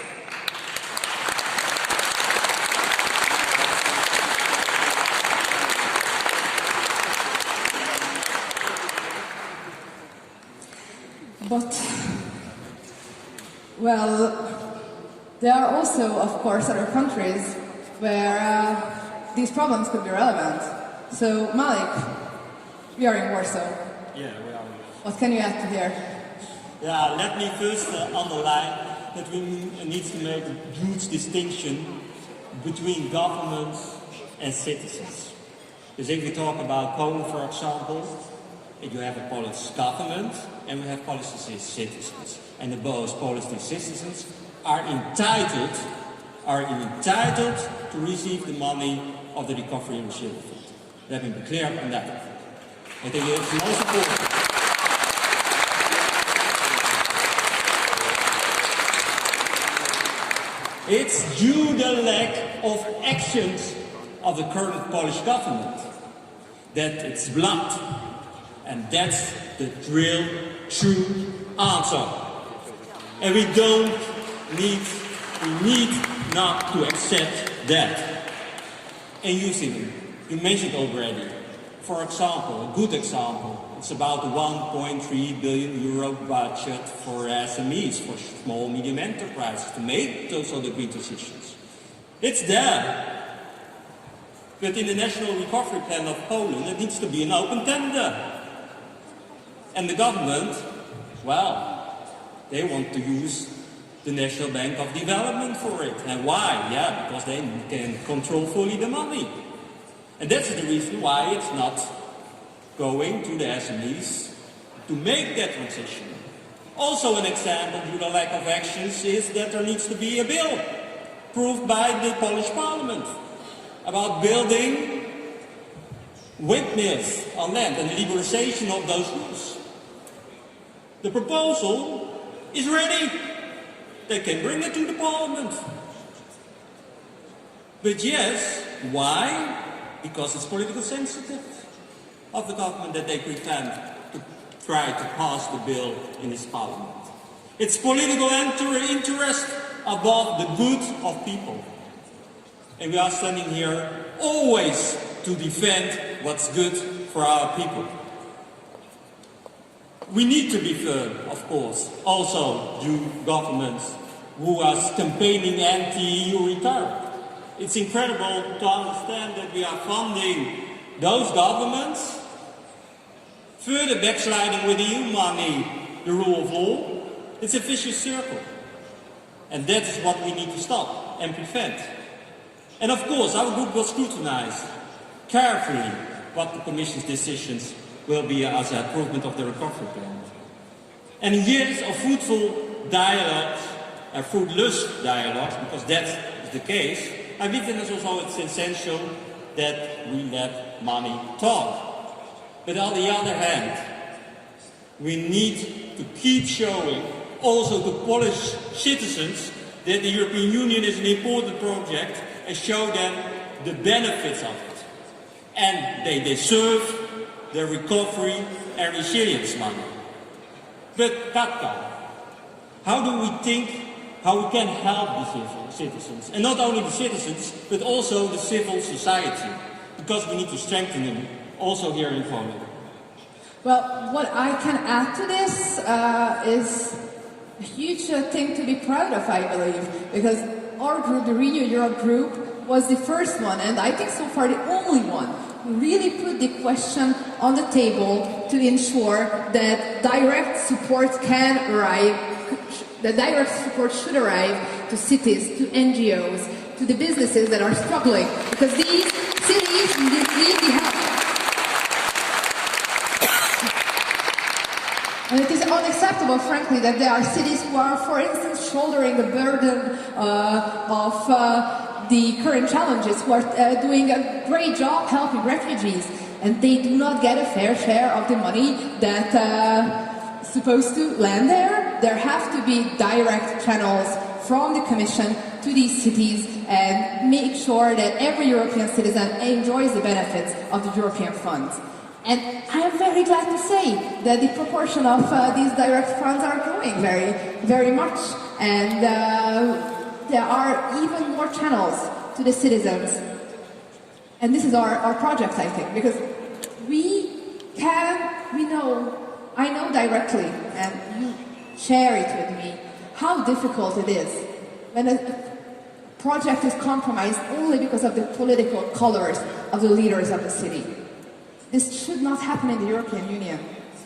But, well, there are also, of course, other countries where these problems could be relevant. So, Malik, we are in Warsaw. Yeah, we are. What can you add to here? Yeah, let me first underline that we need to make a huge distinction between governments and citizens. Because if we talk about Poland, for example, you have a Polish government and we have Polish citizens. And both Polish citizens are entitled to receive the money of the Recovery and Resilience Fund. Let me be clear on that. I think it's most important. It's due the lack of actions of the current Polish government that it's blocked. And that's the real, true answer. And we need not to accept that. And you mentioned already, for example, a good example, it's about the 1.3 billion euro budget for SMEs, for small medium enterprises, to make those other green transitions. It's there. But in the National Recovery Plan of Poland, it needs to be an open tender. And the government, well, they want to use the National Bank of Development for it. And why? Yeah, because they can control fully the money. And that's the reason why it's not going to the SMEs to make that transition. Also an example due to lack of actions is that there needs to be a bill approved by the Polish Parliament about building windmills on land and the liberalization of those rules. The proposal is ready. They can bring it to the Parliament. But yes, why? Because it's politically sensitive of the government that they pretend to try to pass the bill in this Parliament. It's political interest above the good of people. And we are standing here always to defend what's good for our people. We need to be firm, of course, also you governments who are campaigning anti-EU return. It's incredible to understand that we are funding those governments, further backsliding with EU money, the rule of law. It's a vicious circle. And that is what we need to stop and prevent. And of course, our group will scrutinize carefully what the Commission's decisions will be as an improvement of the recovery plan. And years of fruitful dialogues and fruitless dialogues, because that is the case, I think that also it's essential that we let money talk. But on the other hand, We need to keep showing also to Polish citizens that the European Union is an important project and show them the benefits of it. And they deserve the recovery and resilience money. But Katka, how do we think how we can help the citizens? And not only the citizens, but also the civil society. Because we need to strengthen them also here in Poland. Well, what I can add to this is a huge thing to be proud of, I believe, because our group, the Renew Europe group, was the first one, and I think so far the only one, who really put the question on the table to ensure that direct support can arrive, that direct support should arrive to cities, to NGOs, to the businesses that are struggling, because these cities need the help. And it is unacceptable, frankly, that there are cities who are, for instance, shouldering the burden of the current challenges, who are doing a great job helping refugees, and they do not get a fair share of the money that's supposed to land there. There have to be direct channels from the Commission to these cities and make sure that every European citizen enjoys the benefits of the European funds. And I am very glad to say that the proportion of these direct funds are growing very, very much. And there are even more channels to the citizens. And this is our project, I think, because I know directly, and you share it with me, how difficult it is when a project is compromised only because of the political colors of the leaders of the city. This should not happen in the European Union.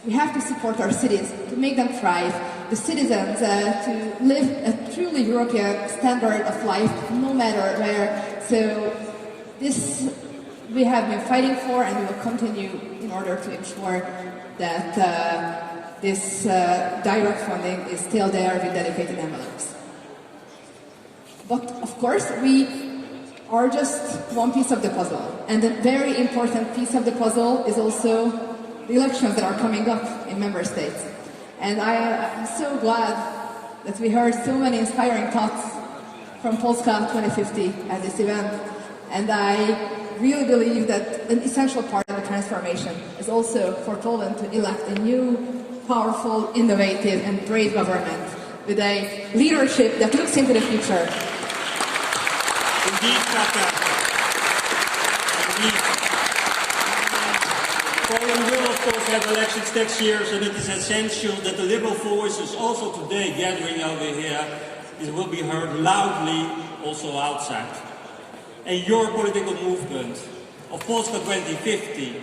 We have to support our cities to make them thrive, the citizens to live a truly European standard of life, no matter where. So this we have been fighting for, and we will continue in order to ensure that this direct funding is still there with dedicated envelopes. But of course, we are just one piece of the puzzle. And a very important piece of the puzzle is also the elections that are coming up in member states. And I am so glad that we heard so many inspiring thoughts from Polska 2050 at this event. And I really believe that an essential part of the transformation is also for Poland to elect a new, powerful, innovative and brave government with a leadership that looks into the future. Indeed, Katka. Indeed. Poland will, of course, have elections next year, and it is essential that the liberal voices also today gathering over here, it will be heard loudly also outside. And your political movement of Polska 2050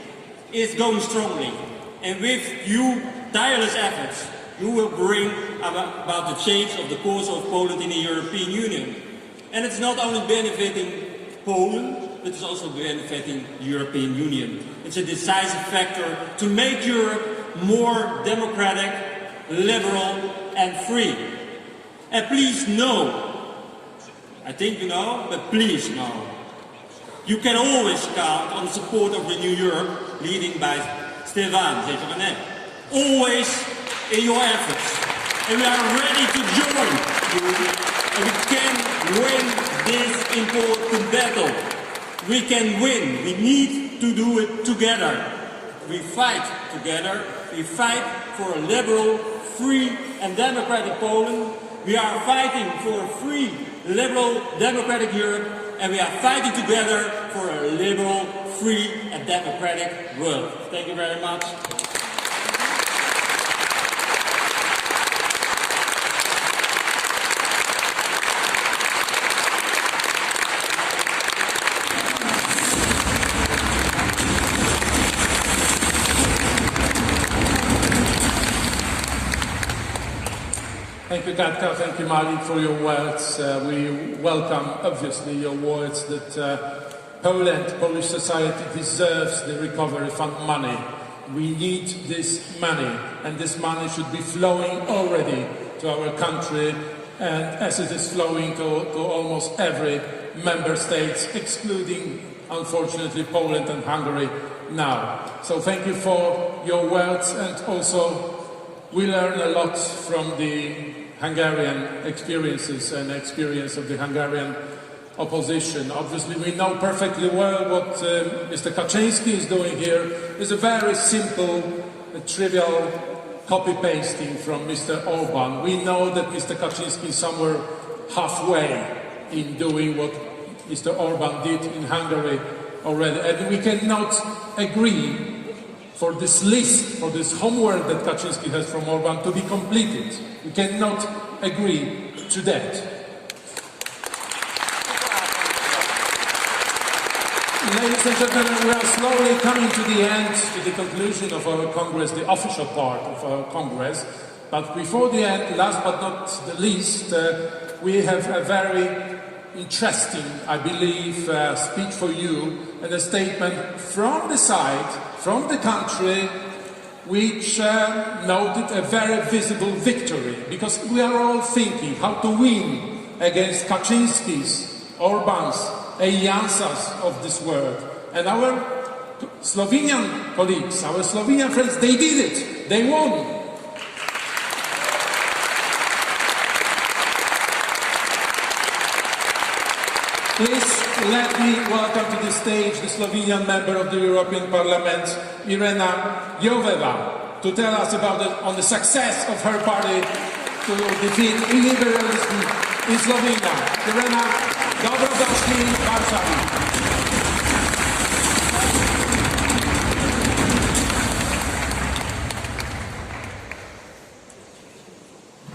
is going strongly. And with you tireless efforts, you will bring about the change of the course of Poland in the European Union. And it's not only benefiting Poland, but it's also benefiting the European Union. It's a decisive factor to make Europe more democratic, liberal and free. And please know, I think you know, but please know, you can always count on the support of Renew Europe, leading by Stefan, always in your efforts. And we are ready to join you, and we can win this important battle. We can win. We need to do it together. We fight together. We fight for a liberal, free and democratic Poland. We are fighting for a free, liberal, democratic Europe. And we are fighting together for a liberal, free and democratic world. Thank you very much. Thank you, Katka. Thank you, Mali, for your words. We welcome, obviously, your words that Polish society deserves the recovery fund money. We need this money, and this money should be flowing already to our country, and as it is flowing to almost every member state, excluding, unfortunately, Poland and Hungary now. So thank you for your words, and also We learn a lot from the Hungarian experiences and experience of the Hungarian opposition. Obviously, we know perfectly well what Mr. Kaczynski is doing here is a very simple, trivial copy-pasting from Mr. Orban. We know that Mr. Kaczynski is somewhere halfway in doing what Mr. Orban did in Hungary already. And we cannot agree for this list, for this homework that Kaczynski has from Orban to be completed. We cannot agree to that. Ladies and gentlemen, we are slowly coming to the end, to the conclusion of our Congress, the official part of our Congress. But before the end, last but not the least, we have a very interesting, I believe, speech for you and a statement from the side, from the country, which noted a very visible victory. Because we are all thinking how to win against Kaczynski's, Orban's, Aliansas of this world. And our Slovenian colleagues, our Slovenian friends, they did it. They won. Please let me welcome to the stage the Slovenian member of the European Parliament, Irena Joveva, to tell us about on the success of her party to defeat illiberalism in Slovenia. Irena, dobrodošli v Warszawie.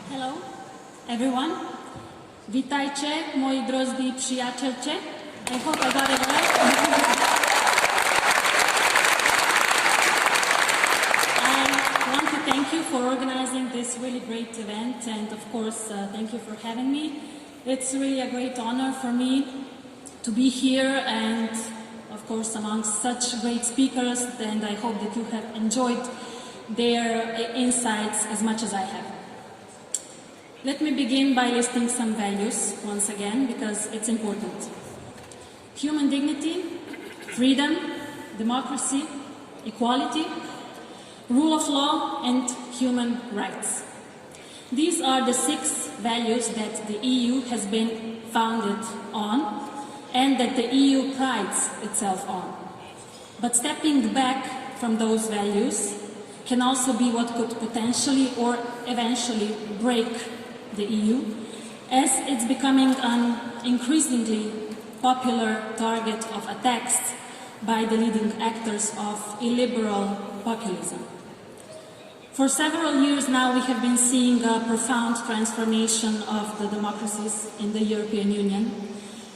Hello, everyone. Witajcie, moi drodzy przyjacielcze. I hope I got it right. I want to thank you for organizing this really great event, and of course, thank you for having me. It's really a great honor for me to be here, and of course, amongst such great speakers, and I hope that you have enjoyed their insights as much as I have. Let me begin by listing some values once again, because it's important. Human dignity, freedom, democracy, equality, rule of law, and human rights. These are the 6 values that the EU has been founded on and that the EU prides itself on. But stepping back from those values can also be what could potentially or eventually break the EU, as it's becoming an increasingly popular target of attacks by the leading actors of illiberal populism. For several years now, we have been seeing a profound transformation of the democracies in the European Union.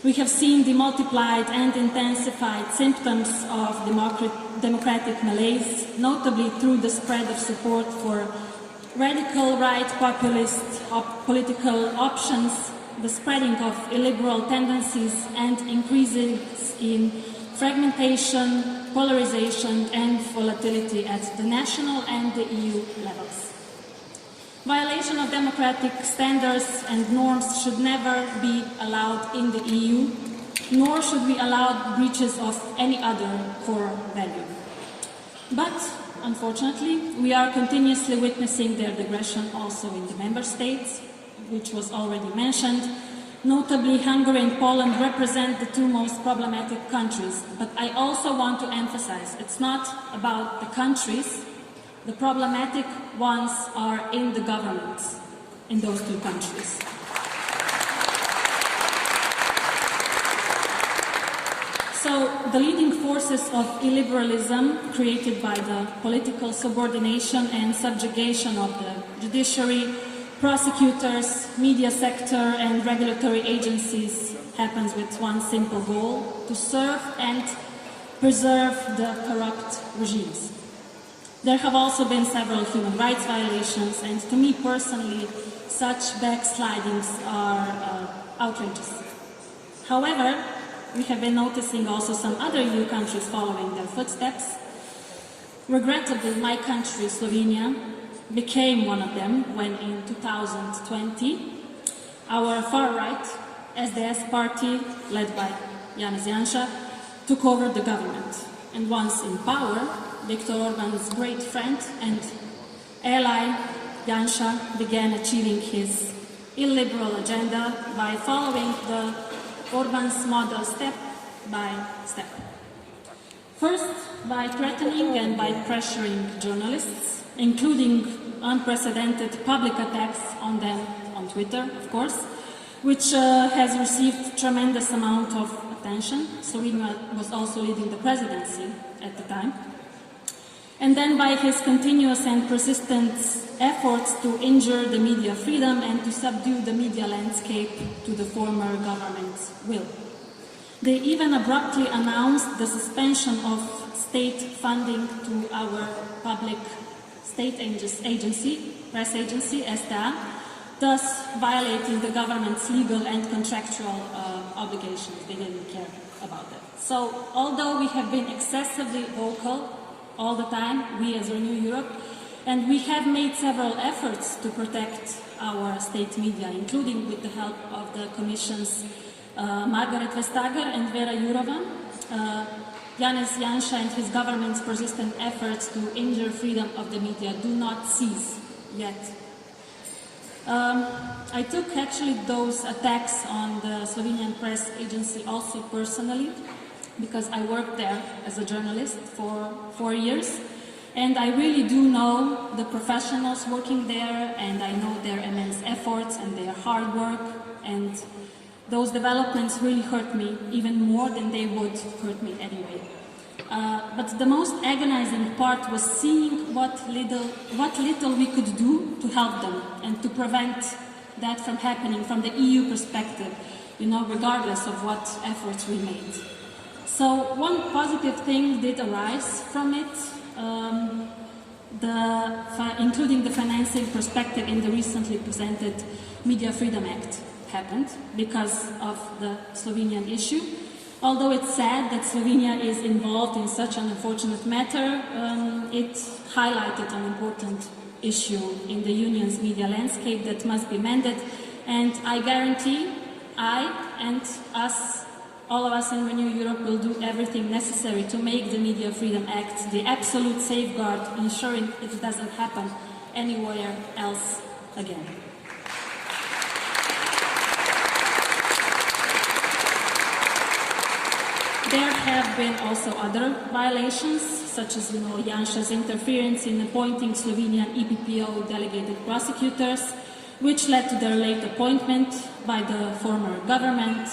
We have seen the multiplied and intensified symptoms of democratic malaise, notably through the spread of support for radical right populist political options, the spreading of illiberal tendencies, and increases in fragmentation, polarization, and volatility at the national and the EU levels. Violation of democratic standards and norms should never be allowed in the EU, nor should we allow breaches of any other core value. But unfortunately, we are continuously witnessing their digression also in the member states, which was already mentioned. Notably, Hungary and Poland represent the 2 most problematic countries. But I also want to emphasize, it's not about the countries. The problematic ones are in the governments in those 2 countries. So, the leading forces of illiberalism created by the political subordination and subjugation of the judiciary, prosecutors, media sector, and regulatory agencies happens with one simple goal: to serve and preserve the corrupt regimes. There have also been several human rights violations, and to me personally, such backslidings are outrageous. However, we have been noticing also some other EU countries following their footsteps. Regrettably, my country, Slovenia, became one of them when in 2020, our far-right SDS party, led by Janez Janša, took over the government. And once in power, Viktor Orban's great friend and ally Janša began achieving his illiberal agenda by following the Orban's model step by step. First, by threatening and by pressuring journalists, including unprecedented public attacks on them on Twitter, of course, which has received tremendous amount of attention. Slovenia was also leading the presidency at the time. And then by his continuous and persistent efforts to injure the media freedom and to subdue the media landscape to the former government's will. They even abruptly announced the suspension of state funding to our public state agency, press agency, STA, thus violating the government's legal and contractual obligations. They didn't care about that. So, although we have been excessively vocal all the time, we as Renew Europe, and we have made several efforts to protect our state media, including with the help of the Commission's Margaret Vestager and Vera Jourova. Janez Janša and his government's persistent efforts to injure freedom of the media do not cease yet. I took actually those attacks on the Slovenian press agency also personally, because I worked there as a journalist for 4 years, and I really do know the professionals working there, and I know their immense efforts and their hard work, and those developments really hurt me even more than they would hurt me anyway. But the most agonizing part was seeing what little we could do to help them and to prevent that from happening from the EU perspective, regardless of what efforts we made. So one positive thing did arise from it, including the financing perspective in the recently presented Media Freedom Act happened because of the Slovenian issue. Although it's sad that Slovenia is involved in such an unfortunate matter, it highlighted an important issue in the Union's media landscape that must be mended, and I guarantee I and us, all of us in Renew Europe, will do everything necessary to make the Media Freedom Act the absolute safeguard, ensuring it doesn't happen anywhere else again. There have been also other violations, such as Janša's interference in appointing Slovenian EPPO delegated prosecutors, which led to their late appointment by the former government.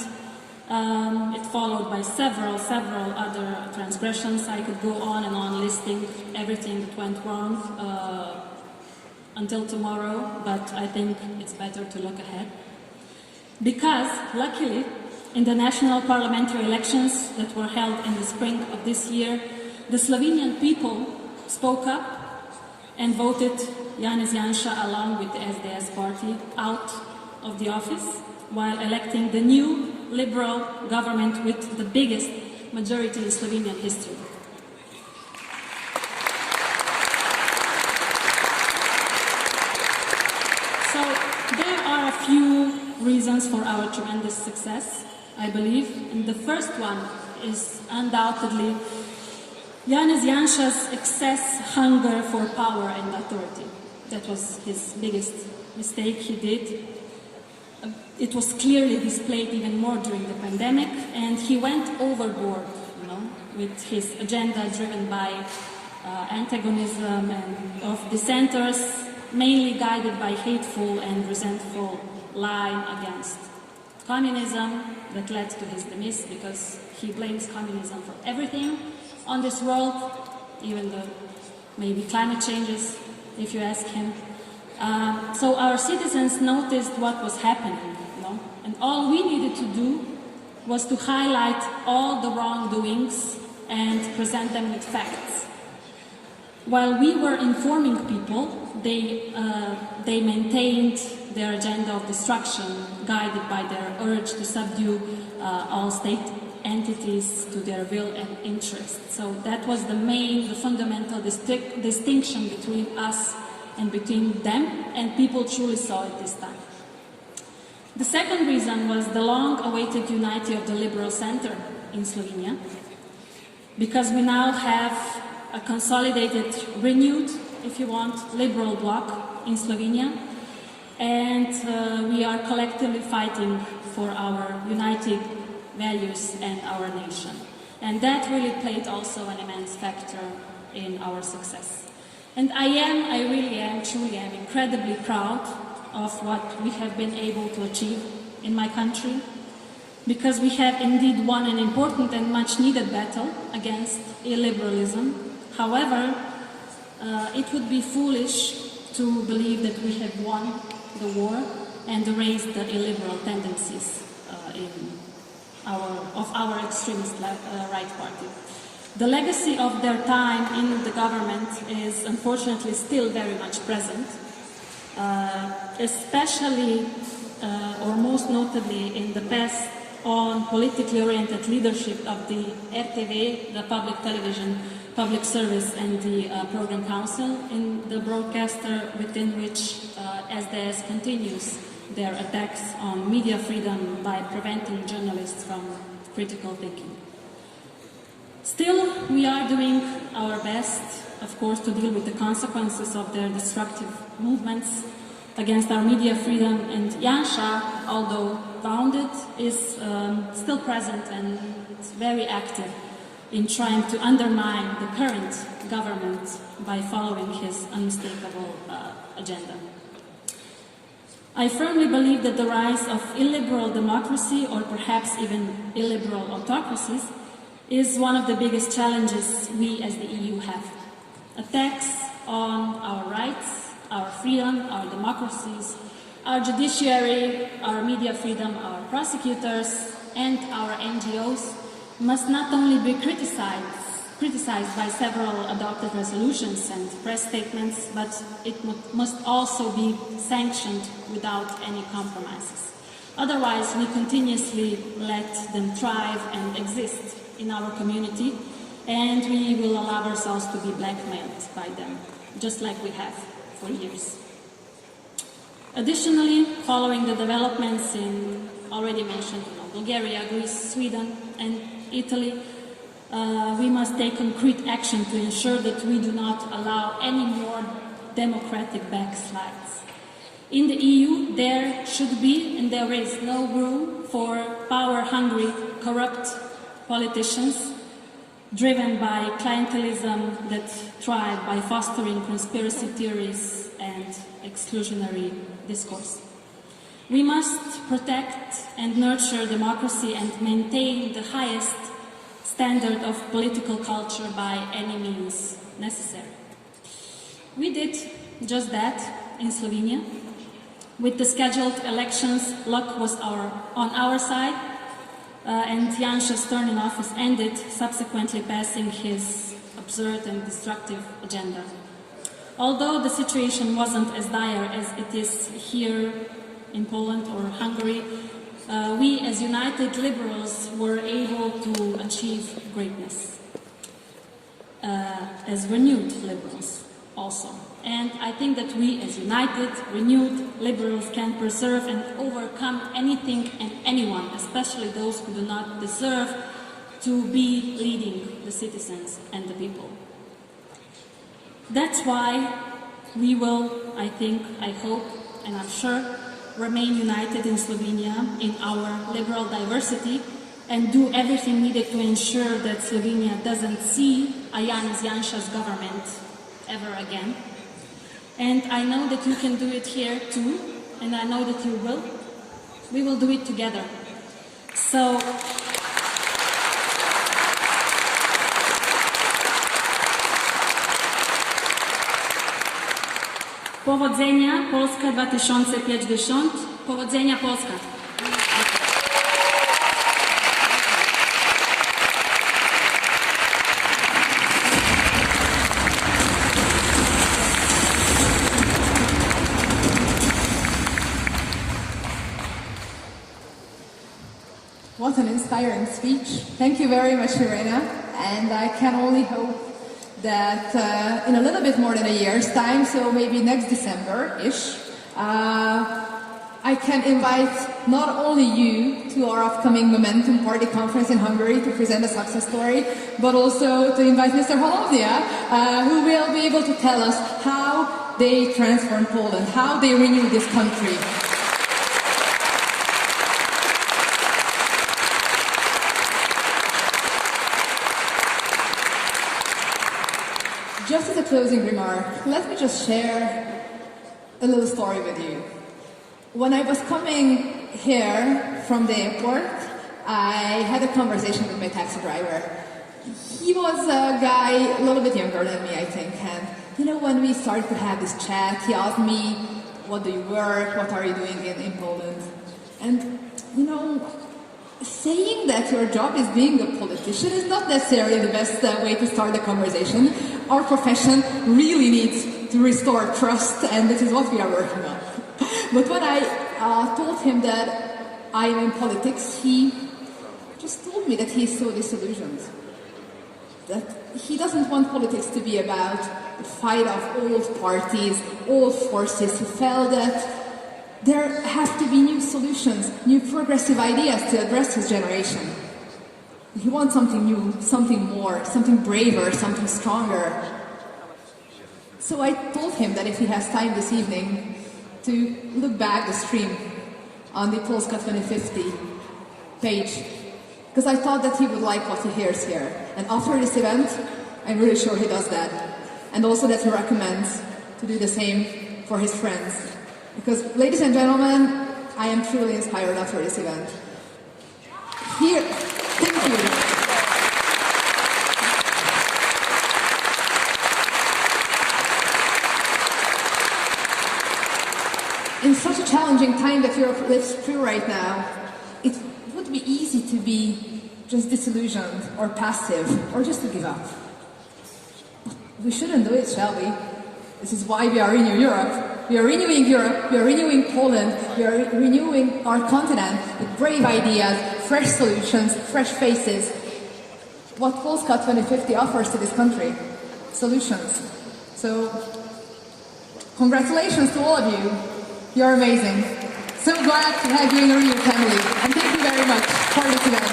It followed by several other transgressions. I could go on and on listing everything that went wrong until tomorrow, but I think it's better to look ahead. Because, luckily, in the national parliamentary elections that were held in the spring of this year, the Slovenian people spoke up and voted Janez Janša along with the SDS party out of the office, while electing the new liberal government with the biggest majority in Slovenian history. So there are a few reasons for our tremendous success, I believe, and the first one is undoubtedly Janez Janša's excess hunger for power and authority. That was his biggest mistake he did. It was clearly displayed even more during the pandemic, and he went overboard, with his agenda driven by antagonism and of dissenters, mainly guided by hateful and resentful line against communism that led to his demise, because he blames communism for everything on this world, even the maybe climate changes, if you ask him. So our citizens noticed what was happening, and all we needed to do was to highlight all the wrongdoings and present them with facts. While we were informing people, they maintained their agenda of destruction, guided by their urge to subdue all state entities to their will and interest. So that was the fundamental distinction between us and between them, and people truly saw it this time. The second reason was the long-awaited unity of the liberal center in Slovenia, because we now have a consolidated, renewed, if you want, liberal bloc in Slovenia, and we are collectively fighting for our united values and our nation. And that really played also an immense factor in our success. And I really am, truly am incredibly proud of what we have been able to achieve in my country, because we have indeed won an important and much needed battle against illiberalism. However, it would be foolish to believe that we have won the war and erased the illiberal tendencies of our extremist right party. The legacy of their time in the government is unfortunately still very much present, especially or most notably in the past on politically oriented leadership of the RTV, the public television, public service, and the program council, in the broadcaster within which SDS continues their attacks on media freedom by preventing journalists from critical thinking. Still, we are doing our best, of course, to deal with the consequences of their destructive movements against our media freedom, and Janša, although wounded, is still present and very active in trying to undermine the current government by following his unmistakable agenda. I firmly believe that the rise of illiberal democracy, or perhaps even illiberal autocracies, is one of the biggest challenges we as the EU have. Attacks on our rights, our freedom, our democracies, our judiciary, our media freedom, our prosecutors, and our NGOs must not only be criticized by several adopted resolutions and press statements, but it must also be sanctioned without any compromises. Otherwise, we continuously let them thrive and exist in our community, and we will allow ourselves to be blackmailed by them, just like we have for years. Additionally, following the developments in already mentioned Bulgaria, Greece, Sweden, and Italy, we must take concrete action to ensure that we do not allow any more democratic backslides. In the EU, there should be and there is no room for power-hungry, corrupt politicians driven by clientelism that thrive by fostering conspiracy theories and exclusionary discourse. We must protect and nurture democracy and maintain the highest standard of political culture by any means necessary. We did just that in Slovenia. With the scheduled elections, luck was on our side, and Janša's term in office ended, subsequently passing his absurd and destructive agenda. Although the situation wasn't as dire as it is here in Poland or Hungary, we as united liberals were able to achieve greatness, as renewed liberals also. And I think that we as united, renewed liberals can preserve and overcome anything and anyone, especially those who do not deserve to be leading the citizens and the people. That's why we will, I think, I hope, and I'm sure, remain united in Slovenia in our liberal diversity and do everything needed to ensure that Slovenia doesn't see a Janša's government ever again. And I know that you can do it here too, and I know that you will. We will do it together. So, powodzenia Polska 2050, powodzenia Polska! What an inspiring speech. Thank you very much, Irena. And I can only hope that in a little bit more than a year's time, so maybe next December-ish, I can invite not only you to our upcoming Momentum Party conference in Hungary to present a success story, but also to invite Mr. Holownia, who will be able to tell us how they transform Poland, how they renew this country. Just as a closing remark, let me just share a little story with you. When I was coming here from the airport, I had a conversation with my taxi driver. He was a guy a little bit younger than me, I think, and when we started to have this chat, he asked me, what do you work, what are you doing in Poland? And, saying that your job is being a politician is not necessarily the best way to start the conversation. Our profession really needs to restore trust, and this is what we are working on. But when I told him that I am in politics, he just told me that he's so disillusioned. That he doesn't want politics to be about the fight of old parties, old forces. He felt that there have to be new solutions, new progressive ideas to address his generation. He wants something new, something more, something braver, something stronger. So I told him that if he has time this evening to look back the stream on the Polska 2050 page, because I thought that he would like what he hears here. And after this event, I'm really sure he does that. And also that he recommends to do the same for his friends. Because, ladies and gentlemen, I am truly inspired after this event. Here, thank you. In such a challenging time that Europe lives through right now, it would be easy to be just disillusioned or passive or just to give up. But we shouldn't do it, shall we? This is why we are renewing Europe. We are renewing Europe, we are renewing Poland, we are renewing our continent with brave ideas, fresh solutions, fresh faces. What Polska 2050 offers to this country? Solutions. So, congratulations to all of you. You're amazing. So glad to have you in the Renew family. And thank you very much for this event.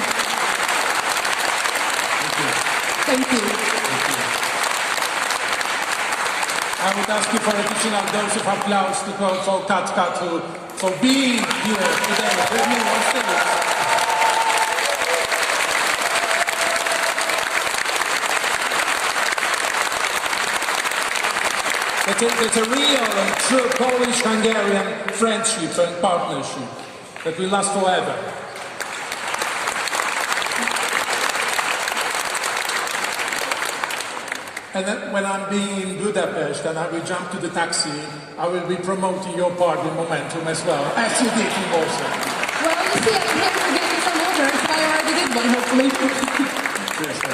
Thank you. I would ask you for additional dose of applause to go for Katka for being here today with me on stage. It's a real and true Polish-Hungarian friendship and partnership that will last forever. And then when I'm being in Budapest and I will jump to the taxi, I will be promoting your party momentum as well, as you did in Warsaw. Well, you see, I'm here to give you some orders. I already did one, hopefully. Yes, sir.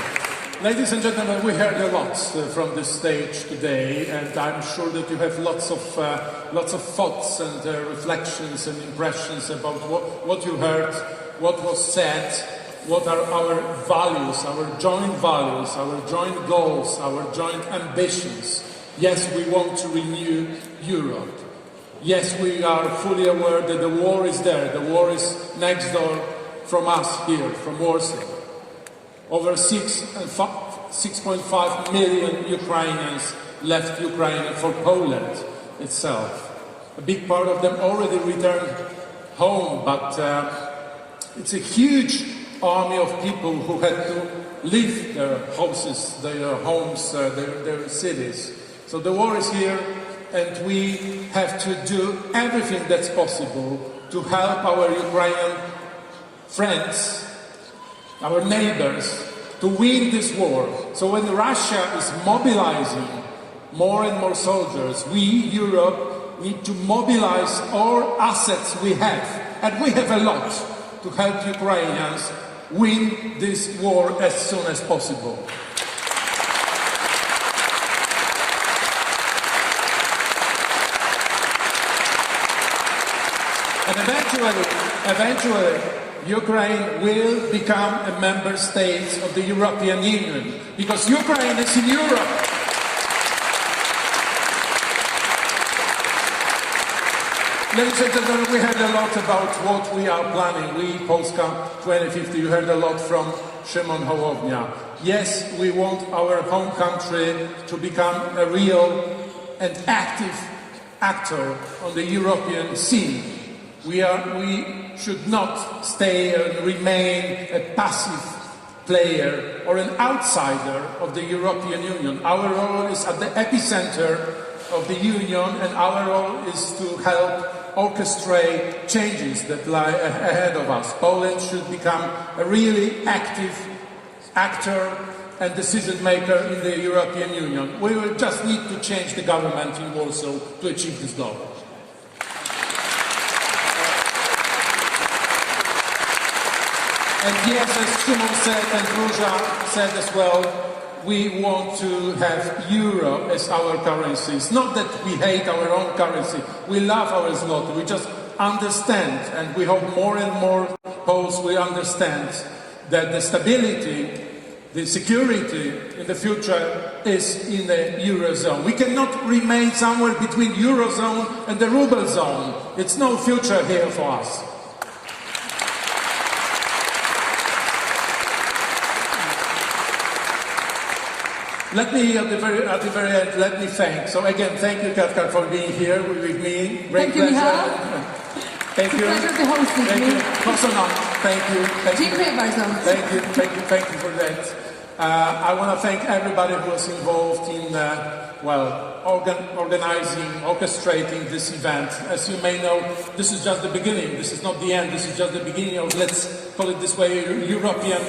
Ladies and gentlemen, we heard a lot from this stage today, and I'm sure that you have lots of thoughts and reflections and impressions about what you heard, what was said, what are our values, our joint goals, our joint ambitions. Yes, we want to renew Europe. Yes, we are fully aware that the war is there. The war is next door from us here, from Warsaw. Over 6.5 million Ukrainians left Ukraine for Poland itself. A big part of them already returned home, but it's a huge army of people who had to leave their houses, their homes, their cities. So the war is here, and we have to do everything that's possible to help our Ukrainian friends, our neighbors, to win this war. So when Russia is mobilizing more and more soldiers, we, Europe, need to mobilize all assets we have, and we have a lot, to help Ukrainians win this war as soon as possible. And eventually, Ukraine will become a member state of the European Union, because Ukraine is in Europe. Ladies and gentlemen, we heard a lot about what we are planning. We, Polska 2050, you heard a lot from Szymon Hołownia. Yes, we want our home country to become a real and active actor on the European scene. We should not stay and remain a passive player or an outsider of the European Union. Our role is at the epicenter of the Union, and our role is to help orchestrate changes that lie ahead of us. Poland should become a really active actor and decision maker in the European Union. We will just need to change the government in Warsaw to achieve this goal. And yes, as Szymon said and Róża said as well, we want to have euro as our currency. It's not that we hate our own currency. We love our zloty. We just understand, and we hope more and more Poles will understand that the stability, the security in the future is in the eurozone. We cannot remain somewhere between eurozone and the ruble zone. It's no future here for us. Let me, at the very end, let me thank. So again, thank you, Katka, for being here with me. Great Thank you, pleasure. Michał. Thank you. It's a pleasure to host with Thank me. you. Kosono. Thank you. Thank you. Dziękuję bardzo. Thank you for that. I want to thank everybody who was involved in, organizing, orchestrating this event. As you may know, this is just the beginning. This is not the end. This is just the beginning of, let's call it this way, European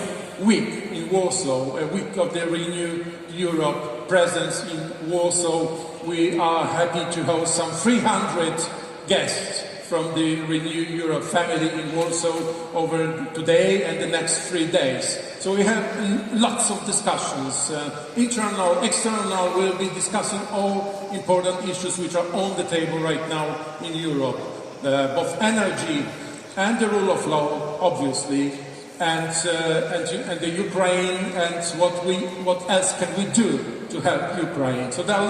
Week in Warsaw, a week of the Renew Europe presence in Warsaw. We are happy to host some 300 guests from the Renew Europe family in Warsaw over today and the next 3 days. So we have lots of discussions, internal, external. We'll be discussing all important issues which are on the table right now in Europe, both energy and the rule of law, obviously, and the Ukraine, and what else can we do to help Ukraine. So there are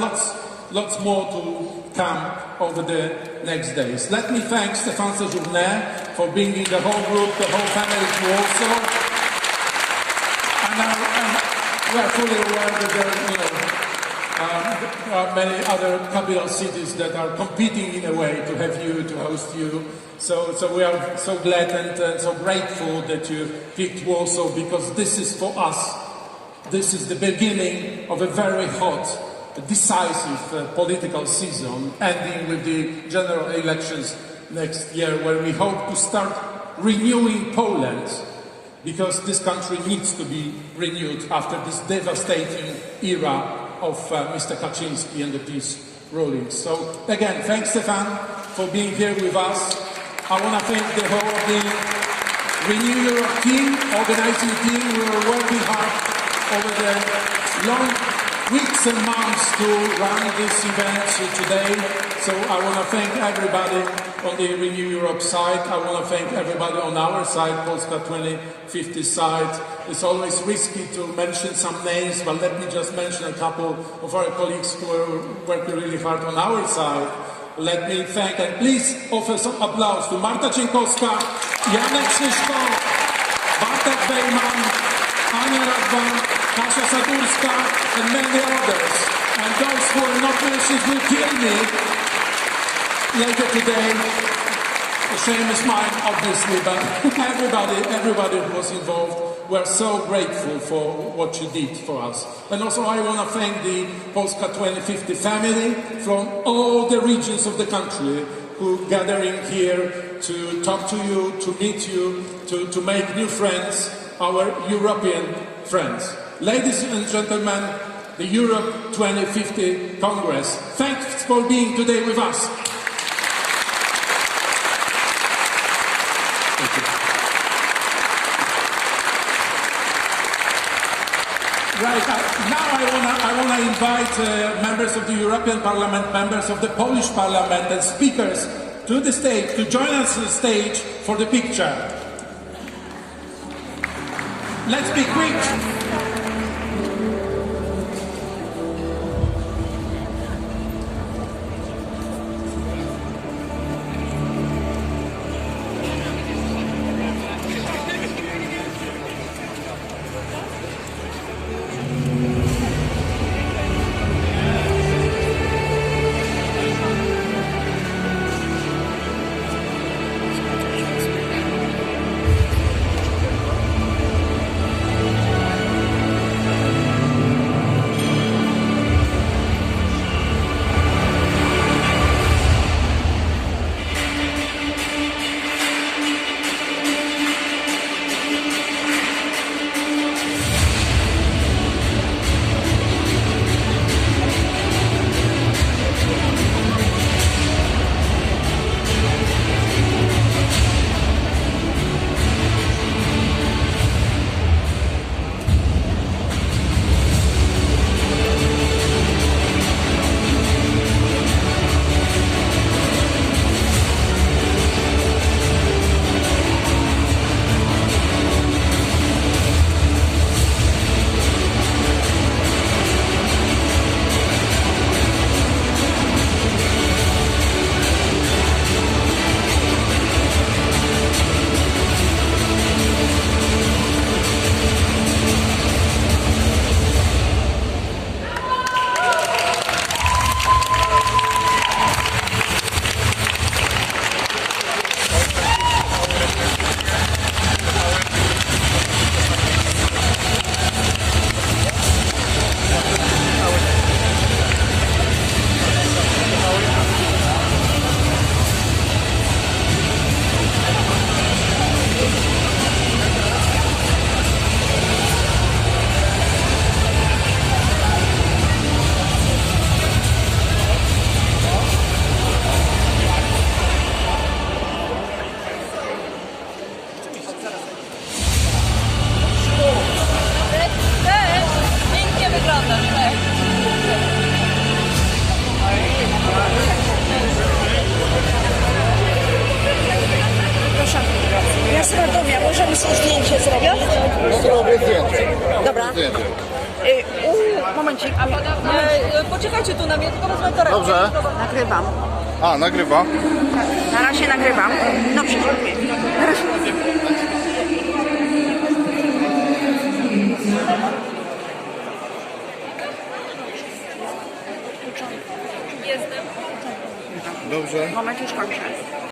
lots more to come over the next days. Let me thank Stéphane Séjourné for bringing the whole group, the whole family to Warsaw. And we are fully aware that there are many other capital cities that are competing in a way to have you, to host you. So we are so glad and so grateful that you picked Warsaw, because this is for us, this is the beginning of a very hot, decisive political season, ending with the general elections next year, where we hope to start renewing Poland, because this country needs to be renewed after this devastating era of Mr. Kaczynski and the peace rulings. So again, thanks Stefan for being here with us. I want to thank the whole of the Renew Europe team, organizing team. We were working hard over the long weeks and months to run this event today. So I want to thank everybody on the Renew Europe side. I want to thank everybody on our side, Polska 2050 side. It's always risky to mention some names, but let me just mention a couple of our colleagues who are working really hard on our side. Let me thank and please offer some applause to Marta Cienkowska, Janek Szyszko, Bartek Bejman, Ania Radwan, Kasia Saturska, and many others. And those who are not mentioned will kill me later today. The shame is mine, obviously, but everybody who was involved, we're so grateful for what you did for us. And also I want to thank the Polska 2050 family from all the regions of the country who are gathering here to talk to you, to meet you, to make new friends, our European friends. Ladies and gentlemen, the Europe 2050 Congress, thanks for being today with us. Right, now I want to invite members of the European Parliament, members of the Polish Parliament and speakers to the stage, to join us on the stage for the picture. Let's be quick. Momencik, poczekajcie tu na mnie, tylko wezmę torebkę. Dobrze. Nagrywam. A, nagrywa. Na razie nagrywam. Dobrze, dziękuję. Dobrze. Moment, już kończę.